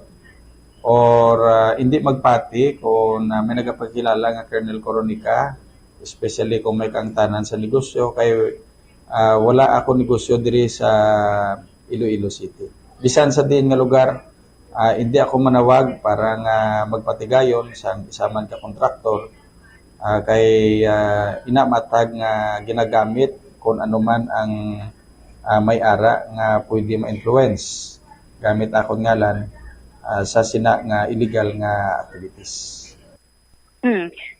Speaker 6: or hindi magpati kung may nagapakilala nga Colonel Coronica, especially kung may kaangtanan sa negosyo kay wala ako negosyo diri sa Iloilo City. Bisan sa din nga lugar, hindi ako manawag para nga magpatigayon sa isaman ka kontraktor kay inamatag nga ginagamit kung ano man ang may-ara nga pwede ma-influence gamit akong ngalan sa sina nga illegal nga activities.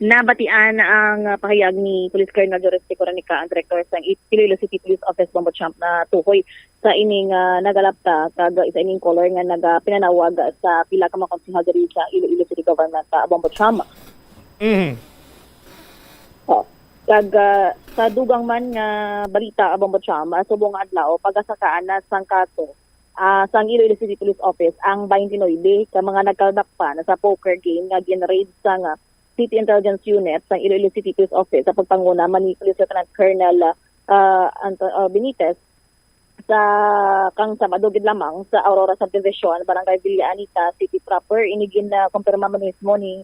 Speaker 4: Nabatian ang pahayag ni Police Colonel Dorothy Coronica, ang director sa Iloilo City Police Office Bombocham na tuhoy sa ining nagalapta kag isa ining caller nga nagapinanawag sa pila ka mga konsehal diri sa Iloilo City Government Bombocham. Kag sa dugang man nga balita Bombocham subong adlaw pagasakaan na sang kaso sang Iloilo City Police Office ang 29 ka mga nagkadakpan sa poker game nga ginraid sa City Intelligence Unit sa Iloilo City Police Office sa pagpanguna ni Police Lieutenant Colonel Benitez sa kang Sabado gid lamang sa Aurora Subdivision, Barangay Villa Anita City proper. Inigin na kumpirma man mismo ni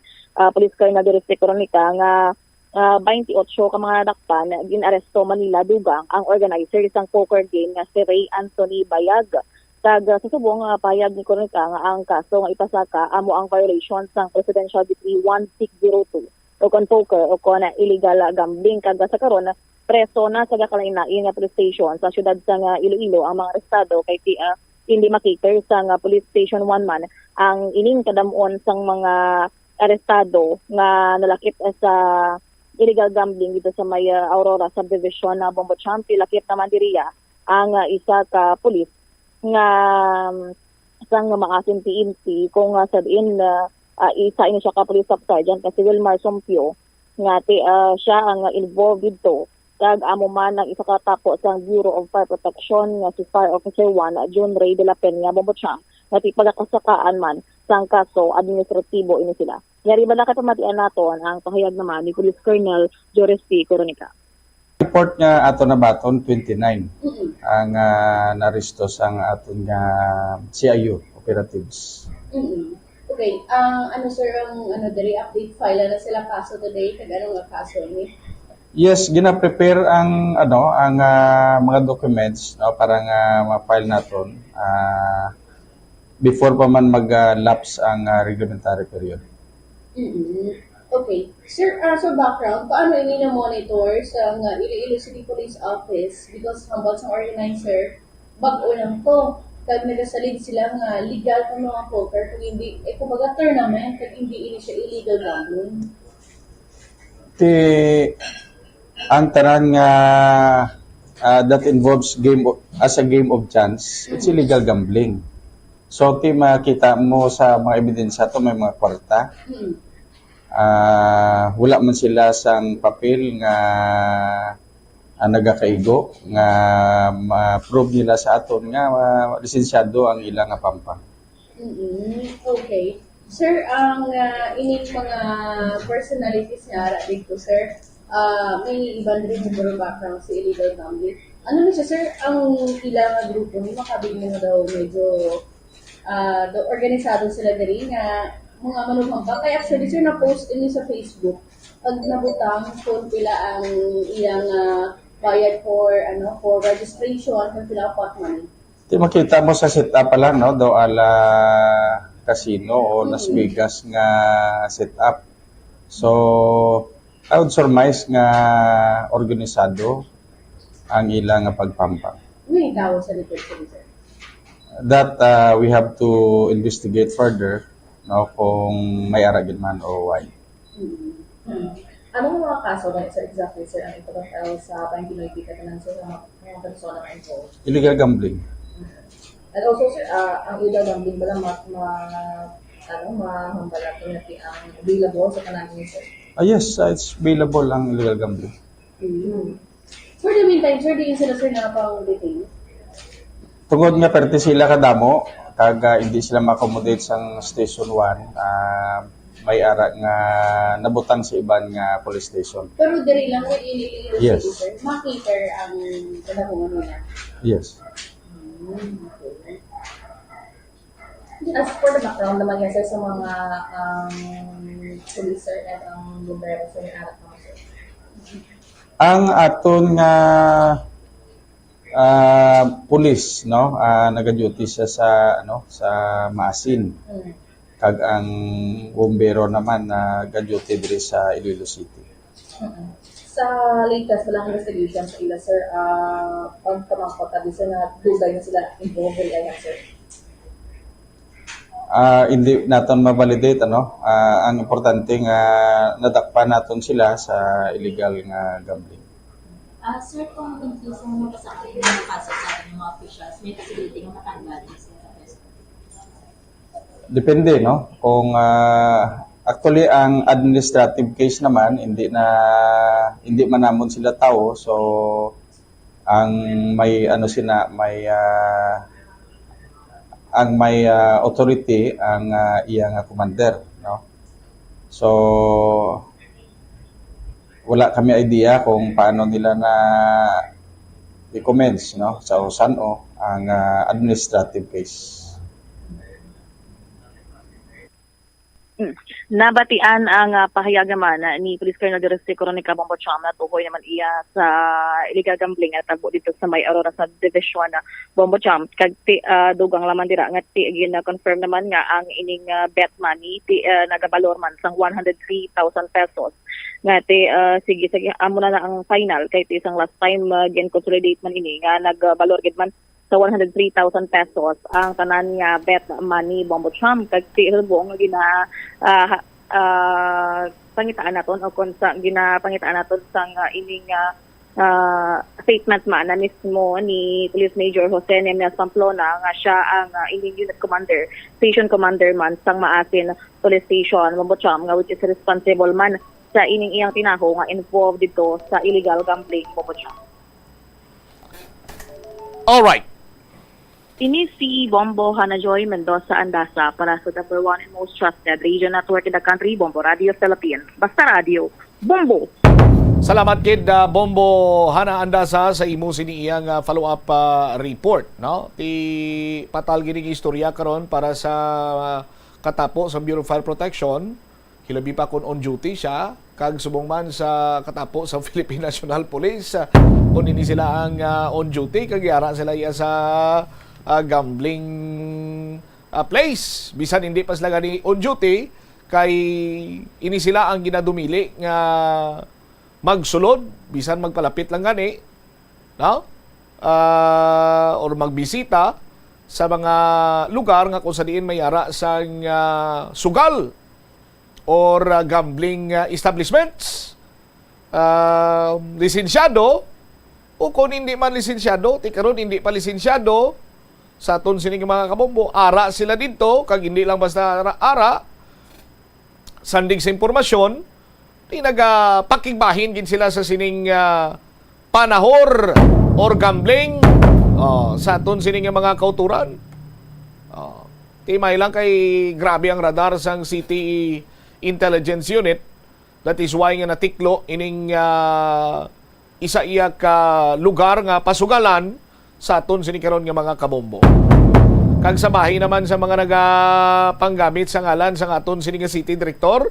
Speaker 4: Police Colonel Dorothy Coronica nga 28 ka mga dakpan ginaresto Manila dugang ang organizer isang poker game nga si Ray Anthony Bayag. Kag sa subong payag ni Coronica nga ang kaso nga ipasaka amo ang violation sang Presidential Decree 1602 o kon poker o kon illegal gambling. Kag sa karon preso na sa gakalain-lain nga police station sa syudad sa Iloilo ang mga arestado kay hindi makiter sa Police Station 1 man ang ining kadamon sang mga arestado nga nalakip sa illegal gambling dito sa may Aurora subdivision na Bombo Champ. Lakip naman diriya ang isa ka pulis nga sang maasin PNP kung sa diin isa ini siya ka police sub sergeant kasi Wilmar Sompio nga siya ang involved dito kag amo man ang isa ka tapo sa Bureau of Fire Protection nga si Fire Officer 1 John Ray de la Peña Bombo Champ nga pagkakasakaan man sang kaso administratibo ini sila. Yari ba nakatamatian naton ang pahayag naman ni Police Colonel Joris P. Coronica.
Speaker 6: Report nga ato na baton 29 ang naristo sang aton nga CIU operatives.
Speaker 7: Okay, ano sir ang diri update file na sila kaso today kag ano nga kaso ni?
Speaker 6: Yes, gina-prepare ang ang mga documents no para nga ma-file naton before pa man mag-lapse ang reglementary period.
Speaker 7: Okay. Sir, so background, paano ini na-monitor sa Iloilo City Police Office? Because hambal sa organizer, bag-o lang to. Kag nagasalid sila nga legal kung mga poker, kung hindi, kumbaga tournament, kag hindi ini siya illegal gambling.
Speaker 6: Ang tanan nga that involves as a game of chance, it's illegal gambling. So, makita mo sa mga ebidensya to may mga kwarta. Wala man sila sang papel nga nagakaigo nga ma-prove nila sa aton nga lisensyado ang ilang pampang.
Speaker 7: Okay. Sir, ang ining mga personalities nga dito, sir, may ibang rin yung background sa illegal gambling. Ano na siya, sir, ang ilang grupo ni makabigyan mo daw medyo organisado sila diri nga mga manuhambang. Kaya actually, sir, na-post ini sa Facebook. Pag nabutang, kung pila ang ilang bayad for registration, kung pila pot money.
Speaker 6: Makita mo sa setup pa lang, no? Do ala casino o Las Vegas nga setup. So, I would surmise nga organisado ang ilang pagpampang.
Speaker 7: May tao sa likod, sir?
Speaker 6: That we have to investigate further. No, kung may aragin man o why.
Speaker 7: Anong mga kaso ba sir exactly sir ang ipapatao sa Panginoy Pika ng mga persona na involved?
Speaker 6: Illegal gambling.
Speaker 7: And also sir, ang illegal gambling ba lang mahambal natin ang available sa kananin sir?
Speaker 6: Yes, it's available ang illegal gambling.
Speaker 7: For the meantime, sir, di sila sir na pang-detain?
Speaker 6: Tungod nga perte sila kadamo, kag hindi sila ma-accommodate sa Station 1, may ara nga nabutang sa iban nga police station.
Speaker 7: Pero diri lang sa Iloilo
Speaker 6: Yes.
Speaker 7: City, sir, makiter ang kanakungan nila.
Speaker 6: Yes.
Speaker 7: As for the background naman yan sir sa mga police sir at ang bumbero sa may arat naman sir.
Speaker 6: Ang aton nga police, no, naga-duty siya sa sa Maasin. Kag ang bombero naman naga-duty diri sa Iloilo City.
Speaker 7: Sa latest walang investigation sa ila sir, pagkamangkot at isa na dugay na sila involved ay sir.
Speaker 6: Hindi naton ma-validate ang importante nga nadakpan naton sila sa illegal nga gambling.
Speaker 5: Sir, kung in case mo mapasakit yung mga kaso sa ating mga officials, may possibility nga matanggal sa arrest?
Speaker 6: Depende, no? Kung actually ang administrative case naman hindi man namon sila tao, so ang may may authority ang iyang commander, no? So wala kami idea kung paano nila na i-commence, no, sa Osano ang administrative case.
Speaker 4: Nabatian ang pahayag naman ni Police Colonel Joris P. Coronica Bombo Champ na tukoy naman iya sa illegal gambling at tabo dito sa may Aurora sa Division na Bombo Champ. Kag dugang laman dira nga confirm naman nga ang ining bet money nagabalor man sang 103,000 pesos. Nga sige amo na ang final kay isang last time gen consolidate man ini nga nagbalor gid man sa 103,000 pesos ang tanan nga bet money Bombo Champ kag buong gina ginapangitaan naton o kung sa ginapangitaan naton sang ining statement man na mismo ni Police Major Jose Nemias Pamplona nga siya ang ining unit commander, station commander man sang Maasin Police Station, Mambocham, nga which is responsible man sa ining iyang tinaho nga involved dito sa illegal gambling, Mambocham.
Speaker 13: All right.
Speaker 4: Ini si Bombo Hanajoy Mendoza Andasa para sa number one and most trusted radio network in the country, Bombo Radio Philippines. Basta Radio, Bombo!
Speaker 13: Salamat kid Bombo Hana Andasa sa imo siniyang follow-up report, no? Ti patal gining istorya karon para sa katapo sa Bureau of Fire Protection. Hilabi pa kun on duty siya kag subong man sa katapo sa Philippine National Police. Kung ini sila ang on duty kag yara sila iya sa gambling place. Bisan hindi pa sila gani on duty kay ini sila ang ginadumili nga magsulod bisan magpalapit lang gani, no? Or magbisita sa mga lugar nga kung sa diin may ara sang sugal or gambling establishments. Lisensyado o kung hindi man lisensyado, ti karon hindi pa lisensyado sa aton sining mga kabombo, ara sila dito kag hindi lang basta ara sandig sa impormasyon, di nagapakigbahin gid sila sa sining panahor or gambling sa aton sining mga kauturan. Timay lang kay grabe ang radar sang City Intelligence Unit. That is why nga natiklo ining isa iya ka lugar nga pasugalan sa aton sining karon nga mga kabombo. Kag sa bahay naman sa mga nagapanggamit sa ngalan sa aton sining City Director,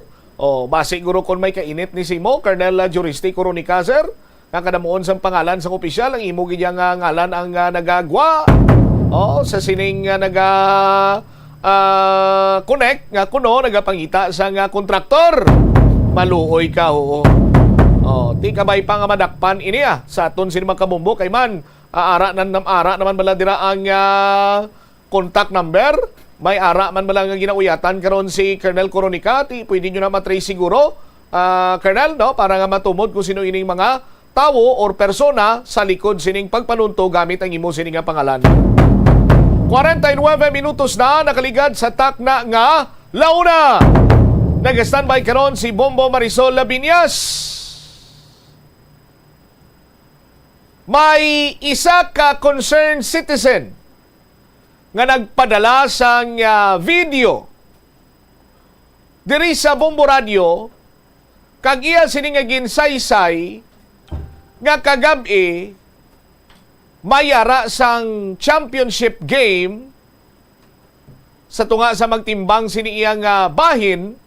Speaker 13: base siguro kung may kainit ni Simo, Colonel Juristi Coronica, sir, nga kadamuon sa pangalan sa opisyal, ang imo gid nga ngalan ang nagagwa. Sa sining connect nga kuno nagapangita sa kontraktor. Maluoy ka, oo. Di kabay pa nga madakpan ini sa aton sining mga kabombo kay man ara naman bala dira ang contact number. May ara man bala nga ginauyatan karon si Colonel Coronica, pwede nyo na matrace siguro, Colonel, no? Para nga matumod kung sino ining mga tawo or persona sa likod sining pagpanunto gamit ang imo sining nga pangalan. 49 minutos na nakaligad sa takna nga launa. Nag-standby karon si Bombo Marisol Labiñas. May isa ka concerned citizen nga nagpadala sang video diri sa Bombo Radio kag iya sini nga ginsaysay nga kagabi mayara sang championship game sa tunga sa magtimbang sini iyang bahin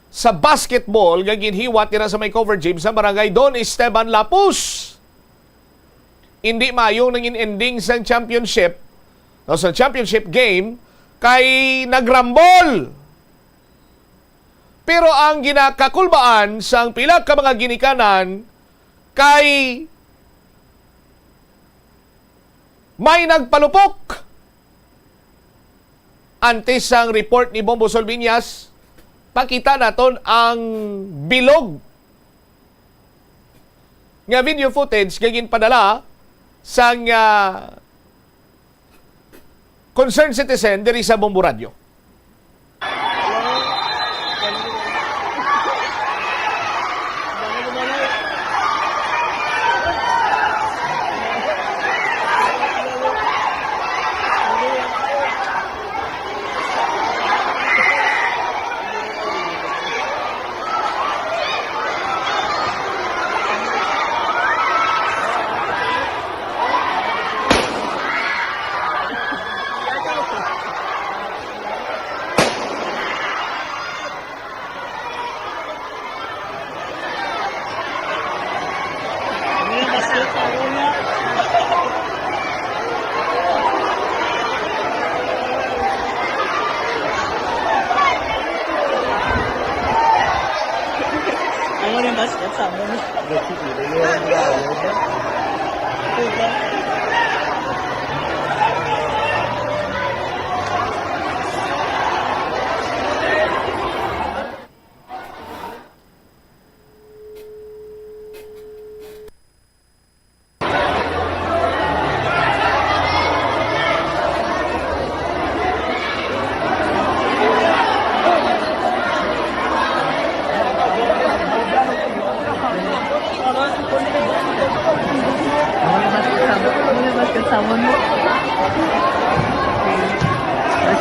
Speaker 13: sa basketball nga ginhiwat nila sa may cover gym sa barangay Don Esteban Lapus. Hindi mayong nangin ending sang championship sa championship game kay nagrambol. Pero ang ginakakulbaan sang pila ka mga ginikanan kay may nagpalupok. Antes sang report ni Bombo Solviñas, pakita naton ang bilog nga video footage nga ginpadala sang concerned citizen diri sa Bombo Radio.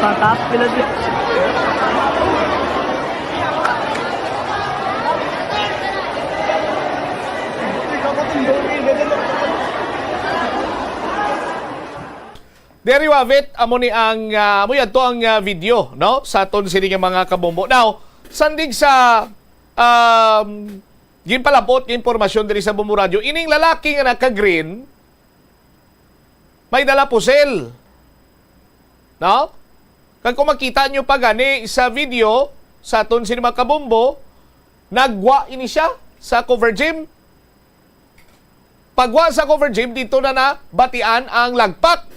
Speaker 8: Pataas pila di.
Speaker 13: There you have it. Amo ni ang amo yan to ang video, no? Sa aton sini nga mga kabombo. Now, sandig sa ginpalabot nga impormasyon diri sa Bombo Radio, ining lalaki nga naka-green may dala pusel. No? Kag kung makita nyo pa gani sa video sa aton sini mga kabombo, nagwa ini siya sa cover gym. Pagwa sa cover gym, dito na batian ang lagpak.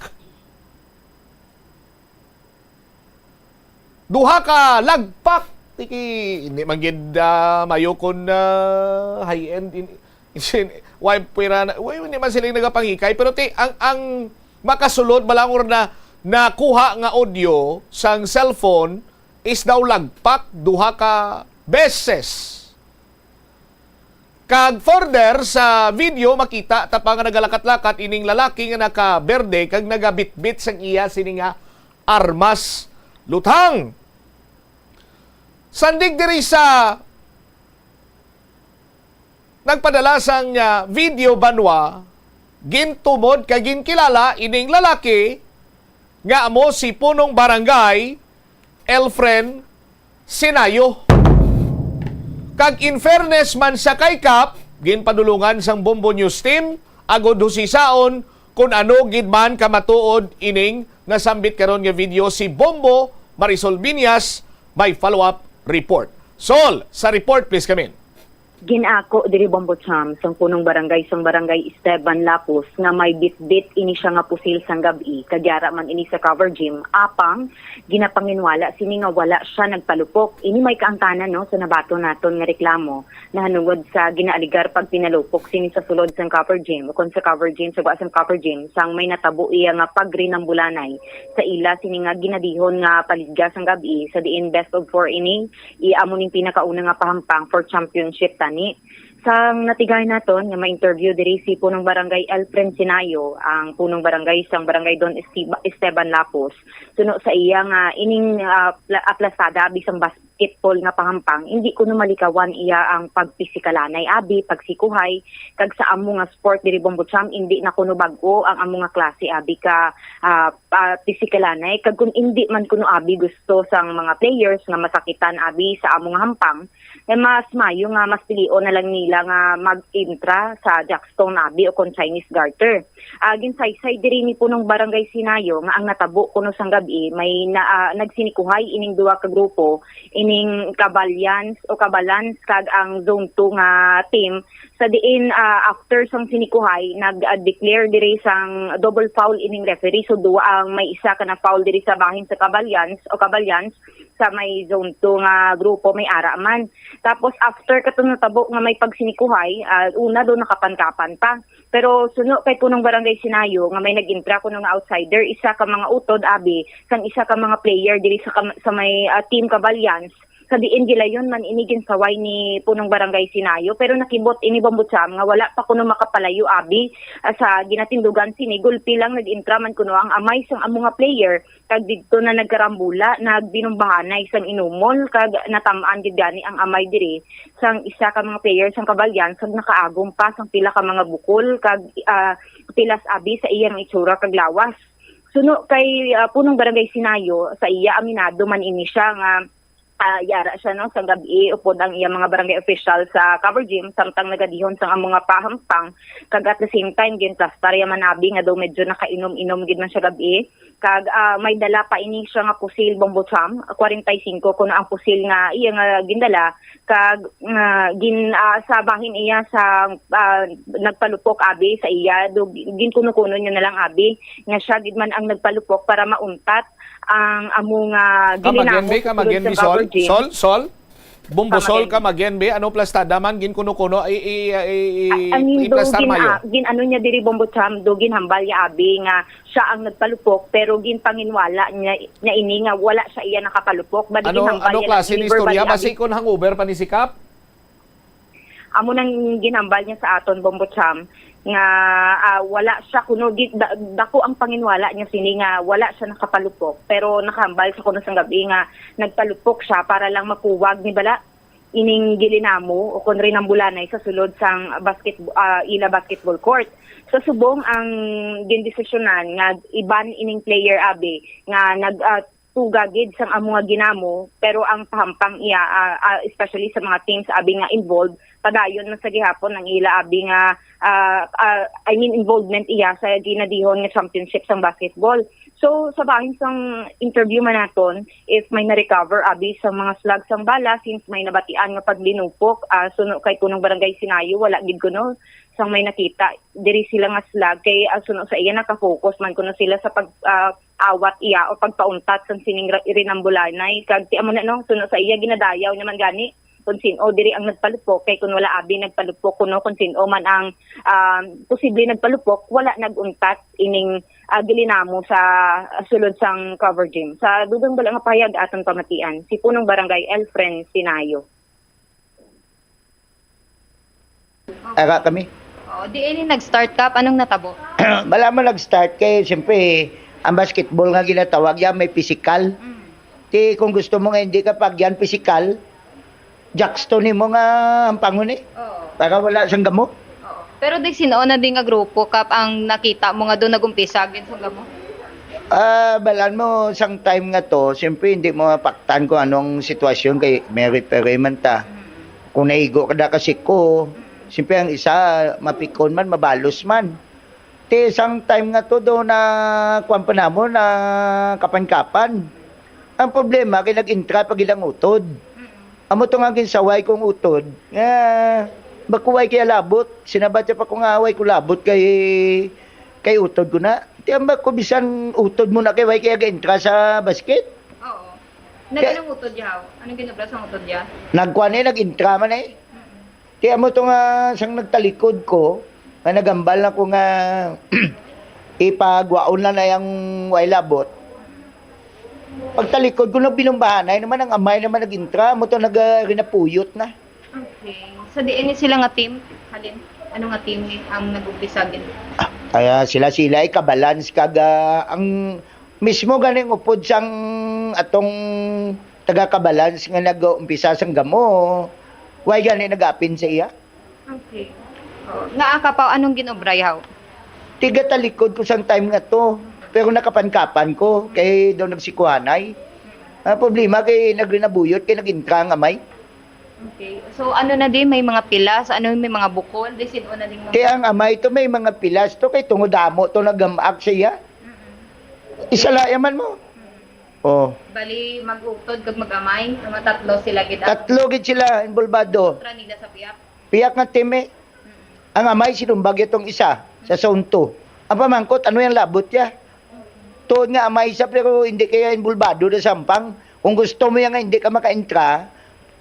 Speaker 13: Duha ka lagpak. Tiki, hindi man gid mayokon high-end. Why hindi man sila nagapangikay. Pero ang makasulod, balangor na nakuha nga audio sang cellphone is daw lagpak duha ka beses. Kag further sa video makita tapang nagalakat-lakat ining lalaki nga naka-berde kag nagabitbit sang iya sini nga armas lutang. Sandig diri sa nagpadala sang video banwa, gintumod kag ginkilala ining lalaki nga amo si punong barangay Elfren Sinayo. Kag in fairness man sa kay Kap, ginpadulungan sang Bombo News team agod husisaon kung ano gid man kamatuod ining nasambit karon nga video si Bombo Marisol Binyas by follow-up report. Sol, sa report please come in.
Speaker 9: Ginako diri Bombo Cham sang punong barangay Esteban Lapus nga may bitbit ini siya nga pusil sang gabi kagyara man ini sa cover gym apang ginapanginwala sini nga wala siya nagpalupok. Ini may kaangtanan no sa nabato naton nga reklamo na hanungod sa ginaaligar pag pinalupok sini sa sulod sang cover gym o kon sa cover gym sa sang cover gym sang may natabo iya nga pagrinambulanay sa ila sini nga ginadihon nga paligya sang gabi sa diin best of 4 inning iamo ning pinakauna nga pahampang for championship tani. Sang natigay naton nga ma-interview diri si punong barangay Elfren Sinayo, ang punong barangay sang barangay Don Esteban Lapus. Suno sa iya nga ining aplasada bisang basketball nga pahampang, hindi kuno malikawan iya ang pagpisikalanay abi, pagsikuhay kag sa amo nga sport diri Bombo Cham hindi na kuno bag-o ang amo nga klase abi ka pisikalanay kag kun hindi man kuno abi gusto sang mga players nga masakitan abi sa amo nga hampang, mas mayo nga mas pilion na lang nila nga mag-intra sa Jackstone abi o kon Chinese Garter. Ginsaysay diri ni punong barangay Sinayo nga ang natabo kuno sang gabi may nagsinikuhay ining duha ka grupo ining Kabalyans kag ang zone 2 nga team sa diin after sang sinikuhay nag-declare diri sang double foul ining referee so duwa ang may isa ka na foul diri sa bahin sa Kabalyans sa may zone 2 nga grupo may ara man. Tapos after katong natabo nga may pagsinikuhay, una do nakapankapan pa. Pero suno kay punong barangay Sinayo nga may nag-intra kuno nga outsider, isa ka mga utod abi, sang isa ka mga player diri sa may team Kabalyans. Sa diin gilayon man inigin saway ni punong barangay Sinayo pero nakibot ini Bombo Cham nga wala pa kuno makapalayo abi sa ginatindugan sini gulpi lang nag-intra man kuno ang amay sang amo nga player kag didto na nagkarambula nagbinumbahanay sang inumol kag natamaan gid gani ang amay diri sang isa ka mga player sang Kabalyan sang nakaagom pa sang pila ka mga bukol kag pilas abi sa iyang itsura kag lawas. Suno kay punong barangay Sinayo sa iya aminado man ini siya nga yara siya no sa gabi upod ang iya mga barangay official sa cover gym samtang nagadihon sang mga pahampang kag at the same time gin plastarya man abi nga daw medyo nakainom-inom gid man siya gabi kag may dala pa ini siya nga pusil Bombo Cham 45 kuno ang pusil nga iya nga gindala kag sa bahin iya sa nagpalupok abi sa iya do gin kuno niya na lang abi nga siya gid man ang nagpalupok para mauntat ang amo nga gilinamo
Speaker 13: Sol Bombo Sol ka magenbe ano plastada man gin kuno i-plastar mayo
Speaker 9: gin ano niya diri Bombo Cham do gin hambal ya abi nga siya ang nagpalupok pero gin panginwala niya ini nga wala siya iya nakapalupok
Speaker 13: ano klase ni istorya basi kon hangover pa ni sikap
Speaker 9: amo nang ginambal niya sa aton Bombocham nga wala siya kuno dako ang panginwala niya sini nga wala siya nakapalupok pero nakahambal sa kuno sang gabi nga nagpalupok siya para lang makuwag ni bala ining gilinamo o kun rin ang bulanay sa sulod sang ila basketball court. Sa subong ang gindesisyonan nga iban ining player abi nga tugagid sang amo nga ginamo pero ang pahampang iya especially sa mga teams abi nga involved padayon na sa gihapon ang ila abi nga involvement iya sa ginadihon nga championship sang basketball. So sa bahin sang interview man naton if may na-recover abi sa mga slag sang bala since may nabatian nga paglinupok suno kay kunong barangay Sinayo wala gid kuno sang may nakita diri sila nga slag kay suno sa iya naka-focus man kuno sila sa pag awat iya o pagpauntat sang sining rinambulanay kag ti amo na no suno sa iya ginadayaw naman gani kung sino diri ang nagpalupok kay kun wala abi nagpalupok kuno kung sino man ang posible nagpalupok wala naguntat ining gilinamo sa sulod sang cover gym sa dudong bala nga pahayag aton pamatian si punong barangay Elfren Sinayo.
Speaker 2: Aga kami.
Speaker 8: Di ini nag-start Kap, anong natabo?
Speaker 2: Wala mo nag-start kay siyempre ang basketball nga ginatawag yan may physical. Ti kung gusto mo nga hindi kapag yan physical, jackstone mo nga ang panguni. Para wala siyang gamo.
Speaker 8: Pero di sino na din nga grupo Kap ang nakita mo nga doon nagumpisa gid sa gamo?
Speaker 2: Balan mo sang time nga to, siyempre hindi mo mapaktan kung anong sitwasyon kay merit man ta. Kung naigo kada kasi ko, siyempre ang isa mapikon man, mabalos man. Te sang time nga to do na kuwan pa namo na kapan-kapan. Ang problema kay nag-intra pag ilang utod. Amo to nga ginsaway kong utod. Bakuway kay labot. Sinabat pa ko nga away ko labot kay utod ko na. Ti amba ko bisan utod mo na kay way kay ga-intra sa basket.
Speaker 8: Oo. Nagano utod yaw? Anong ginabra sa utod ya?
Speaker 2: Nagkuan nag-intra man eh. Ti amo to nga sang nagtalikod ko. Nagambal na ko nga ipagwaon na yung way labot. Pagtalikod ko na binumbahan ay naman ang amay naman nag-intra mo to nag-rinapuyot na.
Speaker 8: Okay. So di ini sila nga team? Halin? Ano nga team ni ang nag-umpisa gid?
Speaker 2: Kaya sila ay kabalance kaga ang mismo ganing upod sang atong taga-kabalance nga nag-umpisa sang gamo. Way gani nag-apin sa iya?
Speaker 8: Okay. Nga akapaw, anong ginobrayaw?
Speaker 2: Tiga talikod ko sang time nga to. Pero nakapankapan ko. Kay daw nagsikuhanay. Problema kay nagrinabuyot. Kay nag-intra ang amay.
Speaker 8: Okay. So ano na din? May mga pilas? Ano may mga bukol? Desin o na din mga...
Speaker 2: Kaya ang amay to may mga pilas to. Kay tungudamo to nagamak siya. Isalayaman mo. Oh.
Speaker 8: Bali, mag-utod kag mag-amay. Mga tatlo sila gid.
Speaker 2: Tatlo gid sila. Involvado.
Speaker 8: Tranida sa piyak.
Speaker 2: Piyak nga time. Ang amay sinumbag itong isa sa zone 2. Ang pamangkot, ano yung labot niya? Tuod nga amay isa pero hindi kaya involvado na sampang. Kung gusto mo yan nga hindi ka maka-intra,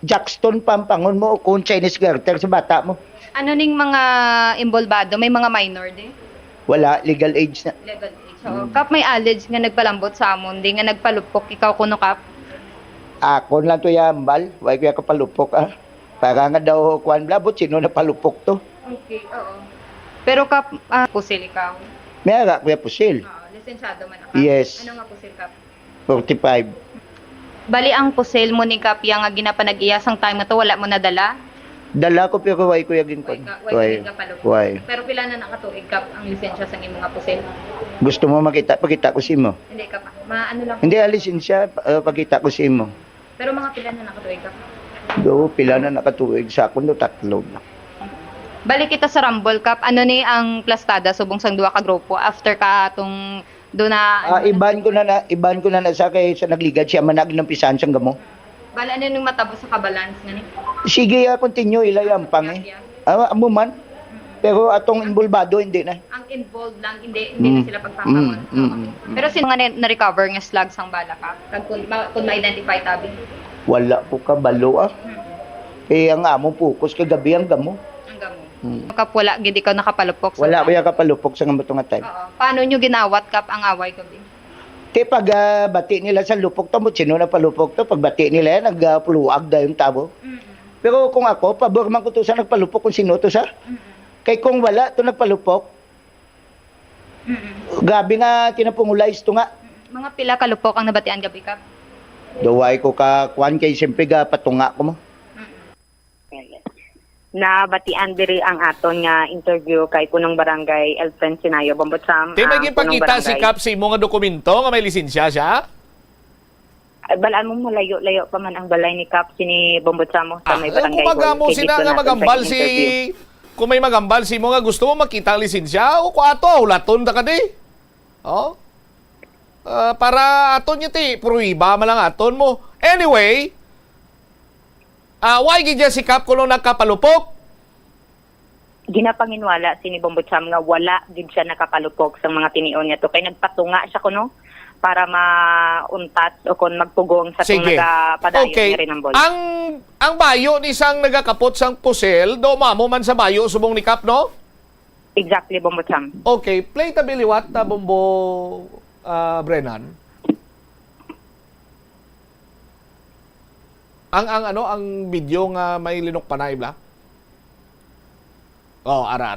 Speaker 2: Jackstone pampangon mo o kung Chinese garter sa bata mo.
Speaker 8: Ano ning mga involvado? May mga minor din?
Speaker 2: Wala, legal age na.
Speaker 8: Legal age. So, Kap, may allege nga nagpalambot sa amon, di nga nagpalupok. Ikaw kuno, Kap?
Speaker 2: Ako lang to yambal. Huwag kaya kapalupok Para nga daw kuwan labot, sino na palupok to?
Speaker 8: Okay, oo. Pero Kap, pusil ikaw?
Speaker 2: Mayara, kuya pusil.
Speaker 8: Lisensyado man ako.
Speaker 2: Yes.
Speaker 8: Ano nga pusil, Kap?
Speaker 2: 45.
Speaker 8: Bali ang pusil mo ni Kap, yung nga ginapanag-iyas ang time na to, wala mo nadala?
Speaker 2: Dala ko pero way kuya gin kon. Way.
Speaker 8: Pero pila na nakatuig Kap ang lisensya sa imong nga pusil?
Speaker 2: Gusto mo makita, pakita ko simo.
Speaker 8: Hindi Kap. Ano lang?
Speaker 2: Hindi lisensya, pakita ko simo.
Speaker 8: Pero mga pila na nakatuig Kap?
Speaker 2: Do, pila na nakatuig sa akon do 3.
Speaker 8: Balik kita sa Rumble Cup. Ano ni ang plastada subong sang duha ka grupo after ka atong do na
Speaker 2: iban ko na sa kay sa nagligad siya manag ng pisan sang gamo.
Speaker 8: Bala ano nung matabo sa kabalance nga ni?
Speaker 2: Sige, continue ilayam pang amo man. Pero atong involvado hindi na.
Speaker 8: Ang involved lang hindi na sila pagpapangon. Pero sino nga na-recover nga slag sang bala ka? Kung ma-identify tabi.
Speaker 2: Wala po ka balo ang amo focus kay gabi ang gamo.
Speaker 8: Kap wala gid ikaw nakapalupok sa
Speaker 2: wala kaya kapalupok sa mga time.
Speaker 8: Paano nyo ginawat Kap ang away ko din?
Speaker 2: Te pag bati nila sa lupok to mo sino na palupok to pag bati nila nagpuluag da yung tabo. Pero kung ako, pabor man ko to sa nagpalupok kung sino to sa. Kay kung wala to nagpalupok, grabe nga kinapungulay to nga.
Speaker 8: Mga pila kalupok ang nabatian gabi, Kap?
Speaker 2: Daway ko ka kuan kay siyempre ga patunga ko mo.
Speaker 9: Nabatian diri ang aton nga interview kay punong barangay Elfren Sinayo Bombotsam.
Speaker 13: Di may gipakita si Kap sa imo nga dokumento nga may lisensya siya?
Speaker 9: Balaan mo malayo-layo pa man ang balay ni Kap sini Bombotsam sa may barangay.
Speaker 13: Kung mo sina nga magambal si kung may magambal si mo nga gusto mo makita ang lisensya o ko ato ulaton ta kadi. Oh. Para aton yung pruiba man lang aton mo. Anyway, why gid si Kap kuno nakapalupok?
Speaker 9: Ginapanginwala sini Bombotsam nga wala gid siya nakapalupok sa mga tinion niya to kay nagpatunga siya kuno para mauntat o kon magpugong sa tong nagapadayon ni Rinambol.
Speaker 13: Ang bayo ni sang nagakapot sang pusel, do mamo man sa bayo subong ni Kap, no?
Speaker 9: Exactly, Bombotsam.
Speaker 13: Okay, play tabiliwat ta Bombo Brennan. Ang video nga may linok panay bla. Oh, ara.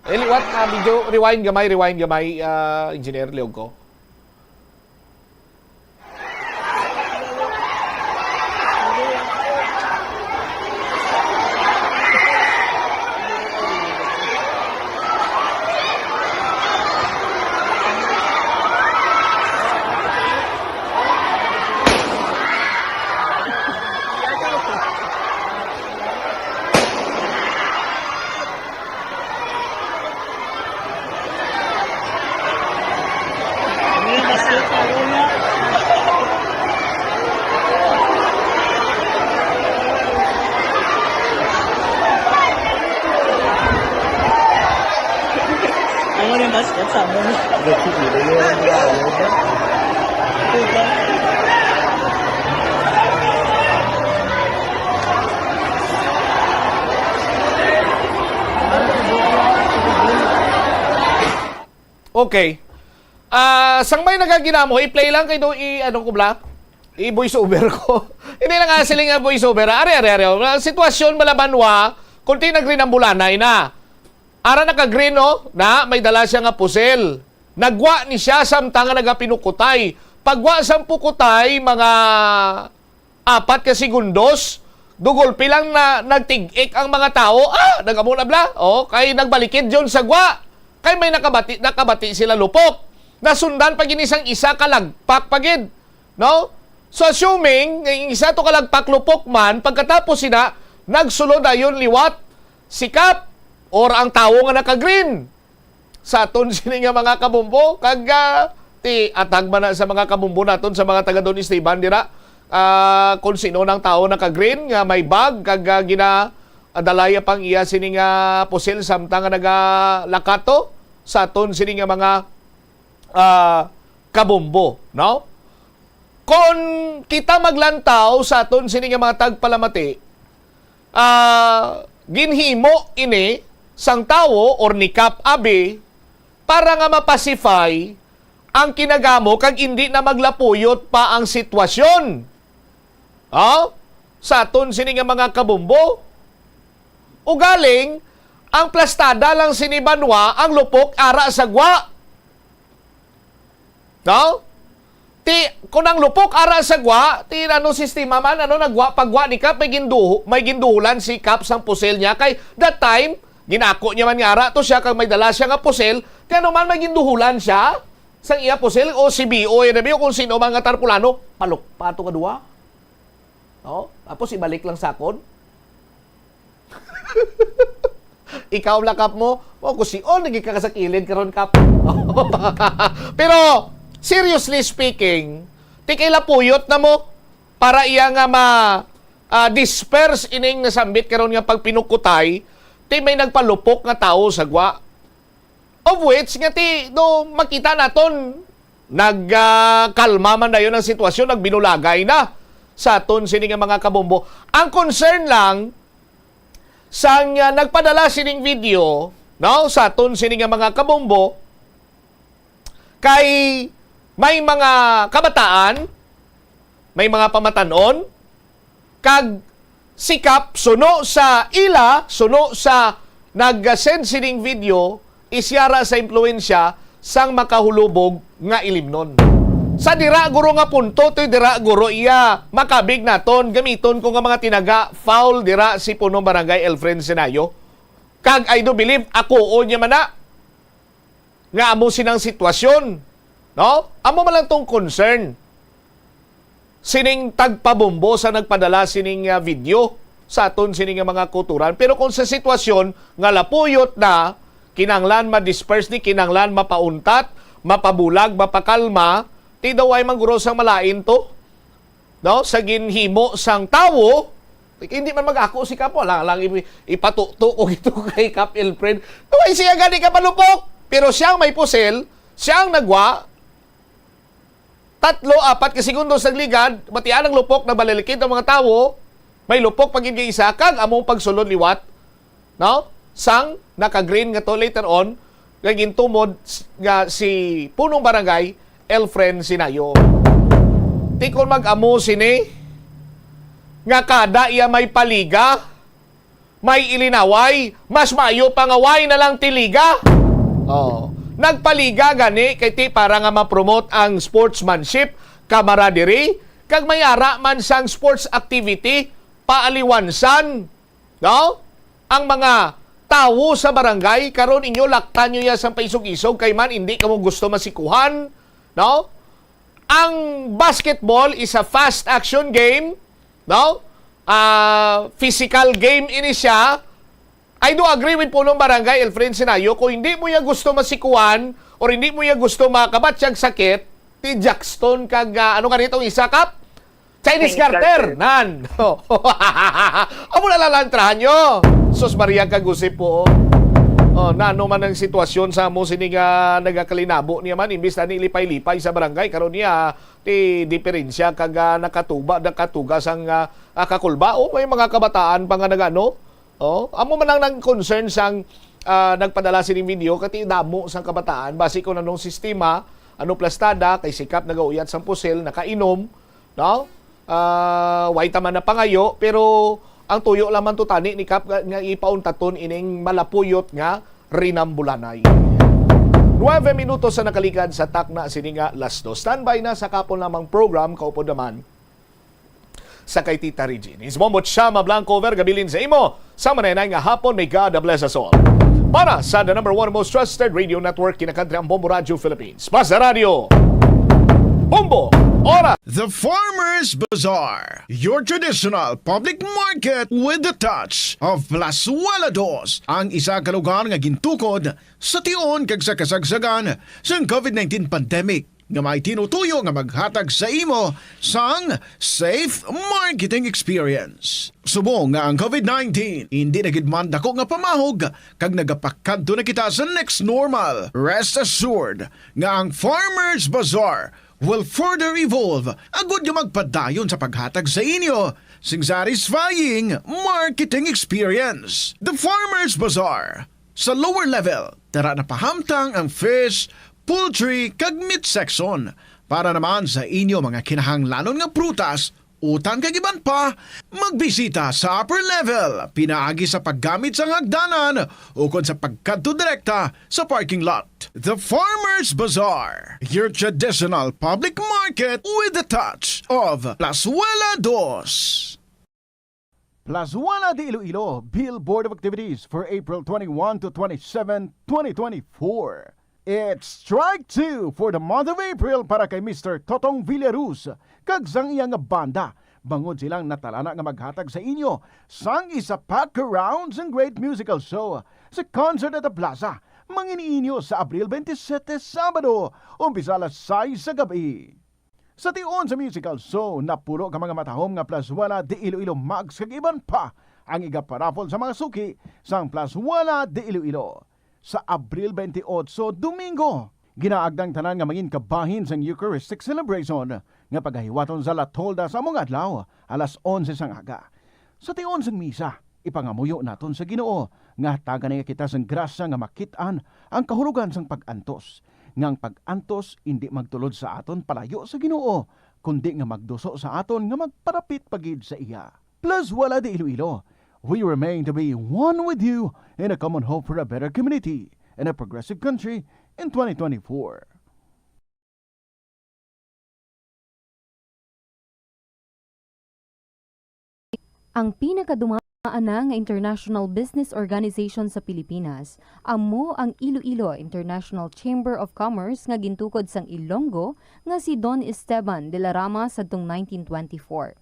Speaker 13: Liwat nga video, rewind gamay, Engineer Leog ko. Okay. Sang may nagaginamo, i-play lang kay do ko bla? I-voice over ko. Hindi na nga sila nga voice over. Are. Sitwasyon malabanwa, kunti nag-green ang bulanay na. Ara naka-green no, na may dala siya nga pusel. Nagwa ni siya samtang nga nagapinukutay. Pagwa sang pukutay, mga 4 ka segundos, dugolpi lang na nagtig-ik ang mga tao. Nagamuna bla. Kay nagbalikid John sa gwa. Kay may nakabati sila lupok. Nasundan pag inisang isa kalagpak pagid. No? So assuming ng isa to kalagpak lupok man, pagkatapos sina nagsulod ayon liwat si Kap or ang tao nga naka-green. Sa aton sini nga mga kabumbo kag atag man na sa mga kabumbo naton sa mga taga Don Esteban dira kung sino nang tao naka-green nga may bag kag adalaya pang iya sini nga pusil samtang nga nagalakato sa aton sini nga mga kabumbo, no? Kung kita maglantaw sa aton sini nga mga tagpalamati, ginhimo ini sang tawo or ni Kap Abi para nga mapacify ang kinagamo kag hindi na maglapuyot pa ang sitwasyon. Sa aton sini nga mga kabumbo, ugaling ang plastada lang sinibanwa ang lupok ara sa gwa. No? Kung ang lupok ara sa gwa, sistema man nagwa pagwa ni Kap may ginduhulan si Kap sang pusel niya kay that time ginako niya man nga ara to siya kag may dala siya nga pusel kaya naman may ginduhulan siya sang iya pusel o si BO kung sino man nga tarpulano palukpa to kadua. No? Tapos ibalik lang sakon. Ikaw lang Kap mo, kung nagkakasakilid karon Kap. Pero seriously speaking, tikila puyot na mo para iya nga disperse ining nasambit karon nga pagpinukutay, may nagpalupok nga tao sa gwa. Of which nga makita naton nagkalma man dayon ang sitwasyon, nagbinulagay na sa aton sini nga mga kabombo. Ang concern lang sang nagpadala sining video, no, sa aton sini nga mga kabombo kay may mga kabataan, may mga pamatanon kag sikap suno sa ila, suno sa nag-send sining video, isyara sa impluensya sang makahulubog nga ilimnon. Sa dira guro nga punto, to dira guro iya makabig naton, gamiton ko nga mga tinaga, foul dira si punong barangay Elfren Sinayo. Kag I do believe, ako o niya man na, nga amo sinang sitwasyon. No? Amo man lang tong concern. Sining tagpabombo sa nagpadala sining video sa aton sining mga kuturan. Pero kung sa sitwasyon nga lapuyot na, kinanglan ma-disperse ni, kinanglan mapauntat, mapabulag, mapakalma, ti daw ay mangguro sang malain to. No? Sa ginhimo sang tawo, hindi man mag-ako si Kapo. Lang ipatuto ko ito kay Kap Elfred. Ay siya gani ka palupok. Pero siyang may pusel, siyang nagwa, 3-4 ka segundos nagligad, matian ang lupok na balilikid ng mga tawo, may lupok pag hindi isa, kag among pagsulod liwat, no? Sang naka-green nga to later on, gaging tumod nga si punong barangay, Elfren Sinayo. Tikon mag-amo sini, nga kada iya may paliga, may ilinaway, mas mayo pangaway na lang tiliga. Oh. Nagpaliga gani kay ti para nga ma-promote ang sportsmanship, camaraderie, kag mayara man sang sports activity, paaliwansan, no? Ang mga tawo sa barangay karon inyo laktan nyo ya sang paisog-isog kay man hindi kamo gusto masikuhan, no? Ang basketball is a fast action game, no? Physical game ini siya. I do agree with punong barangay Elfren Sinayo, kung hindi mo ya gusto masikuan or hindi mo ya gusto makabatsyag sakit, ti Jackstone kag ano ka nitong isa Kap? Chinese Garter. Nan. Amo na lalantrahan nyo. Sus Maria kagusip po. Nano man ang sitwasyon sa mo sining nagakalinabo niya man, imbis na nilipay-lipay sa barangay, karon niya ti diferensya kag nakatugas ang kakulba. May mga kabataan pa nga nagano. Amo man lang ng concern sang nagpadala sining video kati damo sang kabataan base ko nanong sistema ano plastada kay sikap nagauyat sang pusel nakainom, no? Waita man na pangayo pero ang tuyo lamang to tani ni Kap nga ipauntaton ining malapuyot nga rinambulanay. 9 minutos sa nakalikad sa takna sininga las 2. Standby na sa kapon lamang program kaupo naman sa kay Tita Regine. Ismombot siya Blanco over gabilin sa imo. Sa manenay nga hapon, may God bless us all. Para sa the number 1 most trusted radio network kinakantri ang Bombo Radio Philippines. Basta Radio Bombo Ora.
Speaker 22: The Farmers Bazaar, your traditional public market with the touch of Plazuela Dos, ang isa ka lugar nga gintukod sa tion kag sa kasagsagan sa COVID-19 pandemic nga may tinutuyo nga maghatag sa imo sang safe marketing experience. Subong nga ang COVID-19 hindi nagidman dako nga pamahog kag nagapakadto na kita sa next normal. Rest assured nga ang Farmers Bazaar will further evolve agud nga magpadayon sa paghatag sa inyo sing satisfying marketing experience. The Farmers Bazaar sa lower level tara na pahamtang ang fish, poultry kag meat section para naman sa inyo mga kinahanglanon nga prutas, utan kag iban pa, magbisita sa upper level pinaagi sa paggamit sa hagdanan ukon sa pagkadto direkta sa parking lot. The Farmers Bazaar, your traditional public market with the touch of Plazuela Dos. Plazuela de Iloilo Billboard of Activities for April 21 to 27, 2024. It's strike 2 for the month of April para kay Mr. Totong Villaruz kag sang iyang banda. Bangod silang natalana nga maghatag sa inyo sang isa pack rounds and great musical show sa concert at the plaza. Manginiinyo sa Abril 27, Sabado, umpisa alas 6 sa gabi. Sa tion sa musical show, napuro ka mga matahom nga Plazuela de Iloilo Mags kag iban pa ang igaparapol sa mga suki sang Plazuela de Iloilo. Sa Abril 28, Domingo, ginaagdang tanan nga mangin kabahin sang Eucharistic celebration nga paghahiwaton sa Latolda sa mga adlaw alas 11 sang aga. Sa tion sang misa, ipangamuyo naton sa Ginoo nga tagan na kita sang grasya nga makitaan ang kahulugan sang pag-antos. Ngang pag-antos hindi magtulod sa aton palayo sa Ginoo, kundi nga magduso sa aton nga magparapit pagid sa iya. plus wala di Iloilo. We remain to be one with you in a common hope for a better community and a progressive country in 2024.
Speaker 10: Ang pinakadumaan na nga international business organization sa Pilipinas, amo ang Iloilo International Chamber of Commerce nga gintukod sang Ilonggo nga si Don Esteban de la Rama sadtong 1924.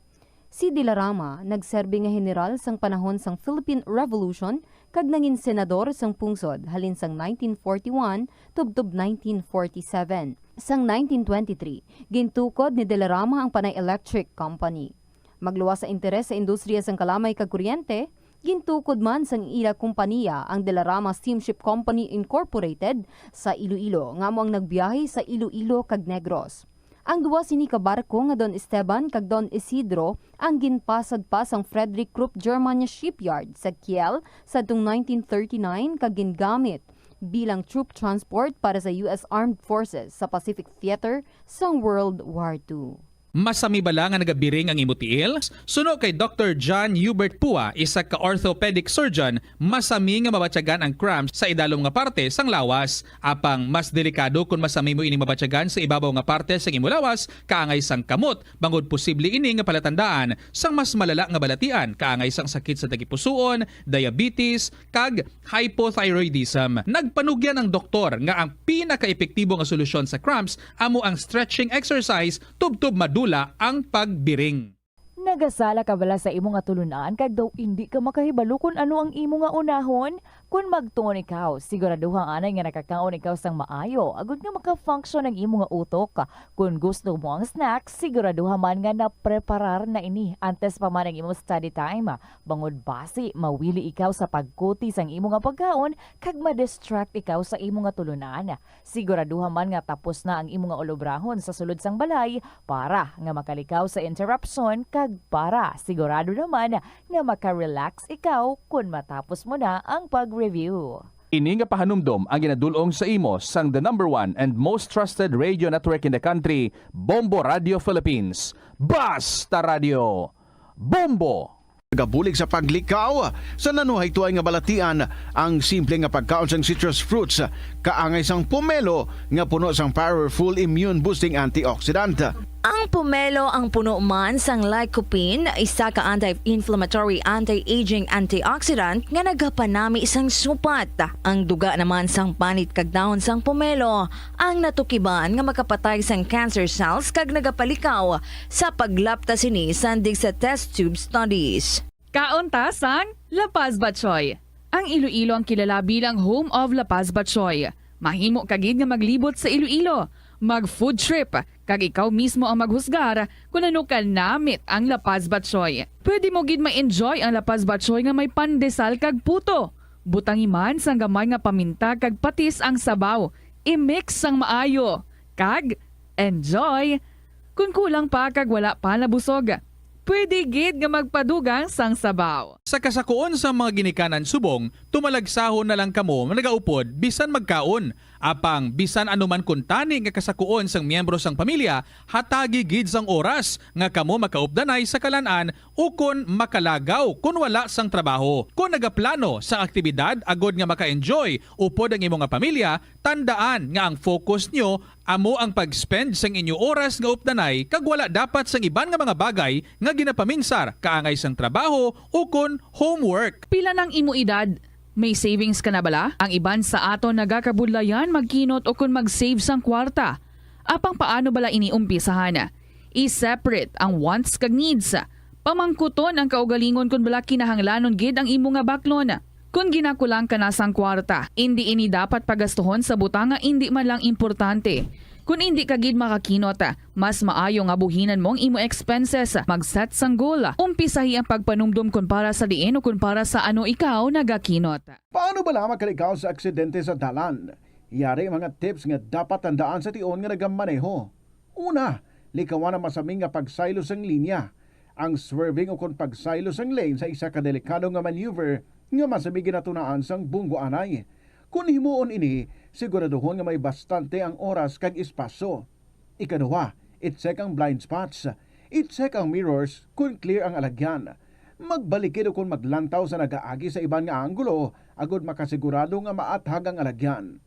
Speaker 10: Si de la Rama nagserbi nga general sang panahon sang Philippine Revolution kag nangin senador sang pungsod halin sang 1941 tubtob 1947. Sang 1923, gintukod ni de la Rama ang Panay Electric Company. Magluwas sa interes sa industriya sang kalamay kag kuryente, gintukod man sang ila kompanya ang De La Rama Steamship Company Incorporated sa Iloilo nga mo ang nagbiyahe sa Iloilo kag Negros. Ang duwa sini ka barko nga Don Esteban kag Don Isidro ang ginpasad pa sang Frederick Krupp Germania Shipyard sa Kiel sadtong 1939 kag gingamit bilang troop transport para sa US Armed Forces sa Pacific Theater sang World War II.
Speaker 25: Masami bala nga nagabiring ang imutiil? Suno kay Dr. John Hubert Pua, isa ka orthopedic surgeon, masami nga mabatyagan ang cramps sa idalom nga parte sang lawas. Apang mas delikado kung masami mo ini mabatyagan sa ibabaw nga parte sang imulawas, kaangay sang kamot, bangod posible ini nga palatandaan sang mas malala nga balatian, kaangay sang sakit sa tagipusoon, diabetes, kag hypothyroidism. Nagpanugyan ang doktor nga ang pinaka-epektibo nga solusyon sa cramps amo ang stretching exercise tubtob madula ang pagbiring.
Speaker 23: Nagasala ka bala sa imo nga tulunan kag daw hindi ka makahibalo kung ano ang imo nga unahon? Kung magtuon ikaw, siguraduhang anay nga nakakaon ikaw sang maayo, agud nga maka-function ang imo nga utok. Kung gusto mo ang snacks, siguraduhan man nga napreparar na ini antes pa man ang imo study time. Bangod basi, mawili ikaw sa pagkuti sang imo nga pagkaon kag ma-distract ikaw sa imo nga tulunan. Siguraduhan man nga tapos na ang imo nga olobrahon sa sulod sang balay para nga makalikaw sa interruption kag para sigurado naman nga maka-relax ikaw kung matapos mo na ang pag-review.
Speaker 18: Ini nga pahanumdom ang ginadulong sa imo sang the #1 and most trusted radio network in the country, Bombo Radio Philippines. Basta Radio Bombo!
Speaker 22: Gabulig sa paglikaw sa nanuhay tuay nga balatian ang simple nga pagkaon sang citrus fruits kaangay sang pomelo nga puno sang powerful immune boosting antioxidant.
Speaker 11: Ang pomelo ang puno man sang lycopene, isa ka anti-inflammatory, anti-aging antioxidant nga nagapanami isang supat. Ang duga naman sang panit kag dahon sang pomelo ang natukiban nga makapatay sang cancer cells kag nagapalikaw sa paglapta sini sandig sa test tube studies.
Speaker 1: Kaunta sang La Paz Batchoy. Ang Iloilo ang kilala bilang home of La Paz Batchoy. Mahimo kagid nga maglibot sa Iloilo, mag-food trip, kag ikaw mismo ang maghusgar kung ano ka namit ang La Paz Batchoy. Pwede mo gid ma-enjoy ang La Paz Batchoy nga may pandesal kag puto. Butangi man sang gamay nga paminta kag patis ang sabaw. I-mix sang maayo. Kag enjoy. Kung kulang pa kag wala pa nabusog, pwede gid nga magpadugang sang sabaw.
Speaker 25: Sa kasakuon sa mga ginikanan subong, tumalagsahon na lang kamo nagaupod bisan magkaon. Apang bisan anuman kun tani nga kasakuon sang miyembro sang pamilya, hatagi gid sang oras nga kamo makaupdanay sa kalanan o kun makalagaw kun wala sang trabaho. Kung nagaplano sa aktibidad agod nga maka-enjoy upod ang imong nga pamilya, tandaan nga ang focus nyo amo ang pag-spend sang inyo oras nga updanay kag wala dapat sang iban nga mga bagay nga ginapaminsar kaangay sang trabaho o kun homework.
Speaker 1: Pila ng imo edad? May savings ka na bala? Ang iban sa ato nagakabudlayan magkinot o kung mag-save sang kwarta. Apang paano bala iniumpisahan? I-separate ang wants kag needs. Pamangkuton ang kaugalingon kung bala kinahanglanon gid ang imo nga baklon. Kung ginakulang ka na sang kwarta, hindi ini dapat pagastuhon sa butang nga hindi man lang importante. Kung hindi ka gid makakinot, mas maayo nga buhinan mong imo expenses. Mag-set sang goal. Umpisahi ang pagpanumdum kung para sa diin o kung para sa ano ikaw nagakinot.
Speaker 22: Paano ba lang makalikaw sa aksidente sa dalan? Yari mga tips nga dapat tandaan sa tion nga nagamaneho. Una, likawan ang masaming nga pagsaylo sang linya. Ang swerving o kung pagsaylo sang lane sa isa ka delikado nga maneuver nga masabi ginatunaan sang bunggo anay. Kung himuon ini, siguraduhon nga may bastante ang oras kag espasyo. Ikaduha, i-check ang blind spots. I-check ang mirrors kung clear ang alagyan. magbalikido kung maglantaw sa nagaagi sa iban nga anggulo agud makasigurado nga maathag ang alagyan.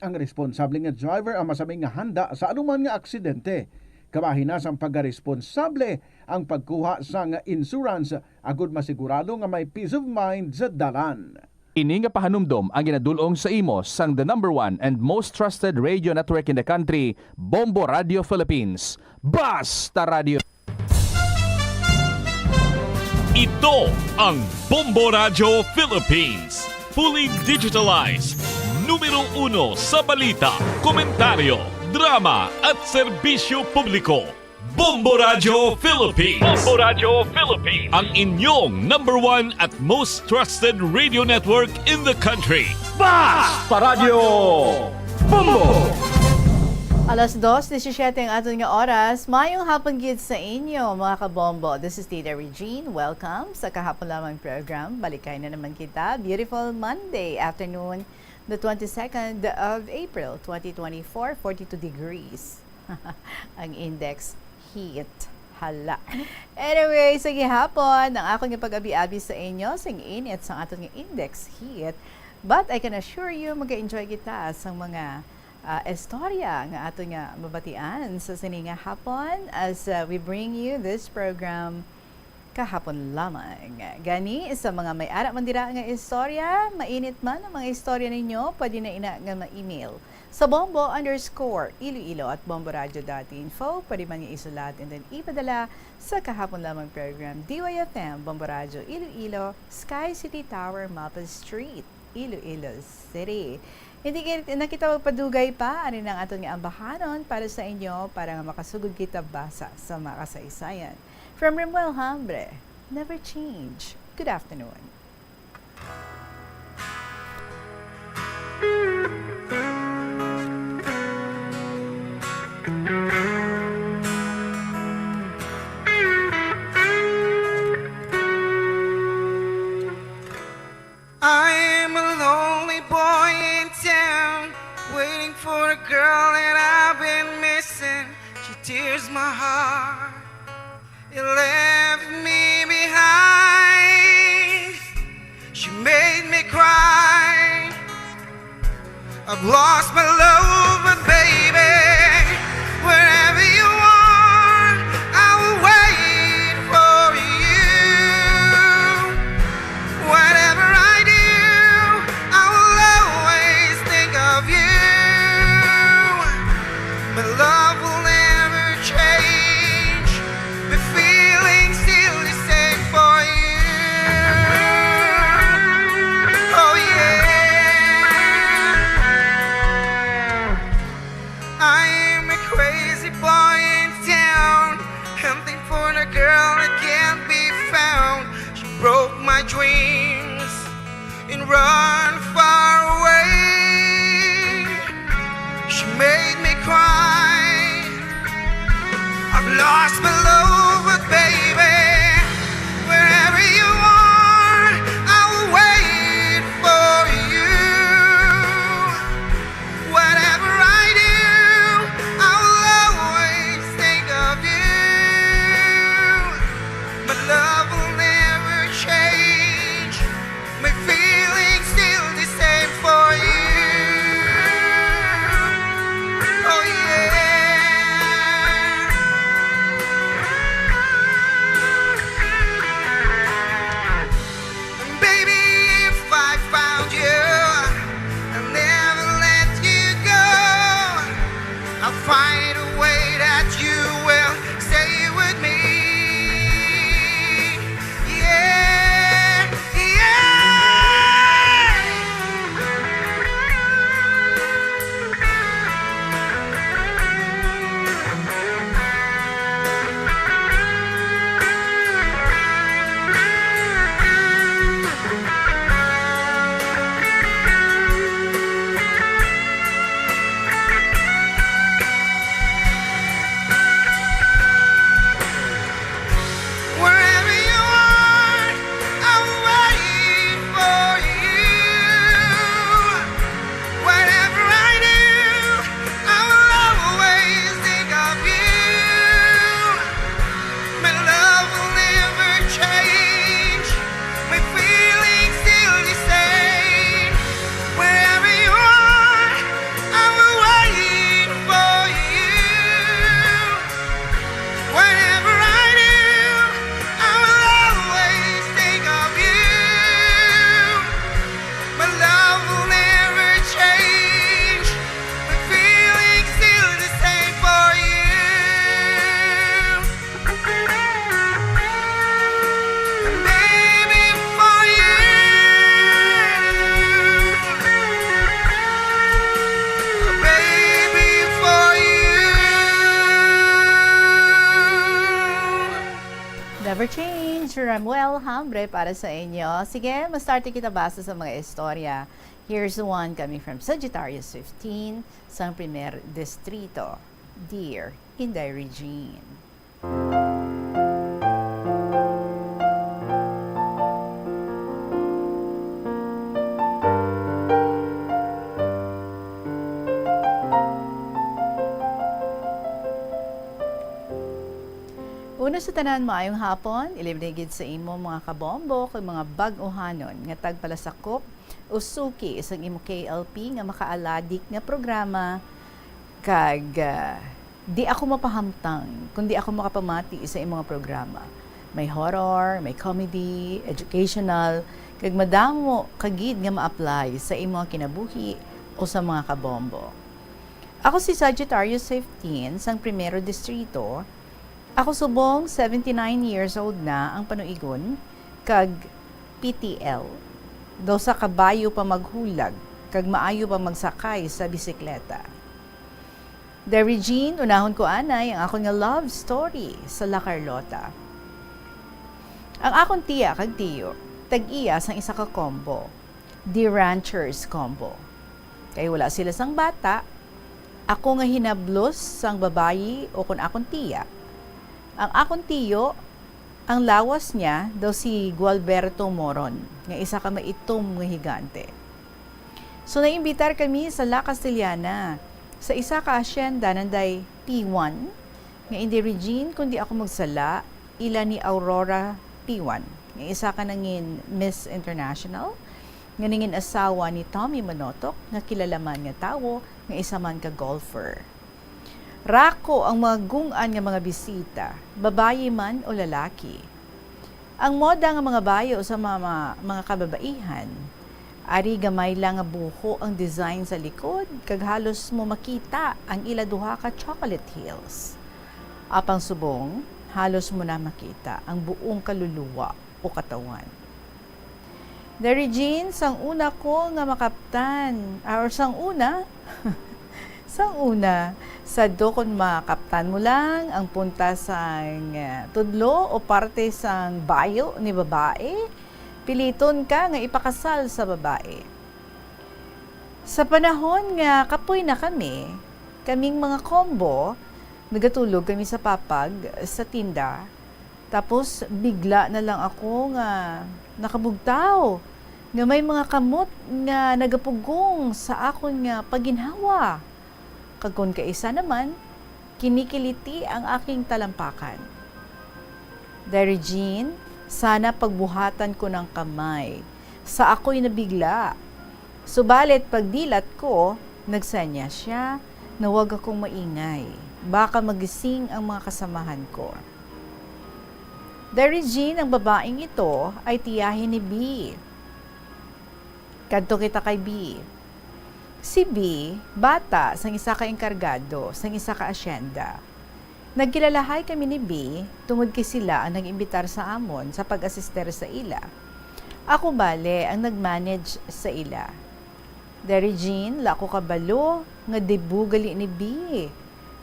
Speaker 22: Ang responsable nga driver ang masaming nga handa sa anuman nga aksidente. Kabahin na sang pagkaresponsable ang pagkuha sa nga insurance agud masigurado nga may peace of mind sa dalan.
Speaker 18: Ini nga pahanumdom ang ginadulong sa imo sang the #1 and most trusted radio network in the country, Bombo Radio Philippines. Basta Radio!
Speaker 12: Ito ang Bombo Radio Philippines. Fully digitalized. Numero 1 sa balita, komentaryo, drama at serbisyo publiko. Bombo Radio Philippines. Bombo Radio Philippines. Ang inyong #1 at most trusted radio network in the country.
Speaker 18: Basta Radio Bombo!
Speaker 14: Alas 2:17 ang aton nga oras. Mayong hapon gid sa inyo mga kabombo. This is Tita Regine. Welcome sa kahapon lamang program. Balikay na naman kita. Beautiful Monday afternoon, the 22nd of April 2024, 42 degrees. Ang index heat. Hala. Anyway, sa gihapon, ang akong pag-abi-abi sa inyo, sing init sa aton nga index heat. But I can assure you, mag-enjoy kita sa mga istorya nga ato nga mabatian sa sininga hapon as we bring you this program kahapon lamang. Gani sa mga may ara man dira nga istorya, mainit man ang mga istorya ninyo, pwede na ina nga ma-email sa bombo_iloilo@bomboradio.info. Pwede man isulat and then ipadala sa kahapon lamang program DYFM Bombo Radio Iloilo, Sky City Tower, Mapa Street, Iloilo City. Hindi na kita magpadugay pa, ano ang aton nga ambahanon para sa inyo para nga makasugod kita basa sa mga kasaysayan. From Remuel Hambre, never change. Good afternoon.
Speaker 16: I'm a lonely boy in town, waiting for a girl that I've been missing. She tears my heart, it left me behind. She made me cry, I've lost my love, but baby, wherever you are, I will wait for you. Whatever I do, I will always think of you. My love will never change, my feelings still the same for you. Oh yeah, I am a crazy boy in town, hunting for a girl that can't be found. She broke my dreams and run far away. She made me cry, I've lost my love, but baby, wherever you are, I will wait for you. Whatever I do, I will always think of you. My love will never change, my feelings still the same for you. Oh yeah.
Speaker 14: Never change. Ramuel Hambre para sa inyo. Sige, mas-start kita basa sa mga istorya. Here's the one coming from Sagittarius 15, sa primer distrito. Dear Inday Regine. Una sa tanan, maayong hapon, ilibigid sa imo mga kabombo kay mga bag-ohanon nga tagpalasakop usuki isang imo KLP nga makaaladik nga programa kag di ako mapahamtang kundi ako makapamati sa imong programa. May horror, may comedy, educational, kag madamo kagid nga ma-apply sa imong kinabuhi o sa mga kabombo. Ako si Sagittarius 15 sang primero distrito. Ako subong 79 years old na ang panuigon kag PTL. Daw sa kabayo pa maghulag kag maayo pa magsakay sa bisikleta. The Regine, unahon ko anay ang akong nga love story sa La Carlota. Ang akong tiya kag tiyo, tag-iya sang isa ka combo, The Ranchers combo. Kay wala sila sang bata, ako nga hinablos sang babayi o kun akong tiya. Ang akong tiyo, ang lawas niya daw si Gualberto Moron, nga isa ka maitom nga higante. So naimbitar kami sa La Castellana, sa isa ka asyenda nanday P1, nga hindi Regine kundi ako magsala, ila ni Aurora P1, nga isa ka nangin Miss International, nga nangin asawa ni Tommy Manotok, nga kilalaman nga tawo, nga isa man ka golfer. Rako ang mga gungan nga mga bisita, babayi man o lalaki. Ang moda nga mga bayo sa mga kababaihan, ari gamay lang nga buho ang design sa likod, kag halos mo makita ang ila duha ka chocolate heels. Apang subong, halos mo na makita ang buong kaluluwa o katawan. The Regine, sang una ko nga makaptan, or sang una, sa dokon makaptan mo lang ang punta sang tudlo o parte sang bayo ni babae, piliton ka nga ipakasal sa babae. Sa panahon nga kapoy na kaming mga combo, nagatulog kami sa papag sa tinda, tapos bigla na lang ako nga nakabugtaw nga may mga kamot nga nagapugong sa akon nga paginhawa. Kagkon kaisa naman, kinikiliti ang aking talampakan. The Regine, sana pagbuhatan ko ng kamay. Sa ako'y nabigla. Subalit pagdilat ko, nagsanya siya na huwag akong maingay. Baka magising ang mga kasamahan ko. The Regine, ang babaeng ito, ay tiyahin ni B. Kadto kita kay B. Si B, bata, sang isa ka enkargado, sang isa ka asyenda. Nagkilalahay kami ni B, tungod kay sila ang nag-imbitar sa amon sa pag-asister sa ila. Ako bale ang nag-manage sa ila. The Regine, lako kabalo, nga debugali ni B.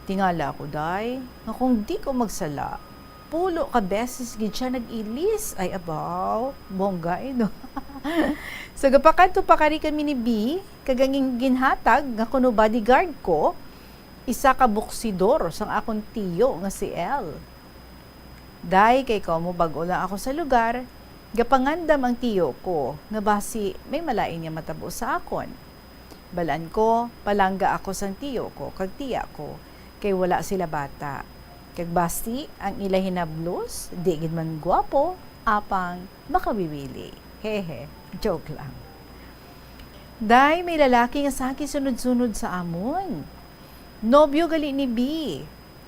Speaker 14: Tingala ko day, nga kung di ko magsala, pulo ka beses gid siya nag-ilis. Ay abaw, bongga no. So gapakanto pa kari kami ni B, kaganging ginhatag nga kuno bodyguard ko, isa ka buksidor sang akong tiyo nga si L. Day kay komo bag-o lang ako sa lugar, gapangandam ang tiyo ko, nga basi may malain niya matabo sa akon. Balan ko, palangga ako sang tiyo ko, kag tiya ko, kay wala sila bata. Kag basti ang ila hinablos, di gid man gwapo, apang makawiwili. Hehe, joke lang. Day, may lalaki nga saki sunod-sunod sa amon. Nobyo gali ni B.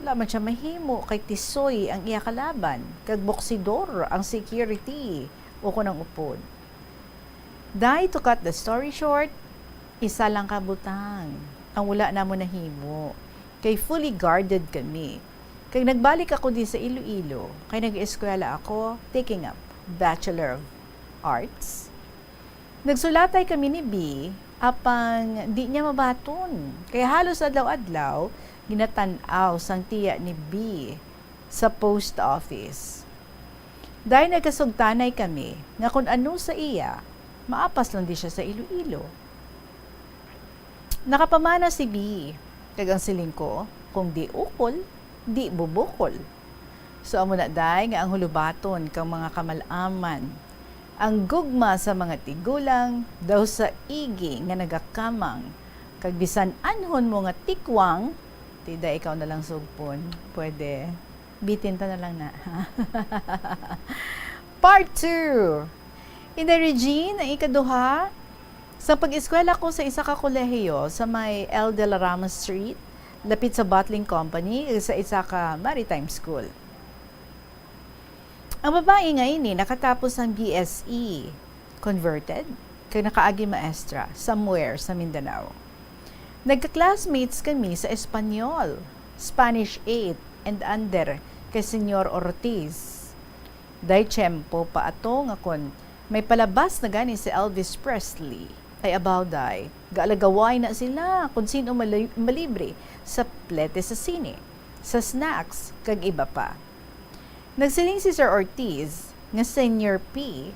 Speaker 14: Wala man siya mahimo, kay tisoy ang iya kalaban, kag boksidor ang security, o kunang upod. Day, to cut the story short, isa lang kabutang, ang wala na mo nahimo, kay fully guarded kami. Kag nagbalik ako di sa Iloilo, kay nag-eskwela ako, taking up Bachelor of Arts. Nagsulatay kami ni B, apang di niya mabaton. Kaya halos adlaw-adlaw, ginatanaw sang tiya ni B sa post office. Dahil nagkasugtanay kami, nga kung ano sa iya, maapas lang di siya sa Iloilo. Nakapamana si B, kagang siling ko, kung di ukol, di bubukol. So amo na day nga ang hulubaton kang mga kamalaman. Ang gugma sa mga tigulang daw sa igi nga nagakamang. Kag bisan anhon mo nga tikwang, tida ikaw na lang sugpon. Pwede. Bitin ta na lang na. Part 2. Inday Regine, ang ikaduha, sa pag-eskwela ko sa isa ka kolehiyo sa may El de la Rama Street, lapit sa bottling company, sa isa ka maritime school. Ang babae ngayon nakatapos ng BSE, converted, kaya nakaagi maestra, somewhere sa Mindanao. Nagka-classmates kami sa Espanyol, Spanish 8 and under, kay Senyor Ortiz. Dahil tiyempo pa ato nga kon may palabas na gani si Elvis Presley, ay about day, gaalagaway na sila kung sino malibre sa plete sa sine, sa snacks, kag iba pa. Nagsiling si Sir Ortiz, nga Senior P,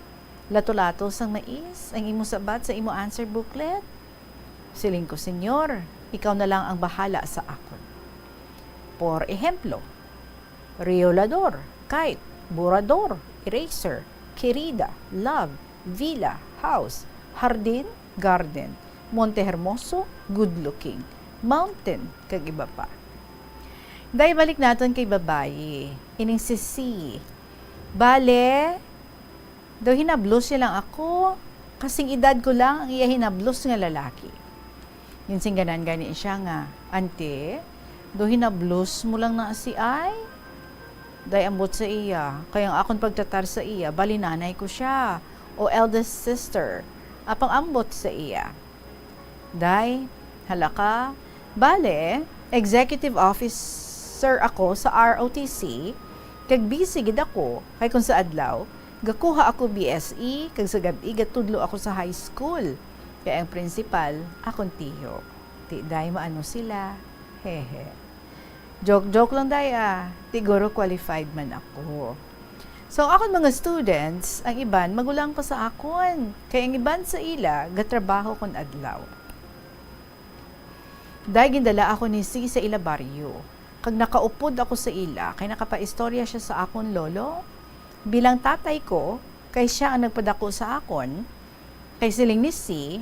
Speaker 14: lato-lato sang mais, ang imo sabat sa imo answer booklet. Siling ko, Senyor, ikaw na lang ang bahala sa akon. Por ejemplo, Riolador, Kite, Burador, Eraser, Querida, Love, Villa, House, Hardin, Garden, Monte Hermoso, Good Looking, Mountain, kag iba pa. Dahil balik natin kay babae, ining si C. Bale, daw hinablos niya lang ako, kasing edad ko lang ang iya hinablos nga lalaki. Yun sing ganan gani siya nga, ante, daw hinablos mo lang na si ay, dahil ambot sa iya, kayang akong pagtatar sa iya, bali nanay ko siya, o eldest sister, apang ambot sa iya. Dahil, halaka, bale, executive officer ako sa ROTC, kag busy gid ako, kay kung sa adlaw, gakuha ako BSE, kag sa gabi gatudlo ako sa high school. Kaya ang principal, akong tiyo. Ti day maano sila, hehe. Joke lang day tiguro qualified man ako. So akon mga students, ang iban magulang pa sa akon. Kaya ang iban sa ila, gatrabaho kon adlaw. Dahil gindala ako ni C sa ila baryo. Kag nakaupod ako sa ila, kay nakapaistorya siya sa akon lolo. Bilang tatay ko, kay siya ang nagpadako sa akon, kay siling ni C,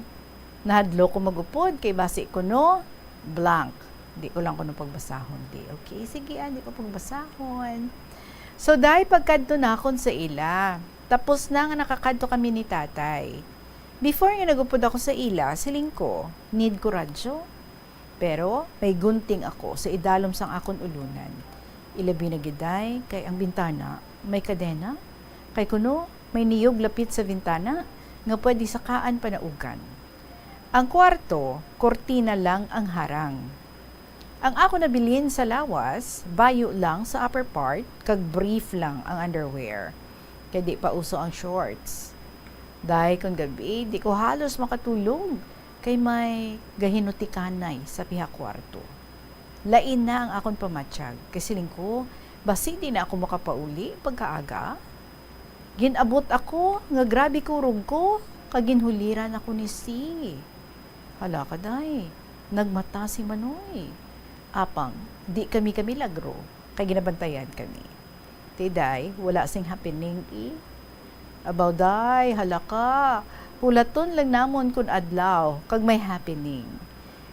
Speaker 14: nahadlo ko magupod, kay basi ko no, blank. Di ko lang ko no pagbasahon. Di, okay, sige, di ko pagbasahon. So, dahil pagkadto na akon sa ila, tapos na nga nakakadto kami ni tatay. Before nga nagupod ako sa ila, siling ko, need ko radyo. Pero, may gunting ako sa idalom sang akon ulunan. Ilabi na giday, kay ang bintana, may kadena. Kay kuno, may niyog lapit sa bintana, nga pwede sakaan panaugan. Ang kwarto, kortina lang ang harang. Ang ako nabilin sa lawas, bayo lang sa upper part, kag brief lang ang underwear. Kaya di pa uso ang shorts. Dahil kung gabi, di ko halos makatulog, kay may gahinutikanay sa pihak kwarto. Lain na ang akong pamatsyag, kasi siling ko, basi di na ako makapauli pagkaaga. Ginabot ako, nga grabe kurog ko, kaginhuliran ako ni C. Hala ka day, nagmata si Manoy. Apang, di kami lagro, kay ginabantayan kami. Tiday, wala sing happening Abaw day, halaka, hulaton lang namon kun adlaw, kag may happening.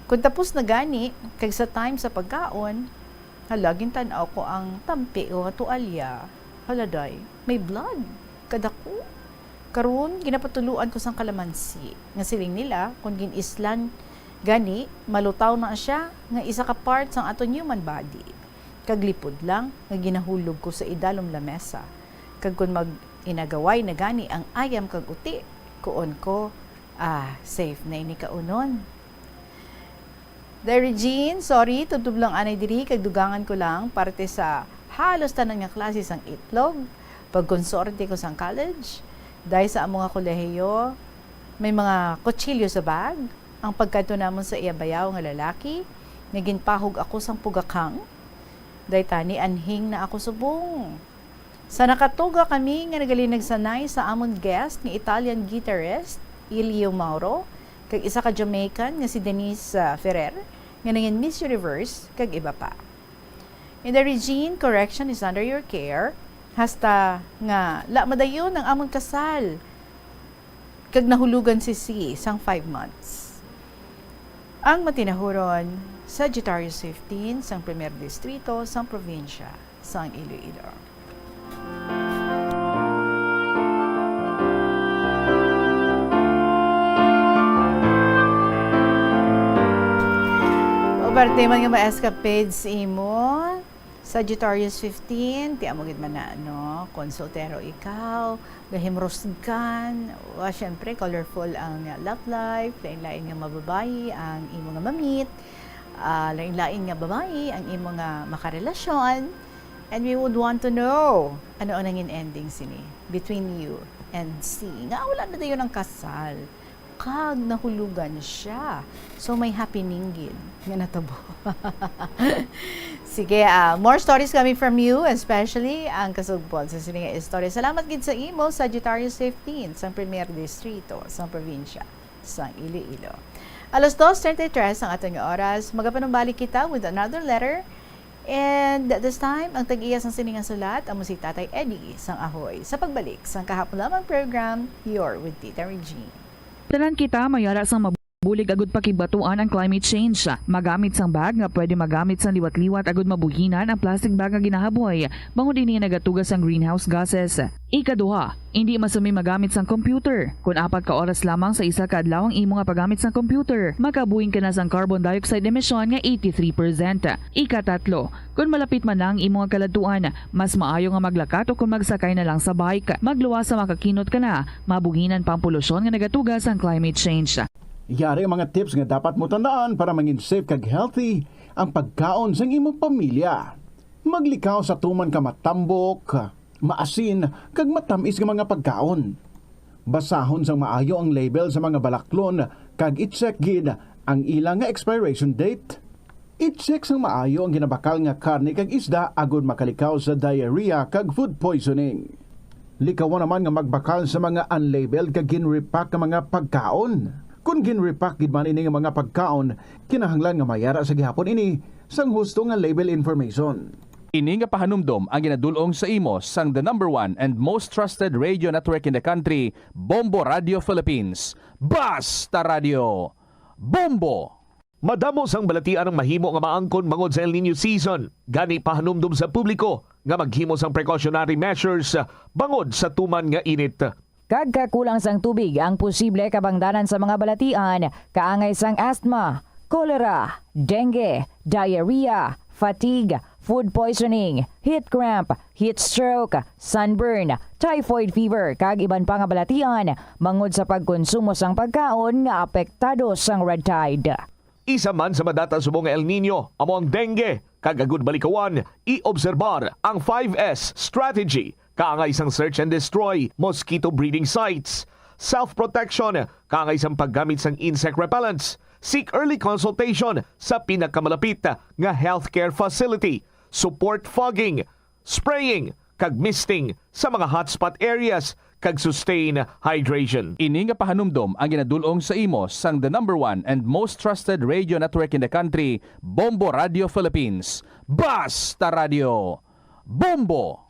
Speaker 14: Kung tapos na gani, kag sa time sa pagkaon, halagin tanaw ko ang tampi o tualya. Haladay, may blood, kadako. Karon ginapatuluan ko sang kalamansi. Nga siling nila, kung ginislan gani, malutaw na siya, nga isa ka part sang aton human body. Kaglipod lang, nga ginahulog ko sa idalom lamesa. Kag kung mag-inagaway na gani ang ayam kag uti, kuon ko, safe na ini kaunon. There, Regine, sorry, tutub lang anay diri, kag dugangan ko lang, parte sa halos tanan nga klase sang itlog, pagkonsorte ko sang college, dahil sa among kolehiyo, may mga kutsilyo sa bag, ang pagkadto namon sa iyabayaw nga lalaki, naging pahog ako sang pugakang, dahil tani anhing na ako subong. Sa nakatuga kami nga nagaling nagsanay sa among guest nga Italian guitarist Elio Mauro, kag isa ka Jamaican nga si Denise Ferrer nga nangin Miss Universe kag iba pa. In the Regine, correction is under your care. Hasta nga la madayon ang among kasal kag nahulugan si sang 5 months. Ang matinahuron, Sagittarius 15 sang 1 Distrito sang probinsya sang Iloilo. Parte man nga ma-escapades imo, Sagittarius 15, ti amogid man na, no? Konsultero ikaw, gahimrosgan, syempre colorful ang love life, lain-lain nga mababayi ang imo nga mamit, lain-lain nga babayi ang imo nga makarelasyon, and we would want to know ano ang nangin ending sini between you and C. Nga wala na dayon ang kasal. Kag nahulugan siya. So may happening gid nga natabo. Sige, more stories coming from you, especially ang kasugpon sa sininga istorya. Salamat gid sa imo, Sagittarius 15, sa 1 Distrito, sa probinsya, sa Iloilo. Alas 2:33 ang atong oras. Magapanumbalik kita with another letter. And this time, ang tag-iyas ng siningang sulat, amo si Tatay Eddie, sang Ahoy. Sa pagbalik, sang kahapon lamang program, You're with Tita Regine.
Speaker 1: Tanan kita mayara sang mabulig agud pakibatuan ang climate change. Magamit sang bag nga pwede magamit sang liwat-liwat agud mabuhinan ang plastic bag nga ginahaboy. Bangod ini nagatugas ang greenhouse gases. Ikaduha, hindi masumi magamit sang computer. Kung 4 ka oras lamang sa isa ka adlaw ang imo nga paggamit sang computer, makabuhing ka na sang carbon dioxide emission nga 83%. Ikatatlo, kung malapit man lang imo nga kaladuan, mas maayo nga maglakat o kung magsakay na lang sa bike. Magluwas sa makakinot ka na, mabuhinan pang polusyon nga nagatugas ang climate change.
Speaker 22: Yari ang mga tips nga dapat mo tandaan para mangin safe kag healthy ang pagkaon sa imong pamilya. Maglikaw sa tuman ka matambok, maasin, kag matamis nga mga pagkaon. Basahon sang maayo ang label sa mga balaklon kag i-check gid ang ilang nga expiration date. I-check sang maayo ang ginabakal nga karne kag isda agud makalikaw sa diarrhea kag food poisoning. Likawan naman nga magbakal sa mga unlabeled kag ginrepack nga mga pagkaon. Kung ginrepack gid man ini nga mga pagkaon, kinahanglan nga mayara sa gihapon ini sang husto nga label information.
Speaker 18: Ini nga pahanumdom ang ginadulong sa imo sang the #1 and most trusted radio network in the country, Bombo Radio Philippines. Basta Radio Bombo!
Speaker 13: Madamo sang balatian ang mahimo nga maangkon bangod sa El Nino season. Gani pahanumdom sa publiko nga maghimo sang precautionary measures bangod sa tuman nga init.
Speaker 23: Kagkakulang sang tubig ang posible kabangdanan sa mga balatian, kaangay sang asthma, cholera, dengue, diarrhea, fatigue, food poisoning, heat cramp, heat stroke, sunburn, typhoid fever, kag iban pa nga balatian, mangod sa pagkonsumo sang pagkaon nga apektado sang red tide.
Speaker 13: Isa man sa madata subong El Nino, amo ang dengue, kagagud balikawan, i-obserbar ang 5S strategy, kaangay isang search and destroy mosquito breeding sites, self-protection, kaangay isang paggamit sang insect repellents, seek early consultation sa pinakamalapit nga healthcare facility, support fogging, spraying, kag misting sa mga hotspot areas, kag sustain hydration.
Speaker 18: Ini nga pahanumdom ang ginadulong sa imo sang the #1 and most trusted radio network in the country, Bombo Radio Philippines. Basta Radio Bombo!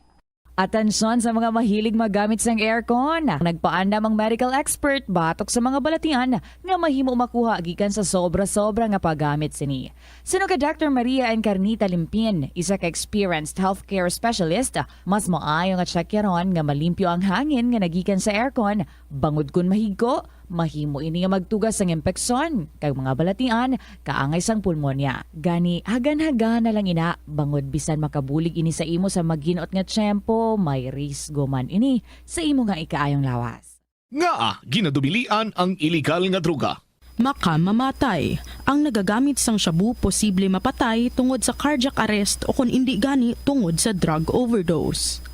Speaker 23: Atensyon sa mga mahilig magamit sang aircon. Nagpaandam ang medical expert batok sa mga balatian nga mahimo makuha gikan sa sobra-sobra nga paggamit sini. Sino ka Dr. Maria Encarnita Limpin, isa ka experienced healthcare specialist, mas maayo nga tsakyaron nga malimpyo ang hangin nga nagikan sa aircon bangod kun mahigko. Mahimo ini nga magtugas sang impeksyon kag mga balatian kaangay sang pulmonya. Gani hagan-hagan na lang ina bangod bisan makabulig ini sa imo sa maginot nga tiyempo, may risgo man ini sa imo nga ikaayong lawas.
Speaker 13: Nga ginadubilian ang illegal nga droga.
Speaker 15: Makamamatay. Ang nagagamit sang shabu posible mapatay tungod sa cardiac arrest o kung hindi gani tungod sa drug overdose.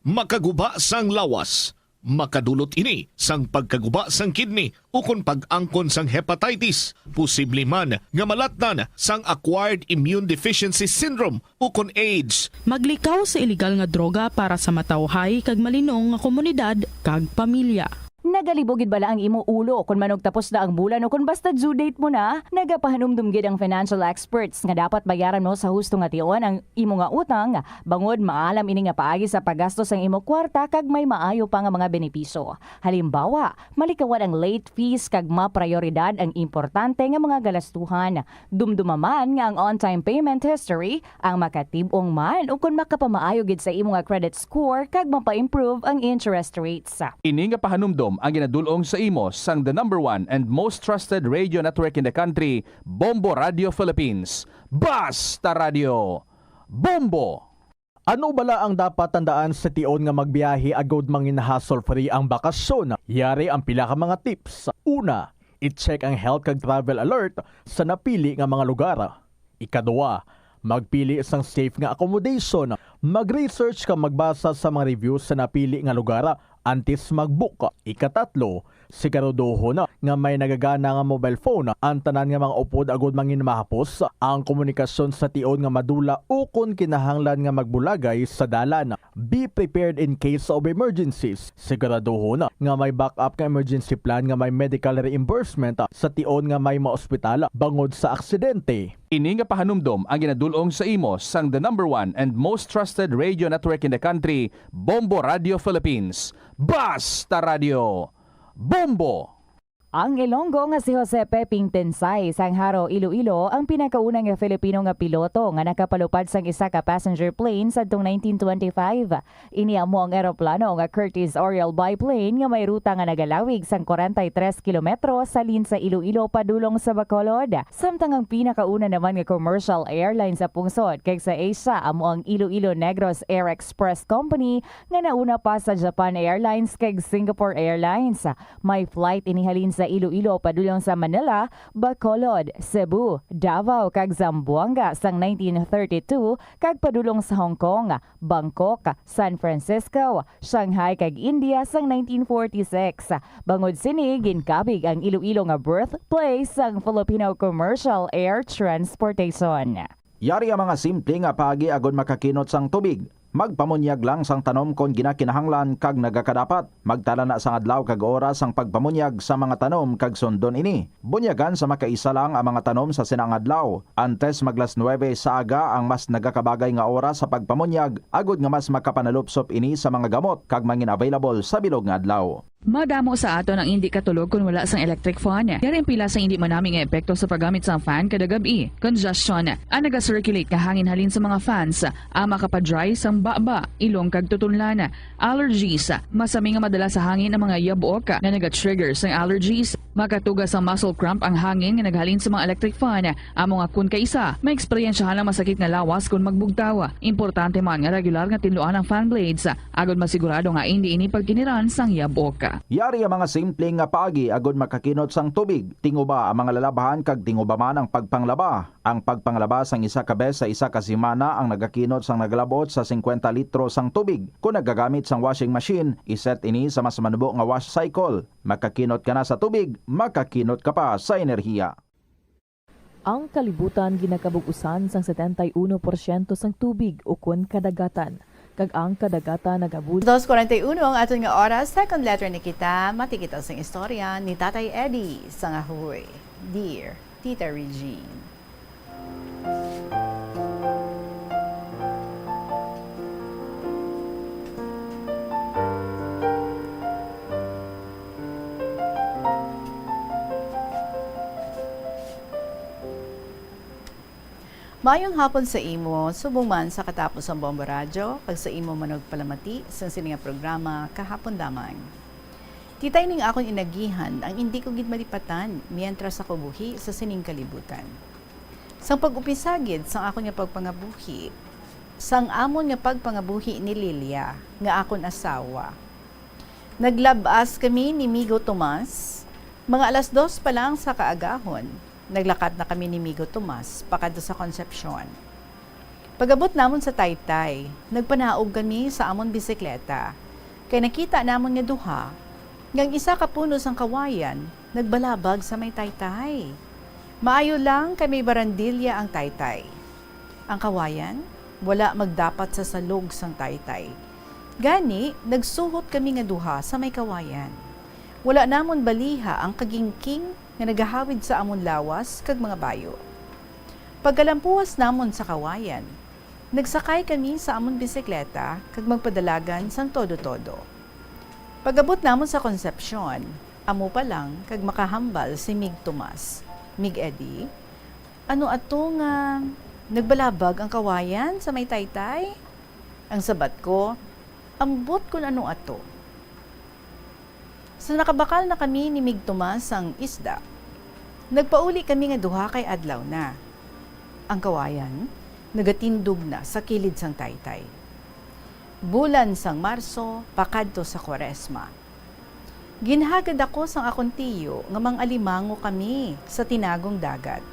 Speaker 13: Makaguba sang lawas. Makadulot ini sang pagkaguba sang kidney ukon pag-angkon sang hepatitis, posible man nga malatnan sang acquired immune deficiency syndrome ukon AIDS.
Speaker 15: Maglikaw sa illegal nga droga para sa matawhay kag malinong nga komunidad kag pamilya.
Speaker 17: Nagalibogid bala ang imo ulo kung manog tapos na ang bulan o kung basta due date mo na, nagapahanumdumgid ang financial experts nga dapat bayaran mo sa husto nga tion ang imo nga utang bangod maalam ini nga paagi sa paggastos ang imo kwarta kag may maayo pa nga mga benepisyo. Halimbawa, malikawan ang late fees kag maprioridad ang importante nga mga galastuhan. Dumdumaman nga ang on-time payment history ang makatibong man o kung makapamaayo gid sa imo nga credit score kag mapa-improve ang interest rates.
Speaker 18: Ini nga pahanumdom ang ginadulong sa imo sang the number 1 and most trusted radio network in the country, Bombo Radio Philippines. Basta Radio! Bombo!
Speaker 19: Ano bala ang dapat tandaan sa tion nga magbiyahe agod mangin hassle-free ang bakasyon? Yari ang pila ka mga tips. Una, i-check ang health kag travel alert sa napili nga mga lugar. Ikaduwa, magpili isang safe nga accommodation. Mag-research ka magbasa sa mga reviews sa napili nga lugar antes mag-book. Ikatatlo, siguraduho na nga may nagagana nga mobile phone. Ang tanan nga mga upod agud mangin mahapos ang komunikasyon sa tion nga madula o kung kinahanglan nga magbulagay sa dalan. Be prepared in case of emergencies. Siguraduho na nga may backup nga emergency plan nga may medical reimbursement sa tion nga may maospital bangod sa aksidente.
Speaker 18: Ini nga pahanumdom ang ginadulong sa imo sang the number 1 and most trusted radio network in the country, Bombo Radio Philippines. Basta Radio! Bombo!
Speaker 17: Ang Ilonggo nga si Jose Peping Tensay sang Haro, Iloilo ang pinakaunang nga Filipino nga piloto nga nakapalupad sang isa ka passenger plane sadtong 1925. Iniamo ang eroplano nga Curtiss Oriole biplane nga may ruta nga nagalawig sang 43 kilometro sa sa Iloilo padulong sa Bacolod. Samtang ang pinakauna naman nga commercial airline sa pungsod kay sa Asia amo ang Iloilo Negros Air Express Company nga nauna pa sa Japan Airlines kay Singapore Airlines. May flight inihalin sa Iloilo padulong sa Manila, Bacolod, Cebu, Davao kag Zamboanga sang 1932 kag padulong sa Hong Kong, Bangkok, San Francisco, Shanghai kag India sang 1946. Bangod sini ginkabig ang Iloilo nga birthplace sang Filipino Commercial Air Transportation.
Speaker 3: Yari ang mga simple nga paagi agod makakinot sang tubig. Magpamunyag lang sang tanom kon ginakinahanglan kag nagakadapat. Magtala na sang adlaw kag oras ang pagpamunyag sa mga tanom kag sundon ini. Bunyagan sa makaisa lang ang mga tanom sa sinang adlaw. Antes maglas 9 sa aga ang mas nagakabagay nga oras sa pagpamunyag agod nga mas makapanalupsop ini sa mga gamot kag mangin available sa bilog nga adlaw.
Speaker 1: Madamo sa ato ng hindi katulog kung wala sang electric fan. Yari ang pila sa hindi manaming epekto sa paggamit sang fan kada gabi. Congestion, ang naga-circulate ka hangin halin sa mga fans, ama kapadry sang baba, ilong kag tutunlan. Allergies, masami nga madala sa hangin ang mga yabok na naga-trigger sang allergies. Makatugas ang muscle cramp ang hangin nga naghalin sa mga electric fan. Amo nga kun kaisa, may eksperyensyahan lang masakit nga lawas kung magbugtaw. Importante man nga regular nga tinluan ang fan blades, agod masigurado nga hindi ini pagkiniran sang yabok.
Speaker 3: Yari ang mga simple nga paagi agod makakinot sang tubig. Tinguba ang mga lalabahan kag tinguba man ang pagpanglaba. Ang pagpanglaba sang isa ka bes sa isa ka semana ang nagakinot sang naglabot sa 50 litro sang tubig. Kung nagagamit sang washing machine, iset ini sa mas manubo nga wash cycle. Makakinot ka na sa tubig, makakinot ka pa sa enerhiya.
Speaker 20: Ang kalibutan ginakabug-usan sang 71% sang tubig o kun kadagatan. Kag ang kadagatan nagabud.
Speaker 14: 2:41 ang aton nga oras. Second letter ni kita, matikita sang istorya ni Tatay Eddie sa Ngahoy. Dear Tita Regine. Mayong hapon sa imo, subong man sa katapos ang Bombo Radio, pag sa imo manog palamati sa sininga programa kahapon damang. Titay ning akong inagihan ang hindi ko gid malipatan mientras ako buhi sa sining kalibutan. Sang pag-upisagid sang akong nga pagpangabuhi, sang amon nga pagpangabuhi ni Lilia, nga akon asawa. Naglabas kami ni Migo Tomas, mga 2:00 pa lang sa kaagahon. Naglakad na kami ni Migo Tomas, pakado sa Concepcion. Pag-abot namon sa Taytay, nagpanaog kami sa amon bisikleta. Kay nakita namon nga duha, ngang isa ka puno sang kawayan, nagbalabag sa may taytay. Maayo lang kay may barandilya ang taytay. Ang kawayan, wala magdapat sa salog sang taytay. Gani, nagsuhot kami nga duha sa may kawayan. Wala namon baliha ang kagingking nga nagahawid sa amon lawas kag mga bayo. Pagkalampuas namon sa kawayan, nagsakay kami sa amon bisikleta kag magpadalagan sang todo-todo. Pagabot namon sa Concepcion, amo pa lang kag makahambal si Mig Tomas. Mig Eddie, ano ato nga nagbalabag ang kawayan sa may taytay? Ang sabat ko, ambot kun ano ato. Sa nakabakal na kami ni Mig Tomas ang isda, nagpauli kami nga duha kay adlaw na. Ang kawayan, nagatindog na sa kilid sang taytay. Bulan sang Marso, pakadto sa Kwaresma. Ginhagad ako sang akong tiyo nga mang-alimango kami sa tinagong dagat.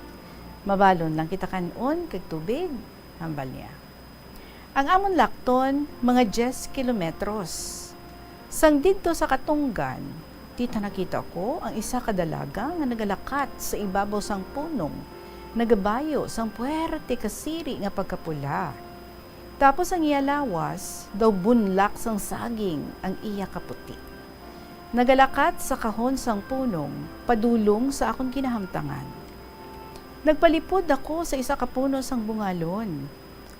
Speaker 14: Mabalon lang kita kanon kag tubig, hambal niya. Ang amon lakton, mga 10 kilometros. Sang didto sa Katunggan, tita nakita ko ang isa ka dalaga nga nagalakat sa ibabaw sang punong, nagabayo sang puwerte kasiri nga pagkapula. Tapos ang iya lawas, daw bunlak sang saging ang iya kaputi. Nagalakat sa kahon sang punong, padulong sa akong kinahamtangan. Nagpalipod ako sa isa ka puno sang bungalon,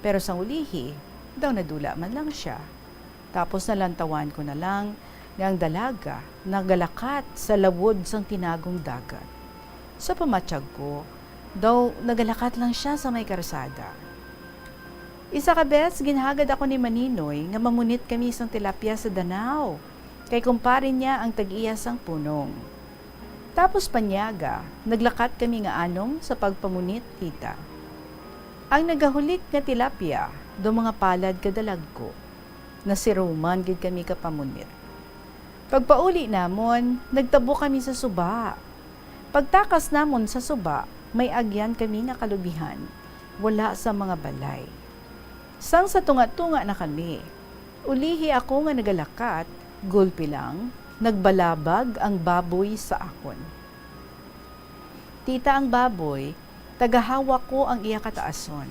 Speaker 14: pero sang ulihi, daw nadula man lang siya. Tapos nalantawan ko na lang nga ang dalaga nagalakat sa lawod sang tinagong dagat. Sa pamatsyag ko, daw nagalakat lang siya sa may karsada. Isa ka bes, ginhagad ako ni Maninoy nga mamunit kami sang tilapia sa Danao. Kay kumpare niya ang tag-iya sang punong. Tapos panyaga, naglakat kami nga anong sa pagpamunit tita. Ang nagahulik nga tilapia, do mga palad kadalag ko, na si Roman gid kami kapamunit. Pagpauli namon, nagtabo kami sa suba. Pagtakas namon sa suba, may agyan kami nga kalubihan, wala sa mga balay. Sang sa tunga-tunga na kami, ulihi ako nga nagalakat, gulpi lang, nagbalabag ang baboy sa akon. Tita ang baboy, tagahawak ko ang iya kataason.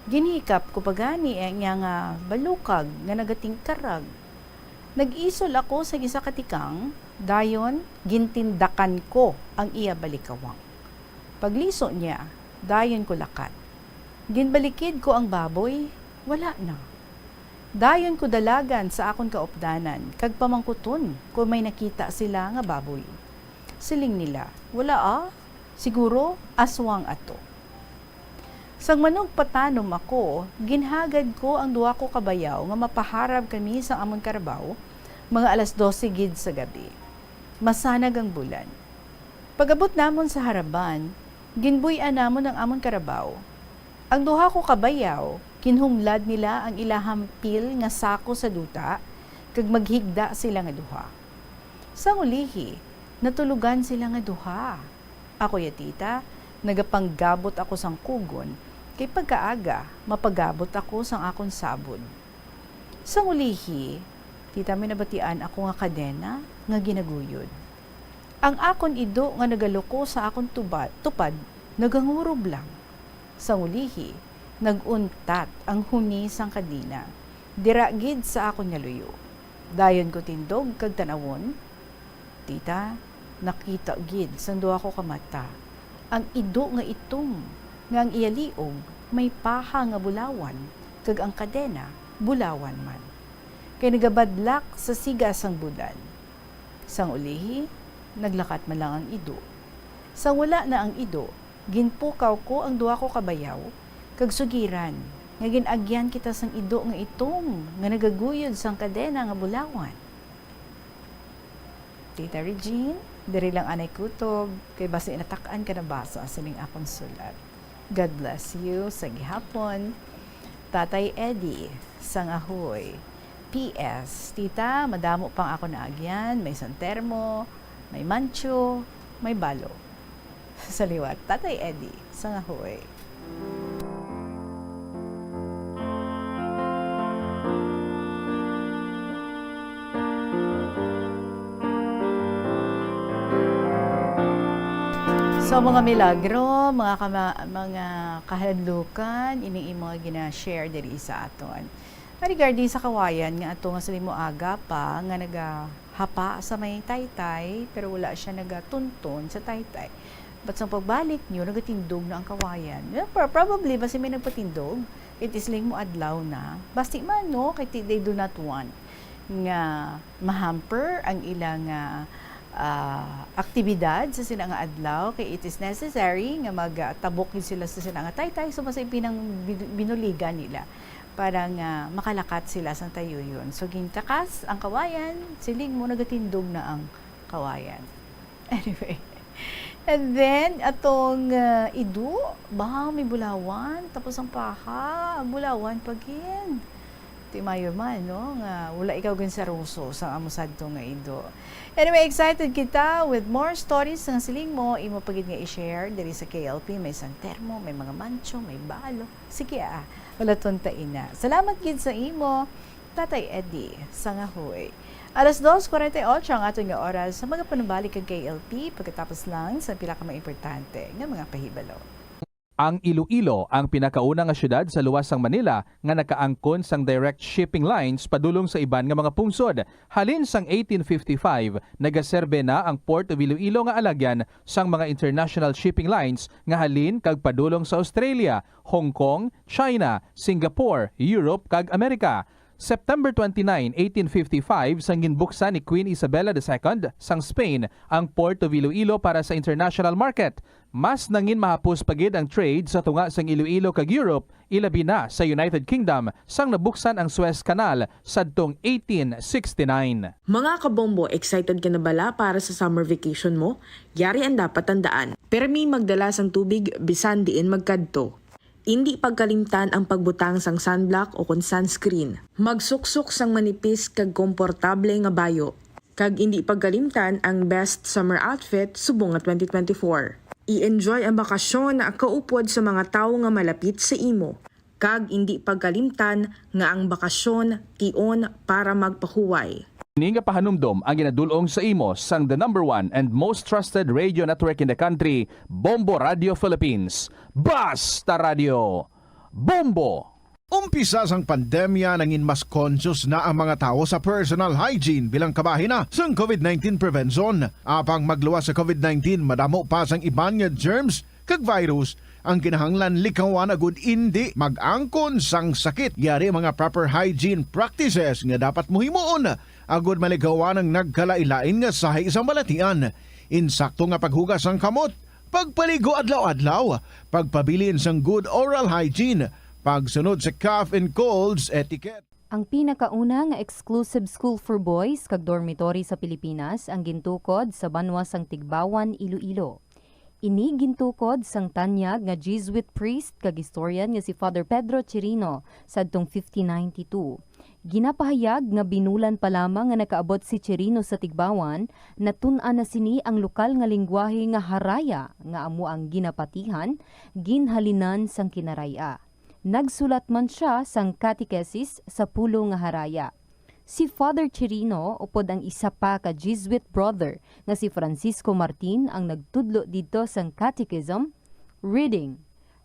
Speaker 14: Ginhikap ko pagani ang iya nga balukag nga nagating karag. Nag-isol ako sa isa katikang, dayon gintindakan ko ang iya balikawang. Pagliso niya, dayon ko lakat. Ginbalikid ko ang baboy, wala na. Dayon ko dalagan sa akon kaopdanan, kag pamangkuton kung may nakita sila nga baboy. Siling nila, wala siguro aswang ato. Sang manog patanom ako, ginhagad ko ang duwa ko kabayaw nga mapaharab kami sa amon karabaw, mga 12:00 gid sa gabi. Masanag ang bulan. Pagabot namon sa haraban, ginbuy-an namon ang amon karabaw. Ang duha ko kabayaw, kinhumlad nila ang ilahang pil nga sako sa duta, kag maghigda sila nga duha. Sang ulihi, natulugan sila nga duha. Ako ya tita, nagapanggabot ako sang kugon, kay pagkaaga, mapagabot ako sang akon sabon. Sang ulihi, tita may nabatian ako nga kadena nga ginaguyod. Ang akon ido nga nagaloko sa akon tupad, nagangurob lang. Sang ulihi, naguntat ang huni sang kadina. Diragid sa akon nga luyo. Dayon ko tindog kag tanawon. Tita, nakita gid sang duha ko ka mata. Ang ido nga itong nga ang iyaliog may paha nga bulawan kag ang kadena bulawan man. Kay nagabadlak sa siga sang bulan. Sang ulihi, naglakat man lang ang ido. Sang wala na ang ido, ginpukaw ko ang duha ko kabayaw kag sugiran nga ginagyan kita sang ido nga itong nga nagaguyod sang kadena nga bulawan. Tita Regine, diri lang anay kutob kay basi inatak-an ka na basa sa ning akong sulat. God bless you sa gihapon. Tatay Eddie sang Ahoy. PS, tita, madamo pang ako na agyan, may santermo, may mancho, may balo. Sa liwat, Tatay Eddie sang Ahoy. So mga milagro, mga kahadlukan, ini mga gina-share diri sa aton. Regarding sa kawayan nga ato nga sa mo aga pa nga nagahapa sa may taytay pero wala siya nagatunton sa taytay. But sa pagbalik niyo nagatindog na ang kawayan. Probably basi may nagpatindog, it is lang mo adlaw na. Basti man no kay they do not want nga mahamper ang ilang aktibidad sa silang adlaw kay it is necessary nga magtabok sila sa silang taytay so mas ipinang binuligan nila para nga makalakat sila sa tayuyon. So gintakas ang kawayan, siling mo nagatindog na ang kawayan. Anyway, and then atong idu, may bulawan tapos ang paha, bulawan pagin. Ti mayo man no nga wala ikaw gan sa ruso sa amusad to nga ido. Anyway, excited kita with more stories nga siling mo imo pagid nga i-share diri sa KLP. May isang termo, may mga mancho, may balo. Sige wala tontain na. Salamat gid sa imo, Tatay Eddie Sangahoy. 2:48 ang aton nga oras sa mga panubalik ang KLP pagkatapos lang sa pila ka mga importante nga mga pahibalo.
Speaker 18: Ang Iloilo ang pinakauna nga syudad sa luwas sang Manila nga nakaangkon sang direct shipping lines padulong sa iban nga mga pungsod. Halin sang 1855, nagaserbe na ang Port of Iloilo nga alagyan sang mga international shipping lines nga halin kag padulong sa Australia, Hong Kong, China, Singapore, Europe kag Amerika. September 29, 1855, sang ginbuksan ni Queen Isabella II sang Spain ang Port of Iloilo para sa international market. Mas nangin mahapos pagid ang trade sa tunga sang Iloilo kag Europe, ilabi na sa United Kingdom sang nabuksan ang Suez Canal sadtong 1869.
Speaker 5: Mga kabombo, excited ka na bala para sa summer vacation mo? Yari ang dapat tandaan. Permi magdala sang tubig bisan diin magkadto. Hindi pagkalimtan ang pagbutang sang sunblock o kon sunscreen. Magsuksok sang manipis kag komportable nga bayo. Kag hindi pagkalimtan ang best summer outfit subong nga 2024. I-enjoy ang bakasyon na kaupod sa mga tao nga malapit sa imo. Kag hindi pagkalimtan nga ang bakasyon tion para magpahuway.
Speaker 18: Ini nga pahanumdom ang ginadulong sa imo sang the #1 and most trusted radio network in the country, Bombo Radio Philippines. Basta Radio Bombo!
Speaker 22: Umpisa sang pandemya nangin mas conscious na ang mga tao sa personal hygiene bilang kabahina sang COVID-19 prevention. Apang magluwas sa COVID-19, madamo pa sang iban nga germs kag virus ang kinahanglan likawan agud hindi mag-angkon sang sakit. Yari mga proper hygiene practices nga dapat muhimuon agud maligawan ang nagkalailain nga sahay isang balatian. Insakto nga paghugas sang kamot, pagpaligo adlaw-adlaw, pagpabilin sang good oral hygiene, pagsunod sa cough and colds etiquette.
Speaker 10: Ang pinakauna nga exclusive school for boys kag dormitory sa Pilipinas ang gintukod sa banwa sang Tigbawan, Iloilo. Ini gintukod sang tanyag nga Jesuit priest kag historian nga si Father Pedro Chirino sadtong 1592. Ginapahayag nga binulan pa lamang nga nakaabot si Chirino sa Tigbawan, natun-an na sini ang lokal nga lingwahe nga Haraya nga amo ang ginapatihan, ginhalinan sang Kinaraya. Nagsulat man siya sang catechesis sa pulo nga Haraya. Si Father Chirino upod ang isa pa ka Jesuit brother nga si Francisco Martin ang nagtudlo dito sang catechism, reading,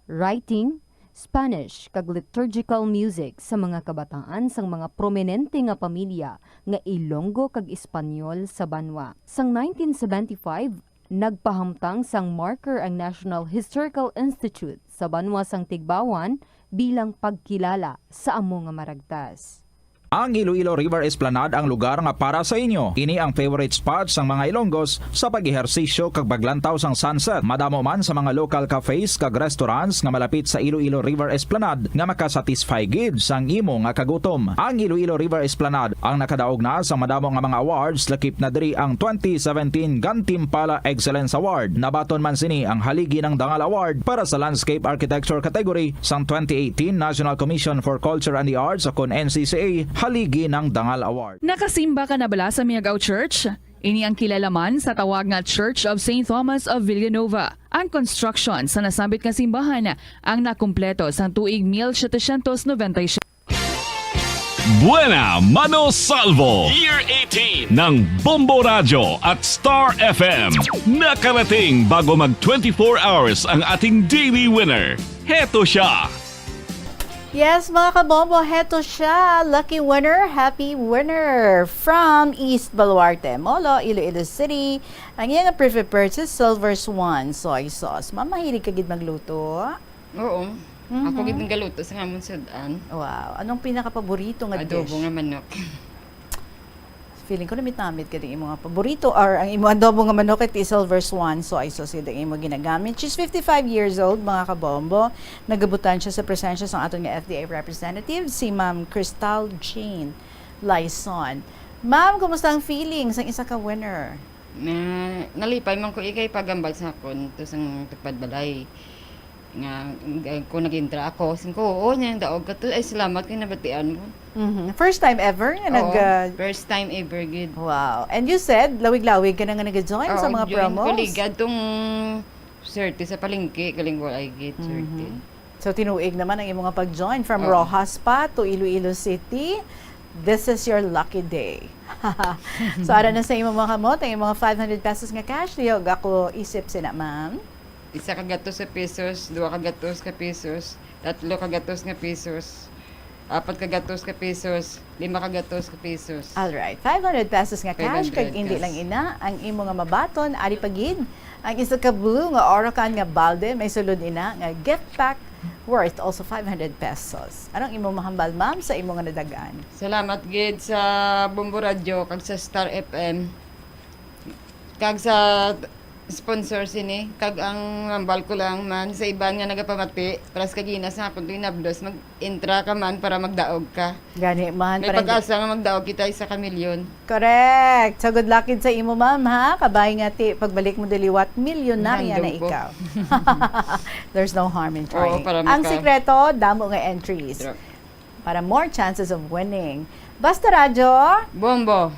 Speaker 10: writing, Spanish kag liturgical music sa mga kabataan sang mga prominente nga pamilya nga Ilonggo kag Espanyol sa banwa. Sang 1975, nagpahamtang sang marker ang National Historical Institute sa banwa sang Tigbawan bilang pagkilala sa amo nga maragtas.
Speaker 3: Ang Iloilo River Esplanade ang lugar nga para sa inyo. Ini ang favorite spot sang mga Ilonggos sa pag-ehersisyo kag paglantaw sang sunset. Madamo man sa mga local cafes kag restaurants nga malapit sa Iloilo River Esplanade nga makasatisfy gid sang imo nga kagutom. Ang Iloilo River Esplanade ang nakadaog na sa madamo nga mga awards, lakip na diri ang 2017 Gantimpala Excellence Award. Nabaton man sini ang haligi ng Dangal Award para sa Landscape Architecture category sang 2018 National Commission for Culture and the Arts o kon NCCA haligi ng Dangal Award.
Speaker 1: Nakasimba ka na bala sa Miagao Church? Ini ang kilalaman sa tawag nga Church of St. Thomas of Villanova. Ang construction sa nasabit nga simbahan ang nakumpleto sa tuig 1797.
Speaker 12: Buena Mano Salvo Year 18 ng Bombo Radio at Star FM. Nakarating bago mag 24 hours ang ating daily winner. Heto siya.
Speaker 14: Yes, mga kabombo, heto siya. Lucky winner, happy winner from East Baluarte, Molo, Iloilo City. Ang iyang preferred purchase, Silver Swan soy sauce. Ma'am, mahilig ka gid magluto?
Speaker 4: Oo. Ako gid ng galuto sa ngamon sudan.
Speaker 14: Wow. Anong pinaka-paborito nga dish?
Speaker 4: Adobo nga manok.
Speaker 14: Feeling ko namit-namit ka din yung mga paborito or ang imo adobo nga manok iti Silver Swan soy sauce yung imo ginagamit. She's 55 years old, mga kabombo. Nagabutan siya sa presensya sa aton nga FDA representative, si Ma'am Crystal Jane Lyson. Ma'am, kumusta ang feelings ang isa ka winner?
Speaker 4: Nalipay man ko ikay pagambal sa akon to sang tupad balay. Nga ko nag-intra ako sing ko nya daog ka to ay salamat kay nabatian mo.
Speaker 14: First time ever nga
Speaker 4: first time ever good.
Speaker 14: Wow. And you said lawig-lawig ka na nga nag-join sa mga promos.
Speaker 4: Oo, kuligad tong serte sa palengke kaling walay gate serte.
Speaker 14: So tinuig naman ang imong pag-join from Rojas pa to Iloilo City. This is your lucky day. So ara na sa imong mga kamot ang imong 500 pesos nga cash liog ako isip sina ma'am.
Speaker 4: Isa ka gatos ka pesos, dua ka gatos ka pesos, tatlo ka gatos nga pesos, apat ka gatos ka pesos, lima ka gatos ka pesos.
Speaker 14: Alright, 500 pesos nga cash,
Speaker 4: 500
Speaker 14: kag hindi
Speaker 4: cash.
Speaker 14: lang ina, ang imo nga mabaton, ari pagid, ang isa ka blue nga Oracan nga balde, may sulod ina, nga gift pack, worth also 500 pesos. Anong imo mahambal, ma'am, sa imo nga nadagaan?
Speaker 4: Salamat gid sa Bombo Radio, kag sa Star FM, kag sa sponsor sini kag ang hambal ko lang man sa iban nga nagapamati pras kaginas nga kun nabdos mag-intra ka man para magdaog ka
Speaker 14: gani man
Speaker 4: may pag-asa nga magdaog kita isa ka milyon.
Speaker 14: Correct. So good luck sa imo, ma'am, ha. Kabay nga ti pagbalik mo diliwat milyonarya na
Speaker 4: Handog ko.
Speaker 14: ikaw. There's no harm in trying.
Speaker 4: Oo, para
Speaker 14: Ang
Speaker 4: maka-
Speaker 14: sikreto, damo nga entries para more chances of winning. Basta Radyo,
Speaker 4: Bombo,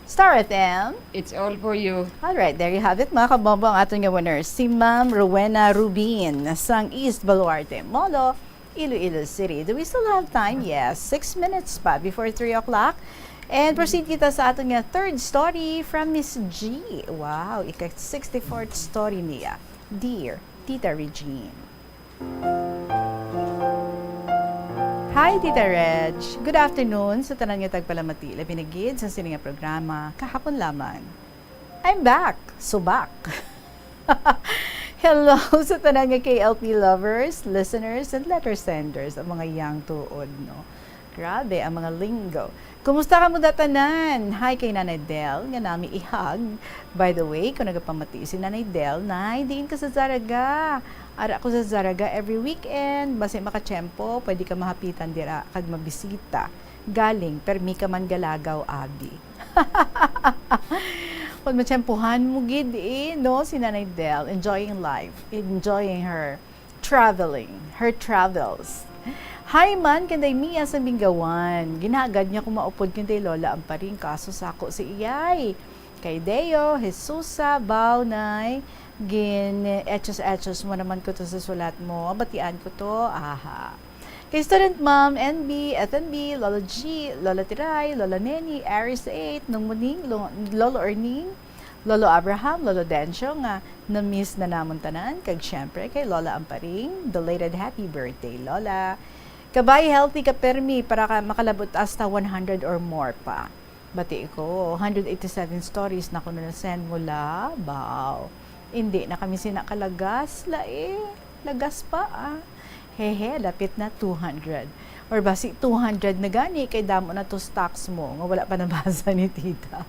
Speaker 14: Star FM.
Speaker 4: It's all for you.
Speaker 14: Alright, there you have it, mga kabombo, ang ating nga winners. Si Ma'am Rowena Rubin sang East Baluarte, Molo, Iloilo City. Do we still have time? Yes, 6 minutes pa before 3 o'clock. And proceed kita sa ating nga third story from Miss G. Wow, ika-64th story niya. Dear Tita Regine. Hi, Tita Reg. Good afternoon sa tanan nga tagpalamati. Labinagid sa sininga programa kahapon lamang. I'm back. So back. Hello sa tanan nga KLP lovers, listeners, and letter senders, ang mga yang tuod, no? Grabe, ang mga linggo. Kumusta ka mo datanan? Hi kay Nanay Del, nga nami ihag. By the way, kung nagapamati si Nanay Del, Nay, diin ka sa Zaraga. Ara ko sa Zaraga every weekend. Basta makachempo, pwede ka mahapitan dira kag mabisita. Galing, permi ka man galagaw, abi. Pag machempohan mo gid no, si Nanay Del, enjoying life, enjoying her her travels. Hi man, kanday Mia sa Bingawan. Ginagad niya kung maupod kanday Lola ang paring kaso sako si Iyay. Kay Deo, Jesusa, Baunay, etchos mo naman ko to sa sulat mo. Batian ko to. Aha. Kay Student Mom, NB, FNB, Lola G, Lola Tiray, Lola Neni, Aris 8, Nung Muning, Lolo Erning, Lolo Abraham, Lolo Dencio, nga na-miss na namon tanan. Kag syempre kay Lola Amparing, belated happy birthday, Lola. Kabay healthy ka permi para ka makalabot hasta 100 or more pa. Bati ko, 187 stories na ko na-send mula. Wow. Hindi na kami sinakalagas. Lagas pa Hehe, lapit na 200. Or basi 200 na gani, kay damo na to stocks mo. Nga wala pa nabasa ni tita.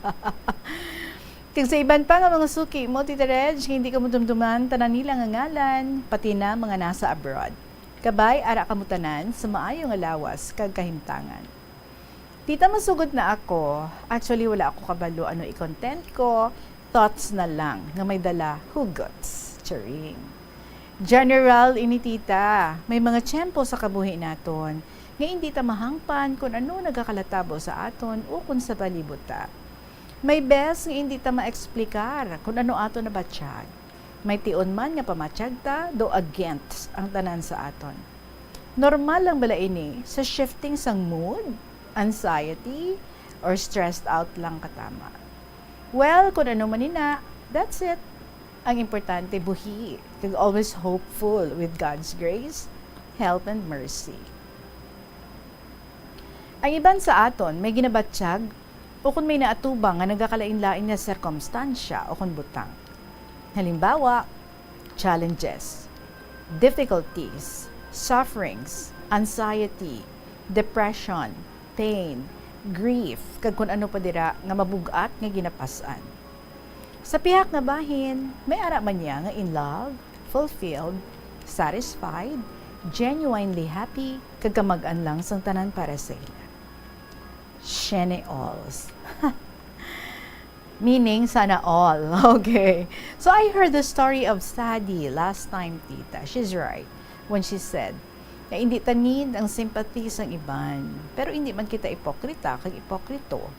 Speaker 14: Kung sa iban pa nga mga suki mo, Tita Reg, hindi ka mo dumduman, tanan nila nga ngalan, pati na mga nasa abroad. Kabay, ara kamutanan sa maayong alawas, kag kahimtangan. Tita, masugod na ako. Actually, wala ako kabalo ano i-content ko. Thoughts na lang nga may dala hugots. Charing. General ini tita, may mga tiyempo sa kabuhi naton nga hindi ta mahangpan kung ano nagakalatabo sa aton o kung sa palibota. May best nga hindi ta maeksplikar kung ano ato na batsyag. May tion man nga pamatsyag ta do against ang tanan sa aton. Normal lang bala ini sa shifting sang mood Anxiety? Or stressed out lang katama? Well, kung ano man ina, that's it. Ang importante, buhi. Kag always hopeful with God's grace, help, and mercy. Ang iban sa aton, may ginabatsyag o kung may naatubang nga nagakalain-lain na sirkumstansya o kung butang. Halimbawa, challenges, difficulties, sufferings, anxiety, depression, pain, grief, kag kung ano pa dira nga mabugat nga ginapasan. Sa pihak nga bahin, may ara man niya nga in love, fulfilled, satisfied, genuinely happy, kag kamag-an lang sang tanan para sa ila. Shene alls. Meaning, sana all. Okay. So, I heard the story of Sadie last time, tita. She's right when she said, na hindi tanid ang sympathy sang iban, pero hindi man kita ipokrita kag ipokrito.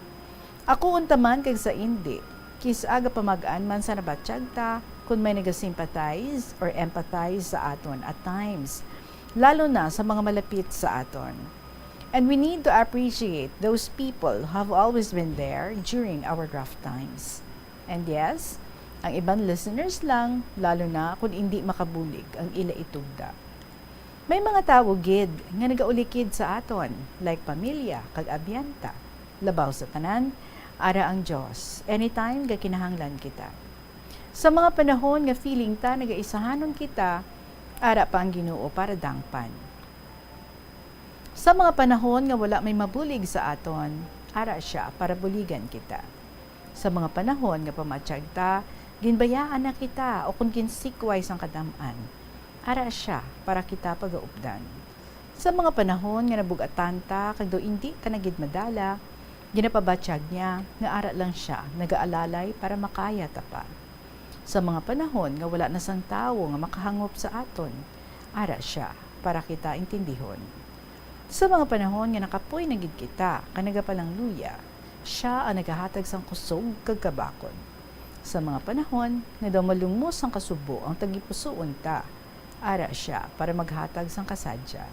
Speaker 14: Ako untaman kag sa hindi, kis aga pamagaan man sa nabatsyag ta, kung may nag-sympathize or empathize sa aton at times, lalo na sa mga malapit sa aton. And we need to appreciate those people who have always been there during our rough times. And yes, ang ibang listeners lang, lalo na kung hindi makabulig ang ila itugda. May mga tao gid nga nagaulikid sa aton, like pamilya, kag abyanta, labaw sa tanan, ara ang Dios, anytime ga kinahanglan kita. Sa mga panahon nga feeling ta nagaisahanon kita, ara pa ang Ginoo para dangpan. Sa mga panahon nga wala may mabulig sa aton, ara siya para buligan kita. Sa mga panahon nga pamatsyag ta, ginbayaan na kita o kung kinsikway sang kadaman, ara siya para kita pagaupdan. Sa mga panahon nga nabugatan ta, kag do hindi ka nagid madala, ginapabatsyag niya nga ara lang siya, nagaalalay para makaya ta pa. Sa mga panahon nga wala na sang tawo nga makahangop sa aton, ara siya para kita intindihon. Sa mga panahon nga nakapoy na gid kita, kanagapalang luya, siya ang nagahatag sang kusog kag kabakon. Sa mga panahon nga daw malumos ang kasubo ang tagipusoon ta, ara siya para maghatag sang kasadya.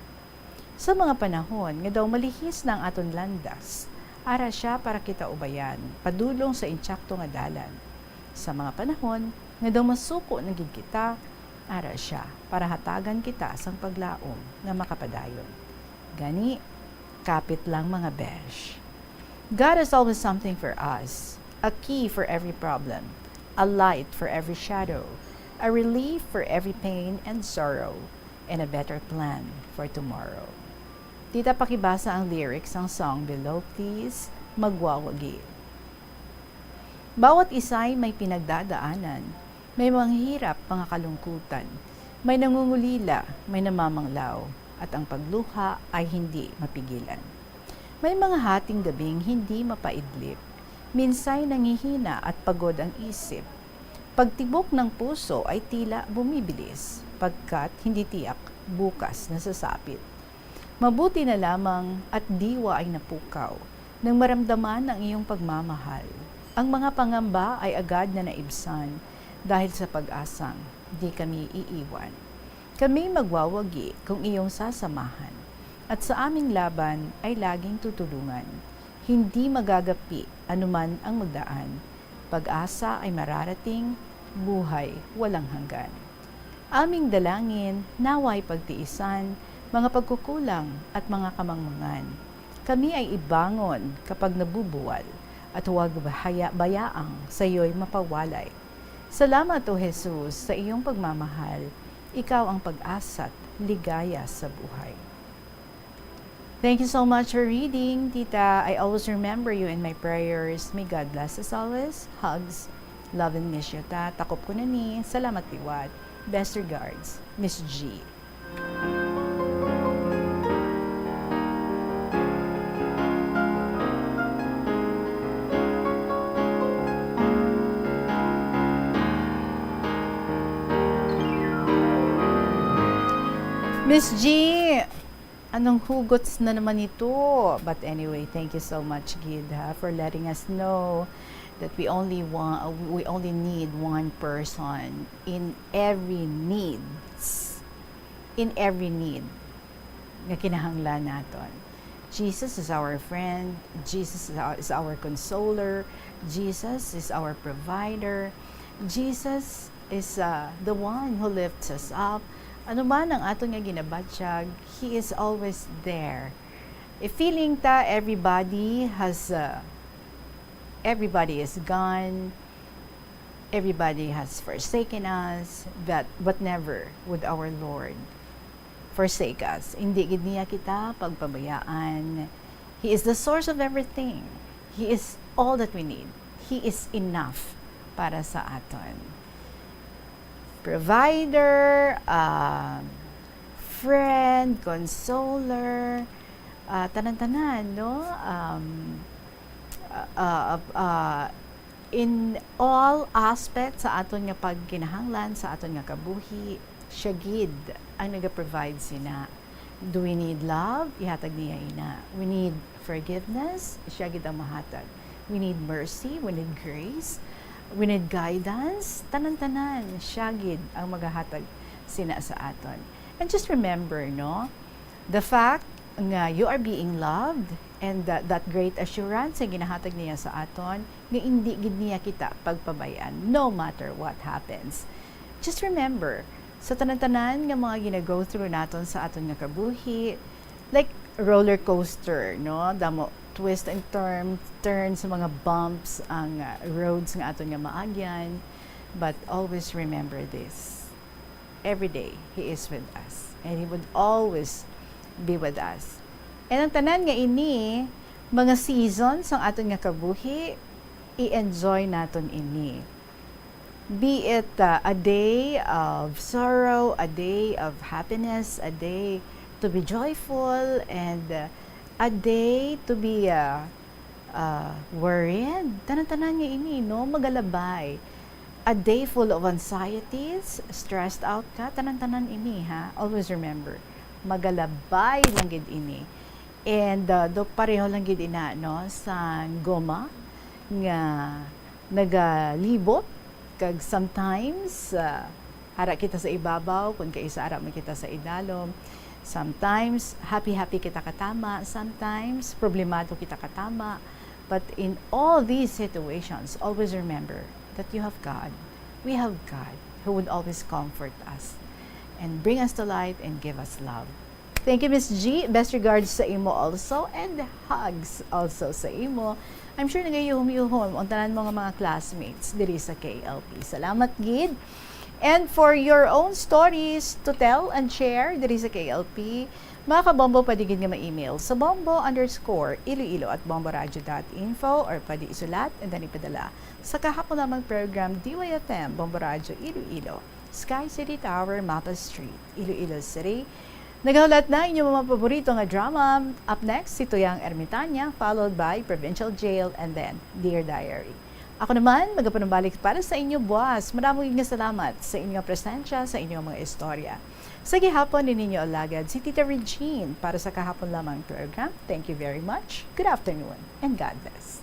Speaker 14: Sa mga panahon nga daw malihis na ang aton landas, ara siya para kita ubayan, padulong sa intsakto nga dalan. Sa mga panahon nga daw masuko na gid kita, ara siya para hatagan kita sang paglaom nga makapadayon. Gani, kapit lang mga besh. God has always something for us, a key for every problem, a light for every shadow, a relief for every pain and sorrow, and a better plan for tomorrow. Tita, pakibasa ang lyrics ng song below, please. Magwawagi. Bawat isa'y may pinagdadaanan, may mga hirap, mga kalungkutan, may nangungulila, may namamanglaw, at ang pagluha ay hindi mapigilan. May mga hating gabing hindi mapaidlip, minsay nangihina at pagod ang isip. Pagtibok ng puso ay tila bumibilis, pagkat hindi tiyak bukas nasasapit. Mabuti na lamang at diwa ay napukaw, nang maramdaman ang iyong pagmamahal. Ang mga pangamba ay agad na naibsan, dahil sa pag-asang di kami iiwan. Kami magwawagi kung iyong sasamahan, at sa aming laban ay laging tutulungan. Hindi magagapi anuman ang magdaan. Pag-asa ay mararating, buhay walang hanggan. Aming dalangin, naway pagtiisan, mga pagkukulang at mga kamangmangan. Kami ay ibangon kapag nabubuwal, at huwag bayaang sa iyo'y mapawalay. Salamat, O Jesus, sa iyong pagmamahal. Ikaw ang pag-asa't ligaya sa buhay. Thank you so much for reading, Tita. I always remember you in my prayers. May God bless us always. Hugs. Love and miss you, ta. Takop ko na ni. Salamat, liwat. Best regards, Miss G. Miss G, anong hugots na naman ito? But anyway, thank you so much, Gid, for letting us know that we only need one person in every needs. In every need na kinahanglan naton. Jesus is our friend. Jesus is our consoler. Jesus is our provider. Jesus is the one who lifts us up. Ano man ang ato nga ginabatyag, He is always there. If feeling ta everybody is gone, everybody has forsaken us, but never would our Lord forsake us. Hindi gid niya kita pagpabayaan. He is the source of everything. He is all that we need. He is enough para sa aton. Provider, friend, consoler, tanan-tanan, no? In all aspects sa aton nga pagkinahanglan, sa aton nga kabuhi, siya gid ang nag-provide sina. Do we need love? Ihatag niya ina. We need forgiveness? Siya gid ang mahatag. We need mercy, we need grace, we need guidance. Tanan-tanan, siya gid ang maghahatag sina sa aton. And just remember, no, the fact nga you are being loved and that great assurance nga ginahatag niya sa aton nga hindi gid niya kita pagpabayaan no matter what happens. Just remember, sa tanan-tanan nga mga gina-go through naton sa aton nga kabuhi, like roller coaster, no? Damo twist and turn sa mga bumps ang roads nga aton nga maagyan, but always remember this. Every day He is with us and He would always be with us. And ang tanan nga ini, mga seasons ang aton nga kabuhi, i-enjoy naton ini. Be it a day of sorrow, a day of happiness, a day to be joyful, and a day to be worried. Tanan-tanan nga ini, no? Magalabay. A day full of anxieties, stressed out ka, tanan-tanan ini, ha? Always remember, magalabay lang gid ini. And do pareho lang gid ina, no? Sa goma nga nagalibot, kag sometimes hara kita sa ibabaw, kung kaisa ara man kita sa idalom. Sometimes happy kita katama, sometimes problemado kita katama. But in all these situations, always remember that you have God. We have God who would always comfort us and bring us to light and give us love. Thank you, Miss G. Best regards sa imo also, and hugs also sa imo. I'm sure nagayuhom-yuhom ang tanan mga classmates diri sa KLP. Salamat, gid. And for your own stories to tell and share diri sa KLP, mga kabombo, pwede gid nga ma-email sa bombo_iloilo@bomboradio.info or pwede isulat and then ipadala sa kahapon lamang program DYFM Bombo Radio Iloilo, Sky City Tower, Mapa Street, Iloilo City. Naghulat na inyong mga paborito nga drama. Up next, si Tuyang Ermitanya, followed by Provincial Jail, and then Dear Diary. Ako naman, magapanumbalik para sa inyo, buwas. Maraming salamat sa inyong presensya, sa inyong mga istorya. Sa gihapon ni ninyo alagad, si Tita Regine para sa kahapon lamang program. Thank you very much. Good afternoon, and God bless.